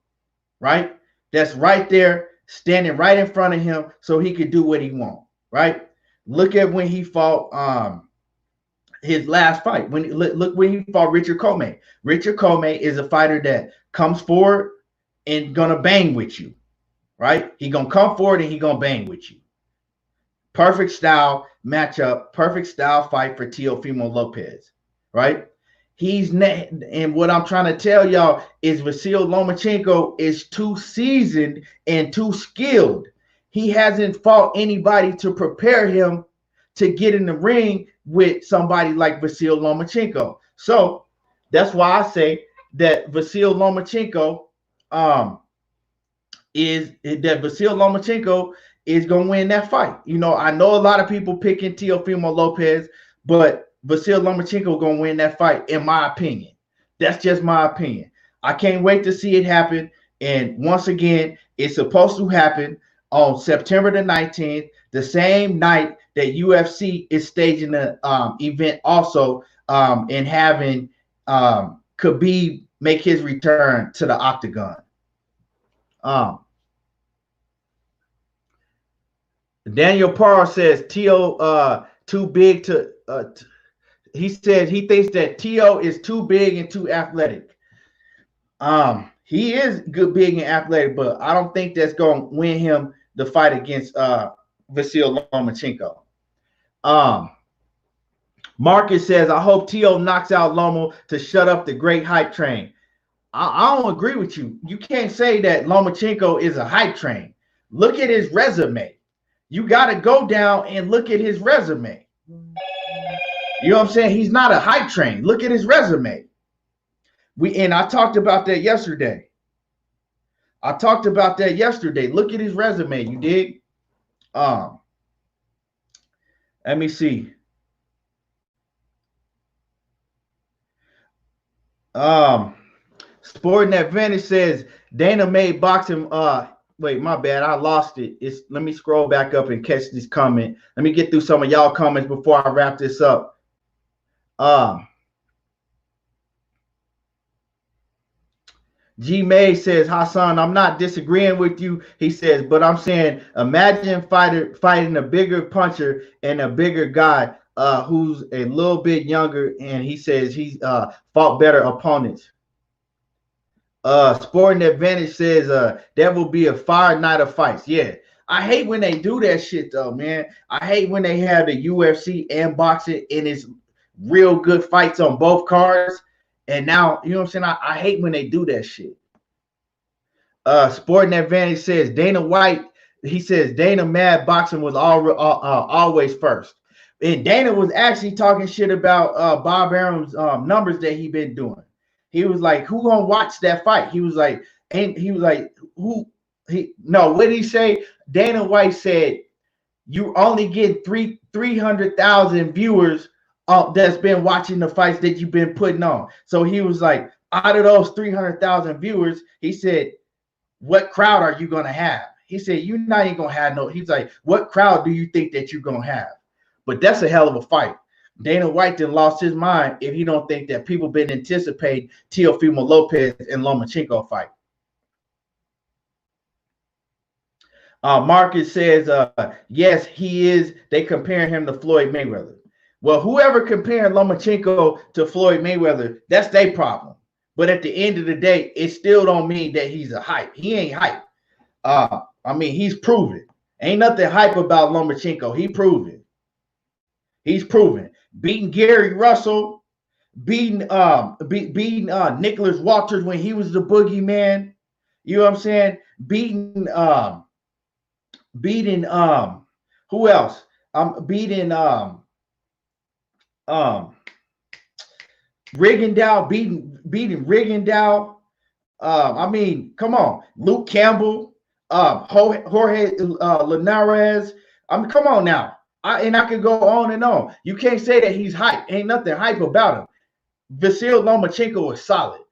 right? That's right there, standing right in front of him so he could do what he wants, right? Look at when he fought his last fight. Look when he fought Richard Comey. Richard Comey is a fighter that comes forward and gonna bang with you, right? He gonna come forward and he gonna bang with you. Perfect style matchup, perfect style fight for Teofimo Lopez, right? And what I'm trying to tell y'all is Vasyl Lomachenko is too seasoned and too skilled. He hasn't fought anybody to prepare him to get in the ring with somebody like Vasyl Lomachenko. So that's why I say that Vasyl Lomachenko is gonna win that fight. You know, I know a lot of people picking Teofimo Lopez, but Vasyl Lomachenko gonna win that fight, in my opinion. That's just my opinion. I can't wait to see it happen. And once again, it's supposed to happen on September the 19th, the same night that UFC is staging the event also, and having Khabib make his return to the octagon. Daniel Parr says Tio too big to he says he thinks that Tio is too big and too athletic. He is good, big, and athletic, but I don't think that's going to win him the fight against Vasyl Lomachenko. Marcus says, I hope Tio knocks out Lomo to shut up the great hype train. I don't agree with you. You can't say that Lomachenko is a hype train. Look at his resume. You got to go down and look at his resume. You know what I'm saying? He's not a hype train. Look at his resume. And I talked about that yesterday. Look at his resume. You dig? Let me see. Sporting Advantage says Dana made boxing. Wait, my bad. I lost it. Let me scroll back up and catch this comment. Let me get through some of y'all comments before I wrap this up. G May says, Hassan, I'm not disagreeing with you. He says, but I'm saying, imagine fighting a bigger puncher and a bigger guy who's a little bit younger, and he says he's fought better opponents. Sporting Advantage says that will be a fire night of fights. Yeah, I hate when they do that shit though, man. I hate when they have the UFC and boxing and it's real good fights on both cards. And now, you know what I'm saying? I hate when they do that shit. Sporting Advantage says Dana White. He says Dana mad boxing was always first. And Dana was actually talking shit about Bob Arum's numbers that he been doing. He was like, who gonna watch that fight? He was like, what did he say? Dana White said, you only get 300,000 viewers that's been watching the fights that you've been putting on. So he was like, out of those 300,000 viewers, he said, what crowd are you gonna have? He said, you're not even gonna have no. He's like, what crowd do you think that you're gonna have? But that's a hell of a fight. Dana White then lost his mind if he don't think that people been anticipating Teofimo Lopez and Lomachenko fight. Marcus says, yes, he is. They comparing him to Floyd Mayweather. Well, whoever comparing Lomachenko to Floyd Mayweather, that's their problem. But at the end of the day, it still don't mean that he's a hype. He ain't hype. I mean, he's proven. Ain't nothing hype about Lomachenko. He's proven. Beating Gary Russell, beating Nicholas Walters when he was the boogeyman. You know what I'm saying? Beating who else? Beating Rigondeaux, beating Rigondeaux. I mean, come on, Luke Campbell, Jorge Linares. I mean, come on now. I could go on and on. You can't say that he's hype. Ain't nothing hype about him. Vasyl Lomachenko is solid.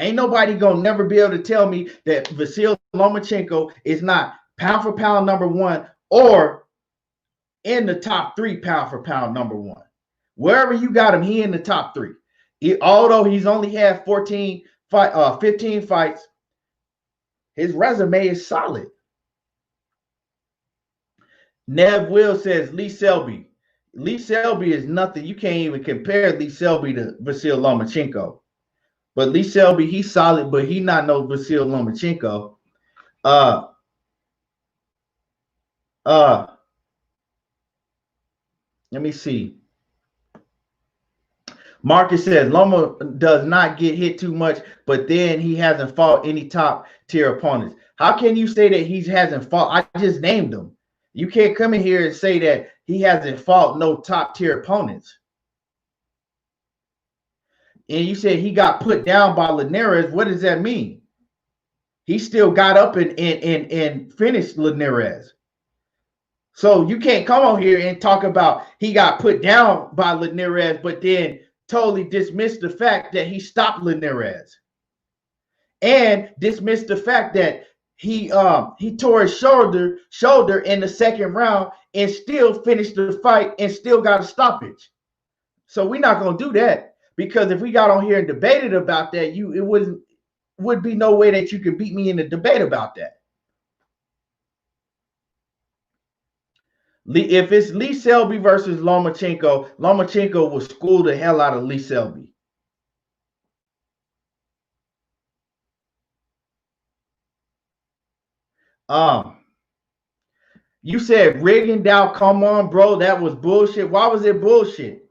Ain't nobody gonna never be able to tell me that Vasyl Lomachenko is not pound for pound number one or in the top 3 pound for pound number one. Wherever you got him, he in the top 3. Although he's only had 15 fights, his resume is solid. Nev Will says Lee Selby. Lee Selby is nothing. You can't even compare Lee Selby to Vasyl Lomachenko. But Lee Selby, he's solid, but he's not no Vasyl Lomachenko. Let me see. Marcus says Loma does not get hit too much, but then he hasn't fought any top tier opponents. How can you say that he hasn't fought? I just named him. You can't come in here and say that he hasn't fought no top tier opponents. And you said he got put down by Linares. What does that mean? He still got up and finished Linares. So you can't come on here and talk about he got put down by Linares, but then totally dismiss the fact that he stopped Linares and dismiss the fact that he tore his shoulder in the second round and still finished the fight and still got a stoppage. So we're not going to do that, because if we got on here and debated about that, it would be no way that you could beat me in a debate about that. If it's Lee Selby versus Lomachenko, Lomachenko will school the hell out of Lee Selby. You said Rigondeaux, come on, bro. That was bullshit. Why was it bullshit?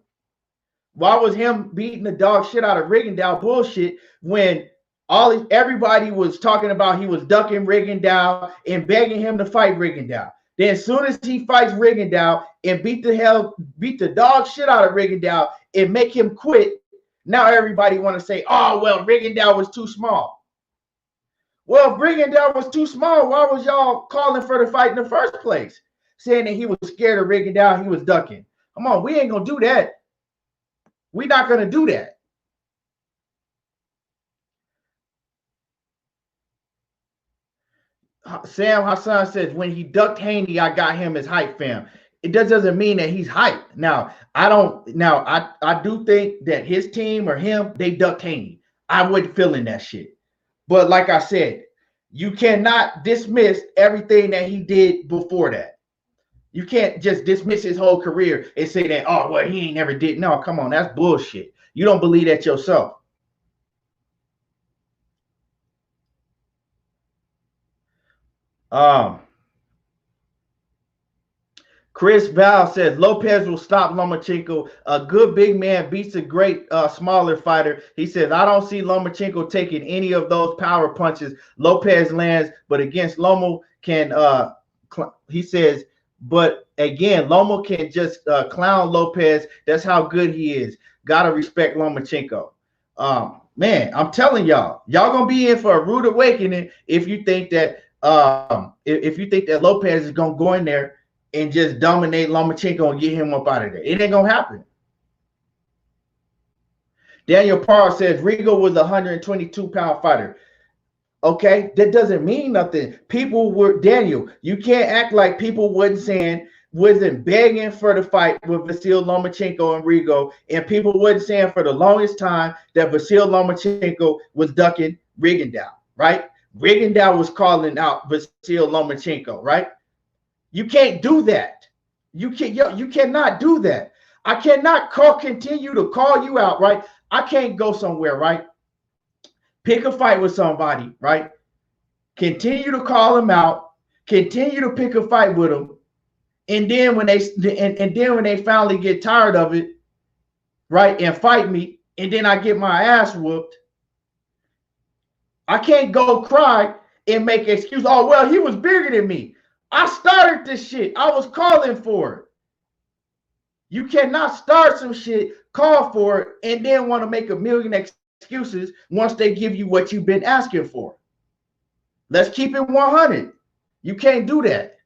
Why was him beating the dog shit out of Rigondeaux bullshit when everybody was talking about he was ducking Rigondeaux and begging him to fight Rigondeaux? Then as soon as he fights Rigondeaux and beat the dog shit out of Rigondeaux and make him quit, now everybody want to say, oh, well, Rigondeaux was too small. Well, if Rigondeaux was too small, why was y'all calling for the fight in the first place? Saying that he was scared of Rigondeaux, he was ducking. Come on, we ain't going to do that. We're not going to do that. Sam Hassan says, when he ducked Haney, I got him as hype fam. It doesn't mean that he's hype. Now, I do think that his team or him, they ducked Haney. I wasn't feeling that shit. But like I said, you cannot dismiss everything that he did before that. You can't just dismiss his whole career and say that, oh, well, he ain't never did. No, come on, that's bullshit. You don't believe that yourself. Chris Val says Lopez will stop Lomachenko. A good big man beats a great smaller fighter. He says, I don't see Lomachenko taking any of those power punches Lopez lands, but against Lomo can he says, but again, Lomo can just clown Lopez. That's how good he is. Gotta respect Lomachenko. Man, I'm telling y'all gonna be in for a rude awakening if you think that if you think that Lopez is gonna go in there and just dominate Lomachenko and get him up out of there. It ain't gonna happen. Daniel Parr says Rigo was a 122-pound fighter. Okay, that doesn't mean nothing. People were, Daniel, you can't act like people wasn't begging for the fight with Vasyl Lomachenko and Rigo, and people wasn't saying for the longest time that Vasyl Lomachenko was ducking Rigondeaux, right? Rigondeaux was calling out Vasyl Lomachenko, right? You can't do that. You cannot do that. I cannot continue to call you out, right? I can't go somewhere, right? Pick a fight with somebody, right? Continue to call them out, continue to pick a fight with them, and then when they finally get tired of it, right, and fight me, and then I get my ass whooped, I can't go cry and make an excuse. Oh, well, he was bigger than me. I started this shit. I was calling for it. You cannot start some shit, call for it, and then want to make a million excuses once they give you what you've been asking for. Let's keep it 100. You can't do that.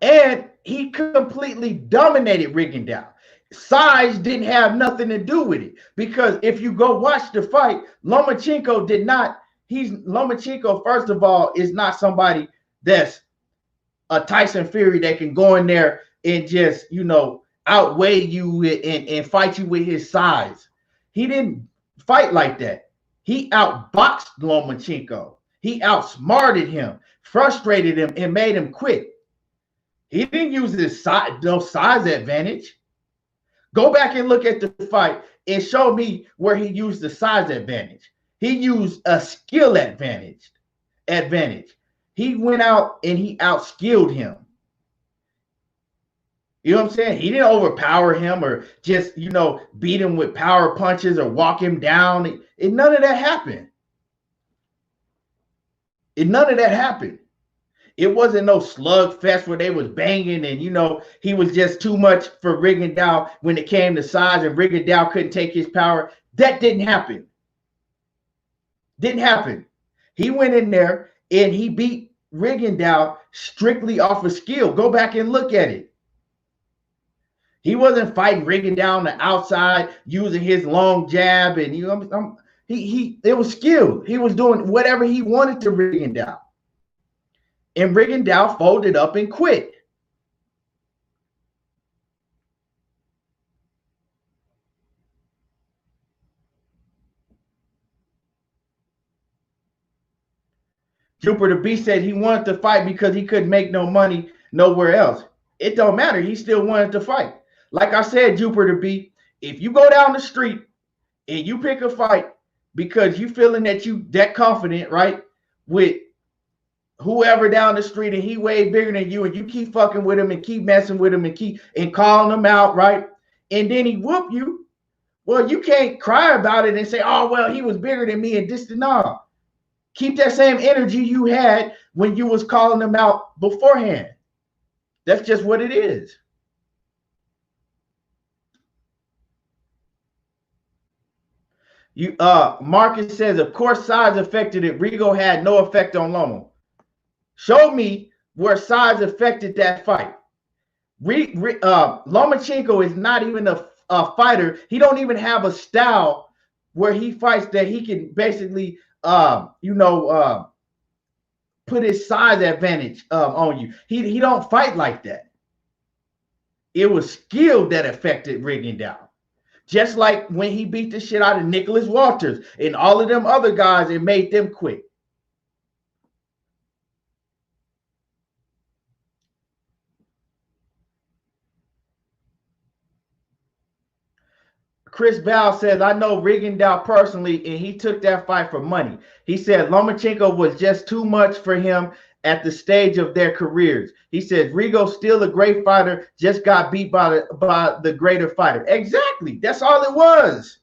And he completely dominated Rigondeaux. size didn't have nothing to do with it, because if you go watch the fight, Lomachenko did not. Lomachenko, first of all, is not somebody that's a Tyson Fury that can go in there and just, outweigh you and fight you with his size. He didn't fight like that. He outboxed Lomachenko. He outsmarted him, frustrated him, and made him quit. He didn't use his size advantage. Go back and look at the fight and show me where he used the size advantage. He used a skill advantage. He went out and he outskilled him. You know what I'm saying? He didn't overpower him or just, beat him with power punches or walk him down. None of that happened. It wasn't no slugfest where they was banging and, he was just too much for Rigondeaux when it came to size and Rigondeaux couldn't take his power. That didn't happen. He went in there and he beat Rigondeaux strictly off of skill. Go back and look at it. He wasn't fighting Rigondeaux on the outside using his long jab, and it was skill. He was doing whatever he wanted to Rigondeaux. And Rigondeaux folded up and quit. Jupiter B said he wanted to fight because he couldn't make no money nowhere else. It don't matter. He still wanted to fight. Like I said, Jupiter B, if you go down the street and you pick a fight because you feeling that you that confident, right, with whoever down the street and he way bigger than you, and you keep fucking with him and keep messing with him and calling him out, right, and then he whoop you, well, you can't cry about it and say, oh, well, he was bigger than me and this and all. Keep that same energy you had when you was calling him out beforehand. That's just what it is. Marcus says, of course, size affected it. Rigo had no effect on Loma. Show me where size affected that fight. Lomachenko is not even a fighter. He don't even have a style where he fights that he can basically, put his size advantage on you. He don't fight like that. It was skill that affected Rigondeaux. Just like when he beat the shit out of Nicholas Walters and all of them other guys, it made them quit. Chris Val says, I know Rigondeaux personally, and he took that fight for money. He said Lomachenko was just too much for him at the stage of their careers. He says Rigo's still a great fighter, just got beat by the greater fighter. Exactly. That's all it was.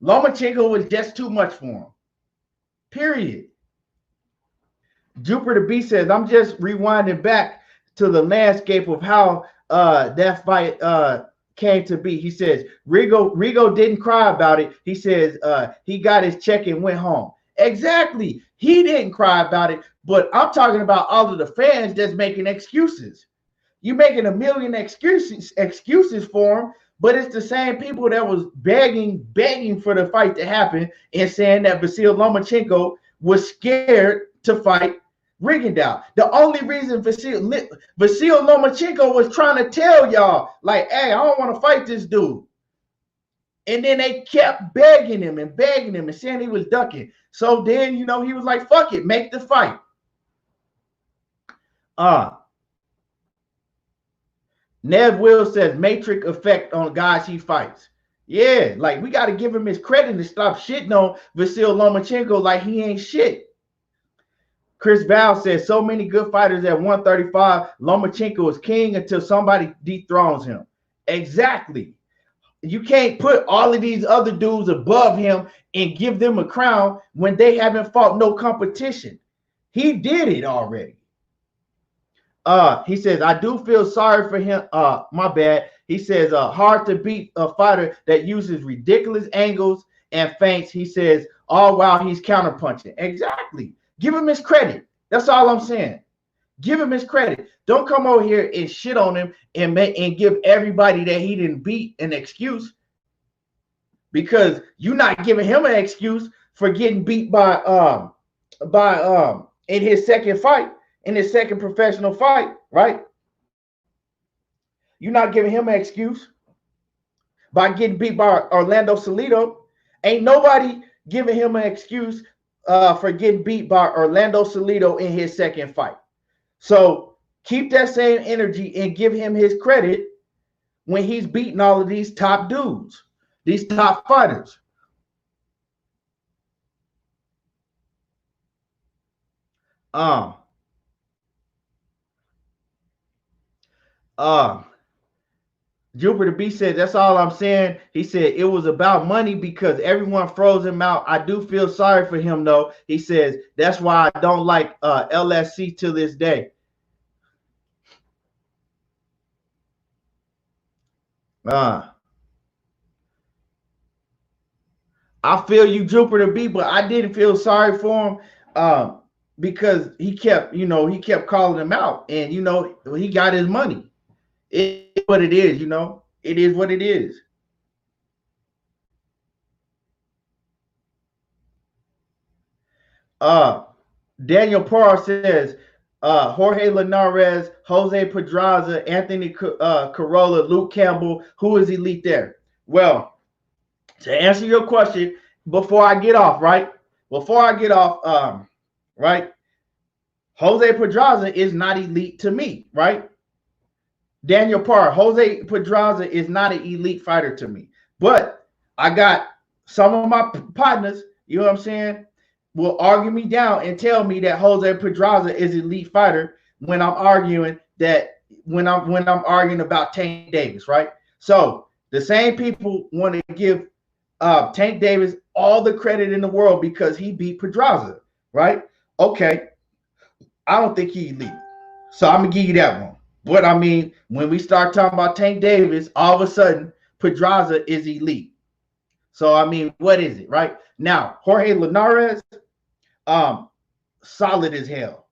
Lomachenko was just too much for him. Period. Jupiter B says, I'm just rewinding back to the landscape of how that fight came to be. He says Rigo didn't cry about it. He says he got his check and went home. Exactly. He didn't cry about it, but I'm talking about all of the fans that's making excuses. You making a million excuses for him, but it's the same people that was begging for the fight to happen and saying that Vasyl Lomachenko was scared to fight Rigondeaux. The only reason Vasyl Lomachenko was trying to tell y'all, like, hey, I don't want to fight this dude. And then they kept begging him and saying he was ducking. So then, he was like, fuck it, make the fight. Nev Will says matrix effect on guys he fights. Yeah, like we got to give him his credit and stop shitting on Vasyl Lomachenko like he ain't shit. Chris Val says so many good fighters at 135. Lomachenko is king until somebody dethrones him. Exactly. You can't put all of these other dudes above him and give them a crown when they haven't fought no competition. He did it already. He says, I do feel sorry for him. My bad. He says, hard to beat a fighter that uses ridiculous angles and feints. He says, all while he's counterpunching. Exactly. Give him his credit. That's all I'm saying. Give him his credit. Don't come over here and shit on him and give everybody that he didn't beat an excuse, because you're not giving him an excuse for getting beat by in his second fight, in his second professional fight, right? You're not giving him an excuse by getting beat by Orlando Salido. Ain't nobody giving him an excuse for getting beat by Orlando Salido in his second fight. So keep that same energy and give him his credit when he's beating all of these top dudes, these top fighters. Jupiter B said, that's all I'm saying. He said it was about money because everyone froze him out. I do feel sorry for him, though. He says, that's why I don't like LSC to this day. I feel you, Jupiter B, but I didn't feel sorry for him because he kept calling him out, and, he got his money. It's what it is, It is what it is. Daniel Parr says, Jorge Linares, Jose Pedraza, Anthony Corolla, Luke Campbell, who is elite there? Well, to answer your question, before I get off, right? Right? Jose Pedraza is not elite to me, right? Daniel Parr, Jose Pedraza is not an elite fighter to me. But I got some of my partners, you know what I'm saying, will argue me down and tell me that Jose Pedraza is an elite fighter when I'm arguing about Tank Davis, right? So the same people want to give Tank Davis all the credit in the world because he beat Pedraza, right? Okay. I don't think he's elite. So I'm going to give you that one. But I mean, when we start talking about Tank Davis, all of a sudden, Pedraza is elite. So, I mean, what is it, right? Now, Jorge Linares, solid as hell.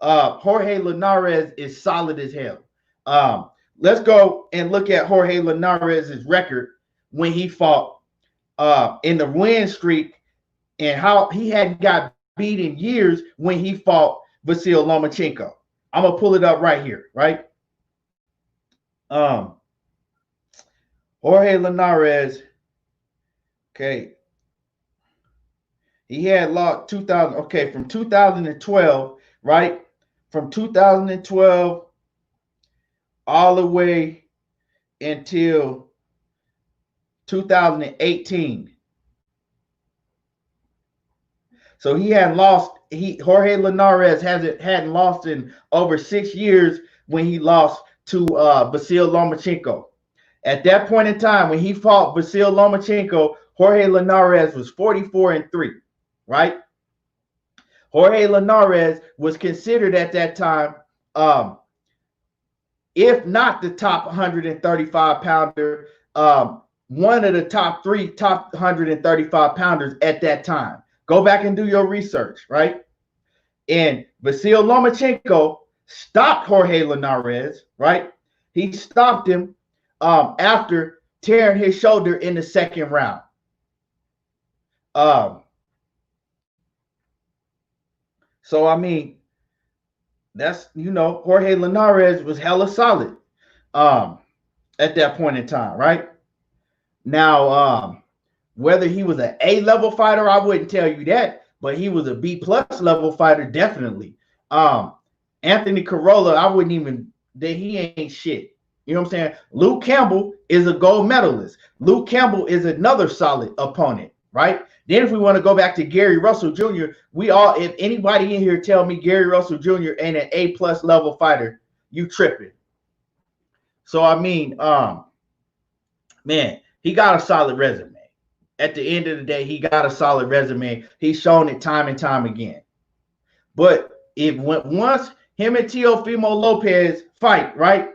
Jorge Linares is solid as hell. Let's go and look at Jorge Linares' record when he fought in the win streak and how he hadn't got beat in years when he fought Vasyl Lomachenko. I'm gonna pull it up right here, right? Jorge Linares, okay. He had lost 2000, okay, from 2012, right? From 2012 all the way until 2018. So he hadn't lost. Jorge Linares hadn't lost in over 6 years when he lost to Vasyl Lomachenko. At that point in time, when he fought Vasyl Lomachenko, Jorge Linares was 44-3, right? Jorge Linares was considered at that time, if not the top 135 pounder, one of the top 135 pounders at that time. Go back and do your research, right? And Vasyl Lomachenko stopped Jorge Linares, right? He stopped him after tearing his shoulder in the second round. So, I mean, that's, Jorge Linares was hella solid at that point in time, right? Now, whether he was an A-level fighter, I wouldn't tell you that, but he was a B-plus level fighter, definitely. Anthony Corolla, I wouldn't even, he ain't shit. You know what I'm saying? Luke Campbell is a gold medalist. Luke Campbell is another solid opponent, right? Then if we want to go back to Gary Russell Jr., if anybody in here tell me Gary Russell Jr. ain't an A-plus level fighter, you tripping. So, I mean, man, he got a solid resume. At the end of the day, he got a solid resume. He's shown it time and time again. But once him and Teofimo Lopez fight, right?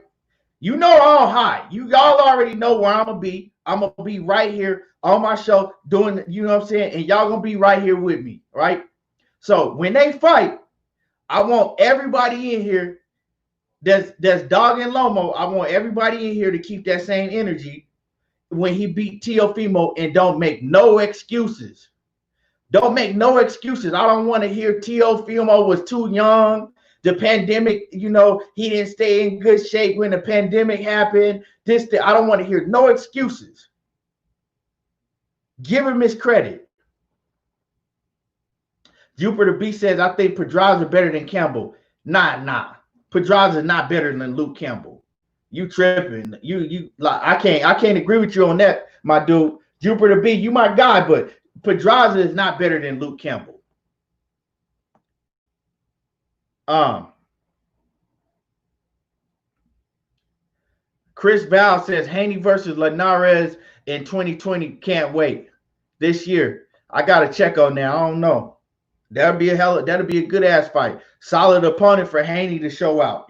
All high. Y'all already know where I'm gonna be. I'm gonna be right here on my show doing, you know what I'm saying? And y'all gonna be right here with me, right? So when they fight, I want everybody in here that's dogging Lomo. I want everybody in here to keep that same energy when he beat Teofimo and don't make no excuses. Don't make no excuses. I don't want to hear Teofimo was too young. The pandemic, he didn't stay in good shape when the pandemic happened. I don't want to hear no excuses. Give him his credit. Jupiter B says, I think Pedraza better than Campbell. Nah. Pedraza not better than Luke Campbell. You tripping. I can't agree with you on that, my dude. Jupiter B, you my guy, but Pedraza is not better than Luke Campbell. Chris Val says Haney versus Linares in 2020. Can't wait. This year. I gotta check on that. I don't know. That'll be a good ass fight. Solid opponent for Haney to show out,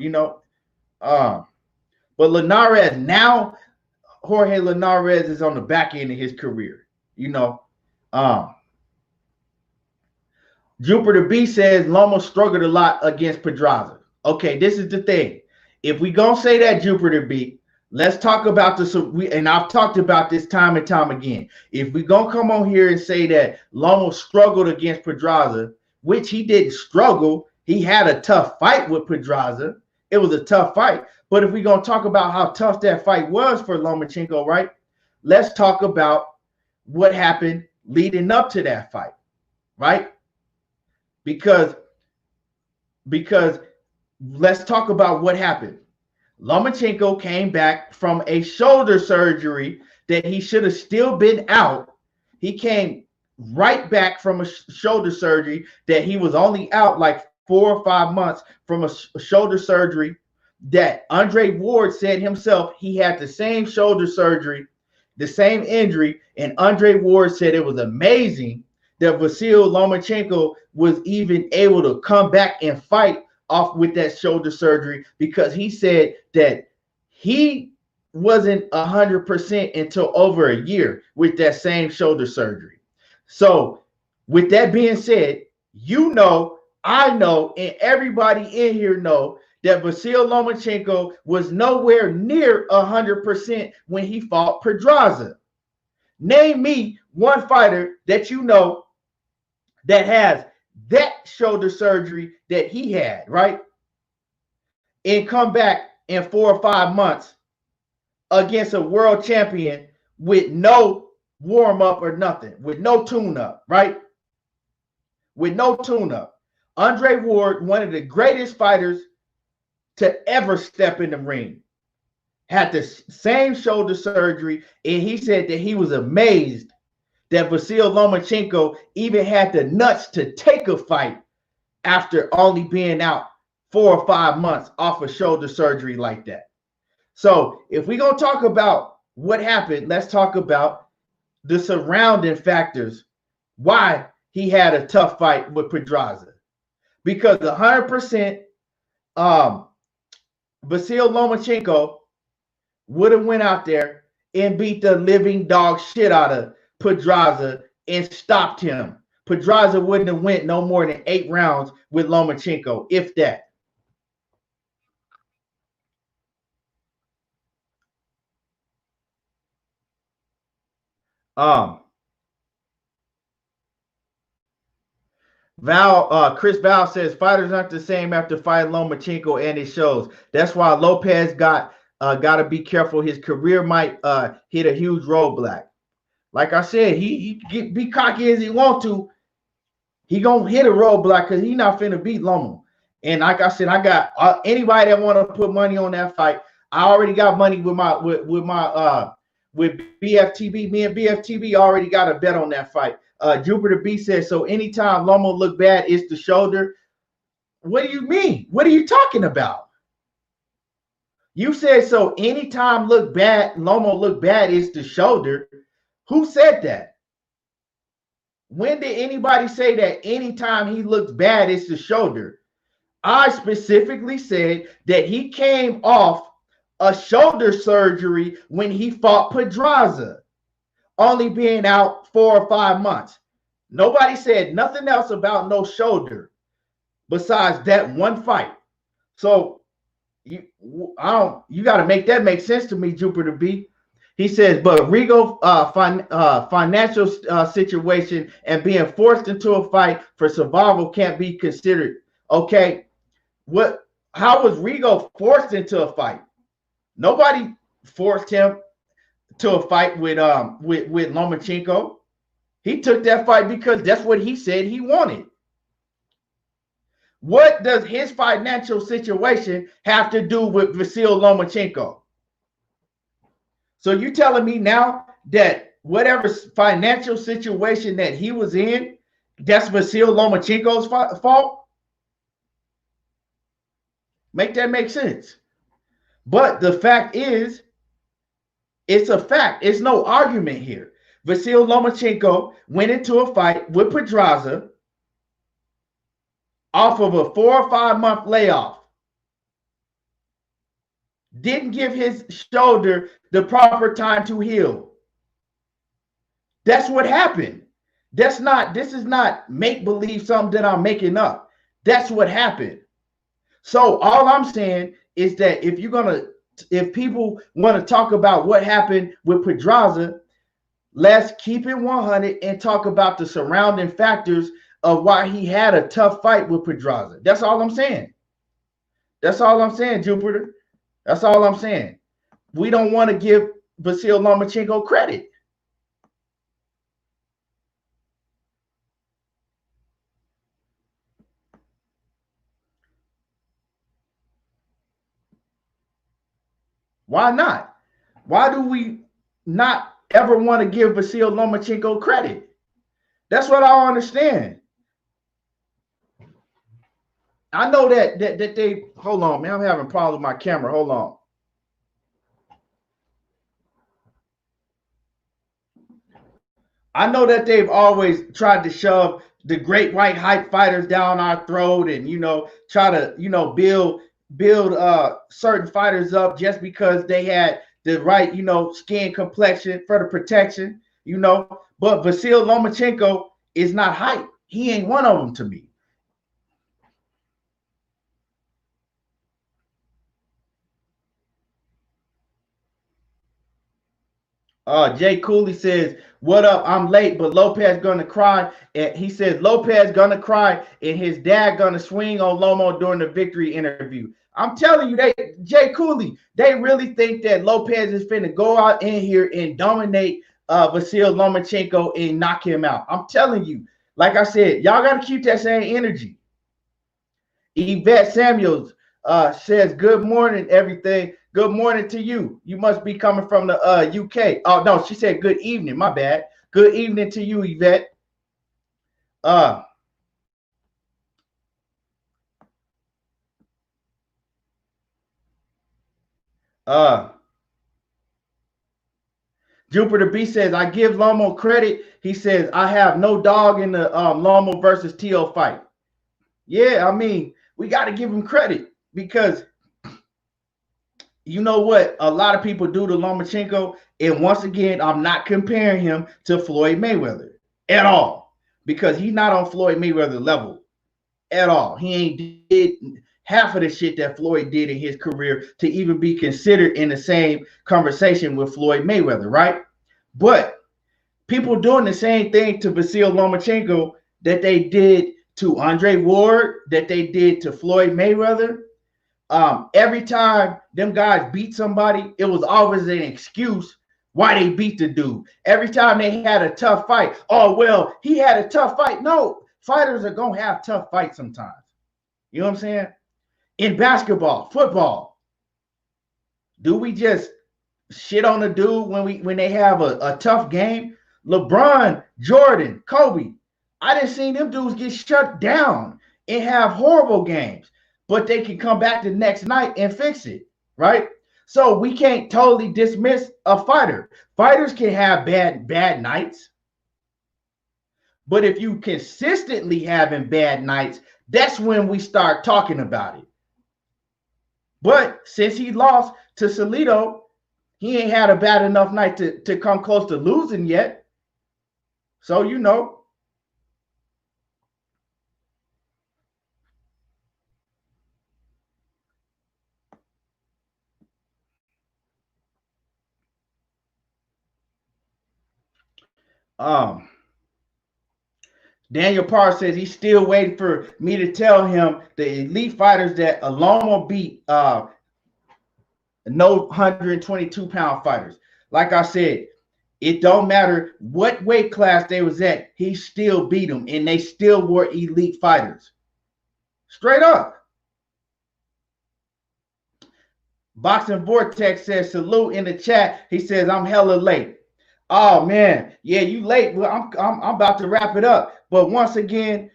But Linares now, Jorge Linares is on the back end of his career, Jupiter B says Lomo struggled a lot against Pedraza. Okay, this is the thing. If we gonna say that, Jupiter B, let's talk about this. And I've talked about this time and time again. If we gonna come on here and say that Lomo struggled against Pedraza, which he didn't struggle, he had a tough fight with Pedraza. It was a tough fight. But if we're gonna talk about how tough that fight was for Lomachenko, right? Let's talk about what happened leading up to that fight, right? Because let's talk about what happened. Lomachenko came back from a shoulder surgery that he should have still been out. He came right back from a shoulder surgery that he was only out like 4 or 5 months from a shoulder surgery that Andre Ward said himself he had the same shoulder surgery, the same injury, and Andre Ward said it was amazing that Vasyl Lomachenko was even able to come back and fight off with that shoulder surgery because he said that he wasn't 100% until over a year with that same shoulder surgery. So with that being said, I know, and everybody in here know that Vasyl Lomachenko was nowhere near 100% when he fought Pedraza. Name me one fighter that you know that has that shoulder surgery that he had, right? And come back in 4 or 5 months against a world champion with no warm-up or nothing, with no tune-up, right? With no tune-up. Andre Ward, one of the greatest fighters to ever step in the ring, had the same shoulder surgery, and he said that he was amazed that Vasyl Lomachenko even had the nuts to take a fight after only being out 4 or 5 months off of shoulder surgery like that. So if we're going to talk about what happened, let's talk about the surrounding factors why he had a tough fight with Pedraza. Because 100% Vasyl Lomachenko would have went out there and beat the living dog shit out of Pedraza and stopped him. Pedraza wouldn't have went no more than 8 rounds with Lomachenko, if that. Chris Val says fighters aren't the same after fighting Lomachenko, and it shows. That's why Lopez got to be careful. His career might hit a huge roadblock. Like I said, he be cocky as he want to. He gonna hit a roadblock because he not finna beat Loma. And like I said, I got anybody that want to put money on that fight. I already got money with BFTB. Me and BFTB already got a bet on that fight. Jupiter B says, so anytime Loma look bad, it's the shoulder. What do you mean? What are you talking about? You said so anytime Loma look bad, it's the shoulder. Who said that? When did anybody say that anytime he looks bad, it's the shoulder? I specifically said that he came off a shoulder surgery when he fought Pedraza, only being out 4 or 5 months. Nobody said nothing else about no shoulder. besides that one fight. So you got to make that make sense to me, Jupiter B. He says, but Rigo financial situation and being forced into a fight for survival can't be considered. Okay, what? How was Rigo forced into a fight? Nobody forced him to a fight with Lomachenko. He took that fight because that's what he said he wanted. What does his financial situation have to do with Vasyl Lomachenko? So you telling me now that whatever financial situation that he was in, that's Vasyl Lomachenko's fault? Make that make sense. But the fact is, it's a fact. It's no argument here. Vasyl Lomachenko went into a fight with Pedraza off of a 4 or 5 month layoff. Didn't give his shoulder the proper time to heal. That's what happened. This is not make-believe, something that I'm making up. That's what happened. So all I'm saying is that if people want to talk about what happened with Pedraza, let's keep it 100 and talk about the surrounding factors of why he had a tough fight with Pedraza. That's all I'm saying. That's all I'm saying, Jupiter. That's all I'm saying. We don't want to give Vasyl Lomachenko credit. Why not? Why do we not ever want to give Vasyl Lomachenko credit? That's what I don't understand. I know that they hold on, man. I'm having a problem with my camera. Hold on. I know that they've always tried to shove the great white hype fighters down our throat and try to build certain fighters up just because they had the right skin complexion for the protection, but Vasyl Lomachenko is not hype. He ain't one of them to me. Jay Cooley says, what up? I'm late, but Lopez gonna cry. And he says Lopez gonna cry and his dad gonna swing on Lomo during the victory interview. I'm telling you, Jay Cooley, they really think that Lopez is finna go out in here and dominate Vasyl Lomachenko and knock him out. I'm telling you, like I said, y'all gotta keep that same energy. Yvette Samuels says, good morning, everything. Good morning to you. You must be coming from the UK. Oh, no, she said good evening. My bad. Good evening to you, Yvette. Jupiter B says, I give Lomo credit. He says, I have no dog in the Lomo versus Tio fight. Yeah, I mean, we got to give him credit because you know what a lot of people do to Lomachenko, and once again, I'm not comparing him to Floyd Mayweather at all because he's not on Floyd Mayweather level at all. He ain't did half of the shit that Floyd did in his career to even be considered in the same conversation with Floyd Mayweather, right? But people doing the same thing to Vasyl Lomachenko that they did to Andre Ward, that they did to Floyd Mayweather. Every time them guys beat somebody, it was always an excuse why they beat the dude. Every time they had a tough fight, oh, well, he had a tough fight. No, fighters are going to have tough fights sometimes. You know what I'm saying? In basketball, football, do we just shit on the dude when they have a tough game? LeBron, Jordan, Kobe, I didn't see them dudes get shut down and have horrible games, but they can come back the next night and fix it, right? So we can't totally dismiss a fighter. Fighters can have bad nights, but if you consistently having bad nights, that's when we start talking about it. But since he lost to Salido, he ain't had a bad enough night to come close to losing yet. So, Um, Daniel Parr says he's still waiting for me to tell him the elite fighters that Aloma beat no 122-pound fighters. Like I said, it don't matter what weight class they was at, he still beat them, and they still were elite fighters. Straight up. Boxing Vortex says salute in the chat. He says I'm hella late. Oh man, yeah, you late. Well, I'm about to wrap it up. But once again,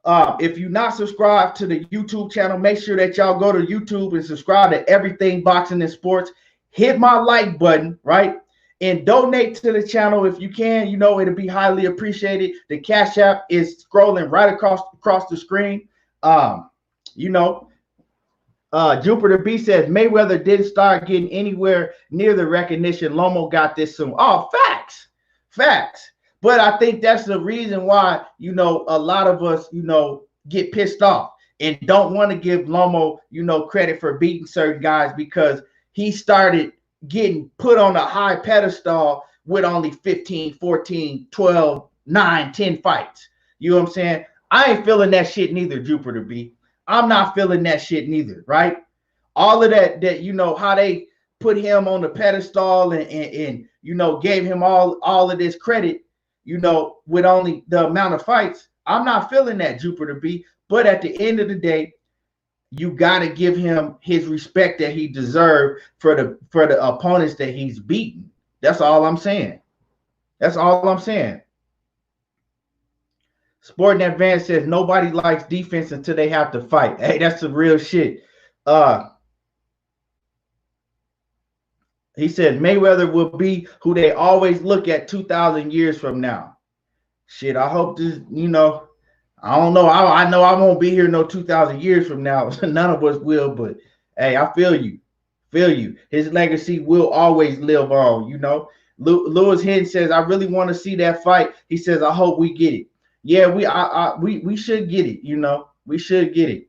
if you're not subscribed to the YouTube channel, make sure that y'all go to YouTube and subscribe to Everything Boxing and Sports. Hit my like button, right? And donate to the channel if you can. You know, it'll be highly appreciated. The Cash App is scrolling right across the screen. You know, Jupiter B says Mayweather didn't start getting anywhere near the recognition. Lomo got this soon. Oh, facts. But I think that's the reason why, you know, a lot of us, you know, get pissed off and don't want to give Lomo, you know, credit for beating certain guys, because he started getting put on a high pedestal with only 15, 14, 12, 9, 10 fights. You know what I'm saying? I ain't feeling that shit neither, Jupiter B. I'm not feeling that shit neither, right? All of that, you know, how they put him on the pedestal and you know, gave him all of this credit, you know, with only the amount of fights. I'm not feeling that, Jupiter B. But at the end of the day, you got to give him his respect that he deserved for the opponents that he's beaten. That's all I'm saying. Sporting Advance says nobody likes defense until they have to fight. Hey, that's the real shit. He said Mayweather will be who they always look at 2,000 years from now. Shit, I hope this, you know, I don't know. I know I won't be here no 2,000 years from now. None of us will, but hey, I feel you. His legacy will always live on, you know. Lewis Hinton says, I really want to see that fight. He says, I hope we get it. Yeah, we should get it, you know. We should get it.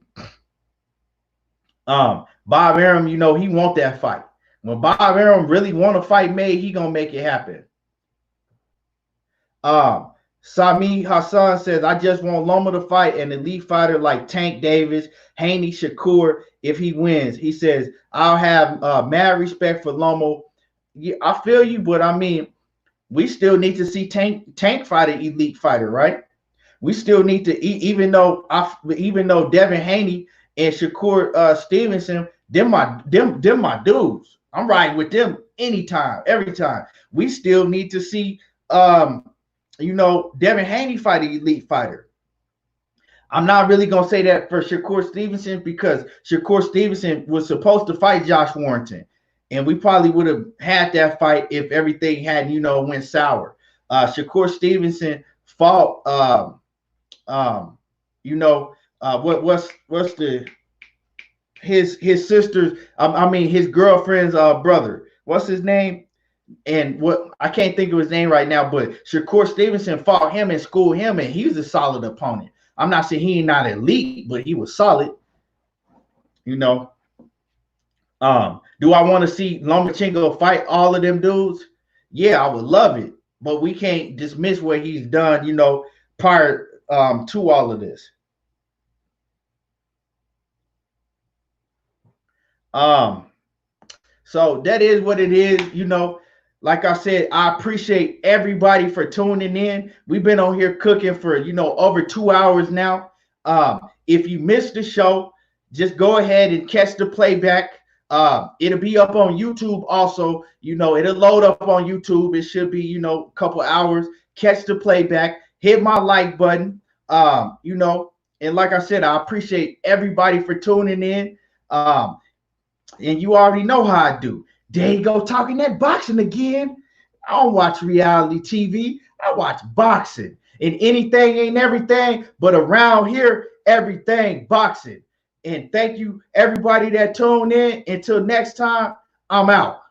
Bob Arum, you know, he want that fight. When Bob Arum really want a fight made, he gonna make it happen. Sami Hassan says, I just want Loma to fight an elite fighter like Tank Davis, Haney Shakur if he wins. He says, I'll have mad respect for Loma. Yeah, I feel you, but I mean, we still need to see Tank fight an elite fighter, right? We still need to, even though Devin Haney and Shakur Stevenson, them my dudes. I'm riding with them anytime, every time. We still need to see you know, Devin Haney fight an elite fighter. I'm not really gonna say that for Shakur Stevenson, because Shakur Stevenson was supposed to fight Josh Warrington, and we probably would have had that fight if everything hadn't, you know, went sour. Shakur Stevenson fought you know, what's his sister's, I mean his girlfriend's brother. What's his name? And what, I can't think of his name right now, but Shakur Stevenson fought him and schooled him, and he was a solid opponent. I'm not saying he ain't not elite, but he was solid. You know. Do I want to see Lomachenko fight all of them dudes? Yeah, I would love it, but we can't dismiss what he's done, you know, prior to all of this. So that is what it is, you know. Like I said, I appreciate everybody for tuning in. We've been on here cooking for, you know, over 2 hours now. If you missed the show, just go ahead and catch the playback. It'll be up on YouTube also. You know, it'll load up on YouTube. It should be, you know, a couple hours. Catch the playback. Hit my like button. You know, and like I said, I appreciate everybody for tuning in. And you already know how I do. There you go, talking that boxing again. I don't watch reality TV. I watch boxing. And anything ain't everything, but around here, everything boxing. And thank you, everybody that tuned in. Until next time, I'm out.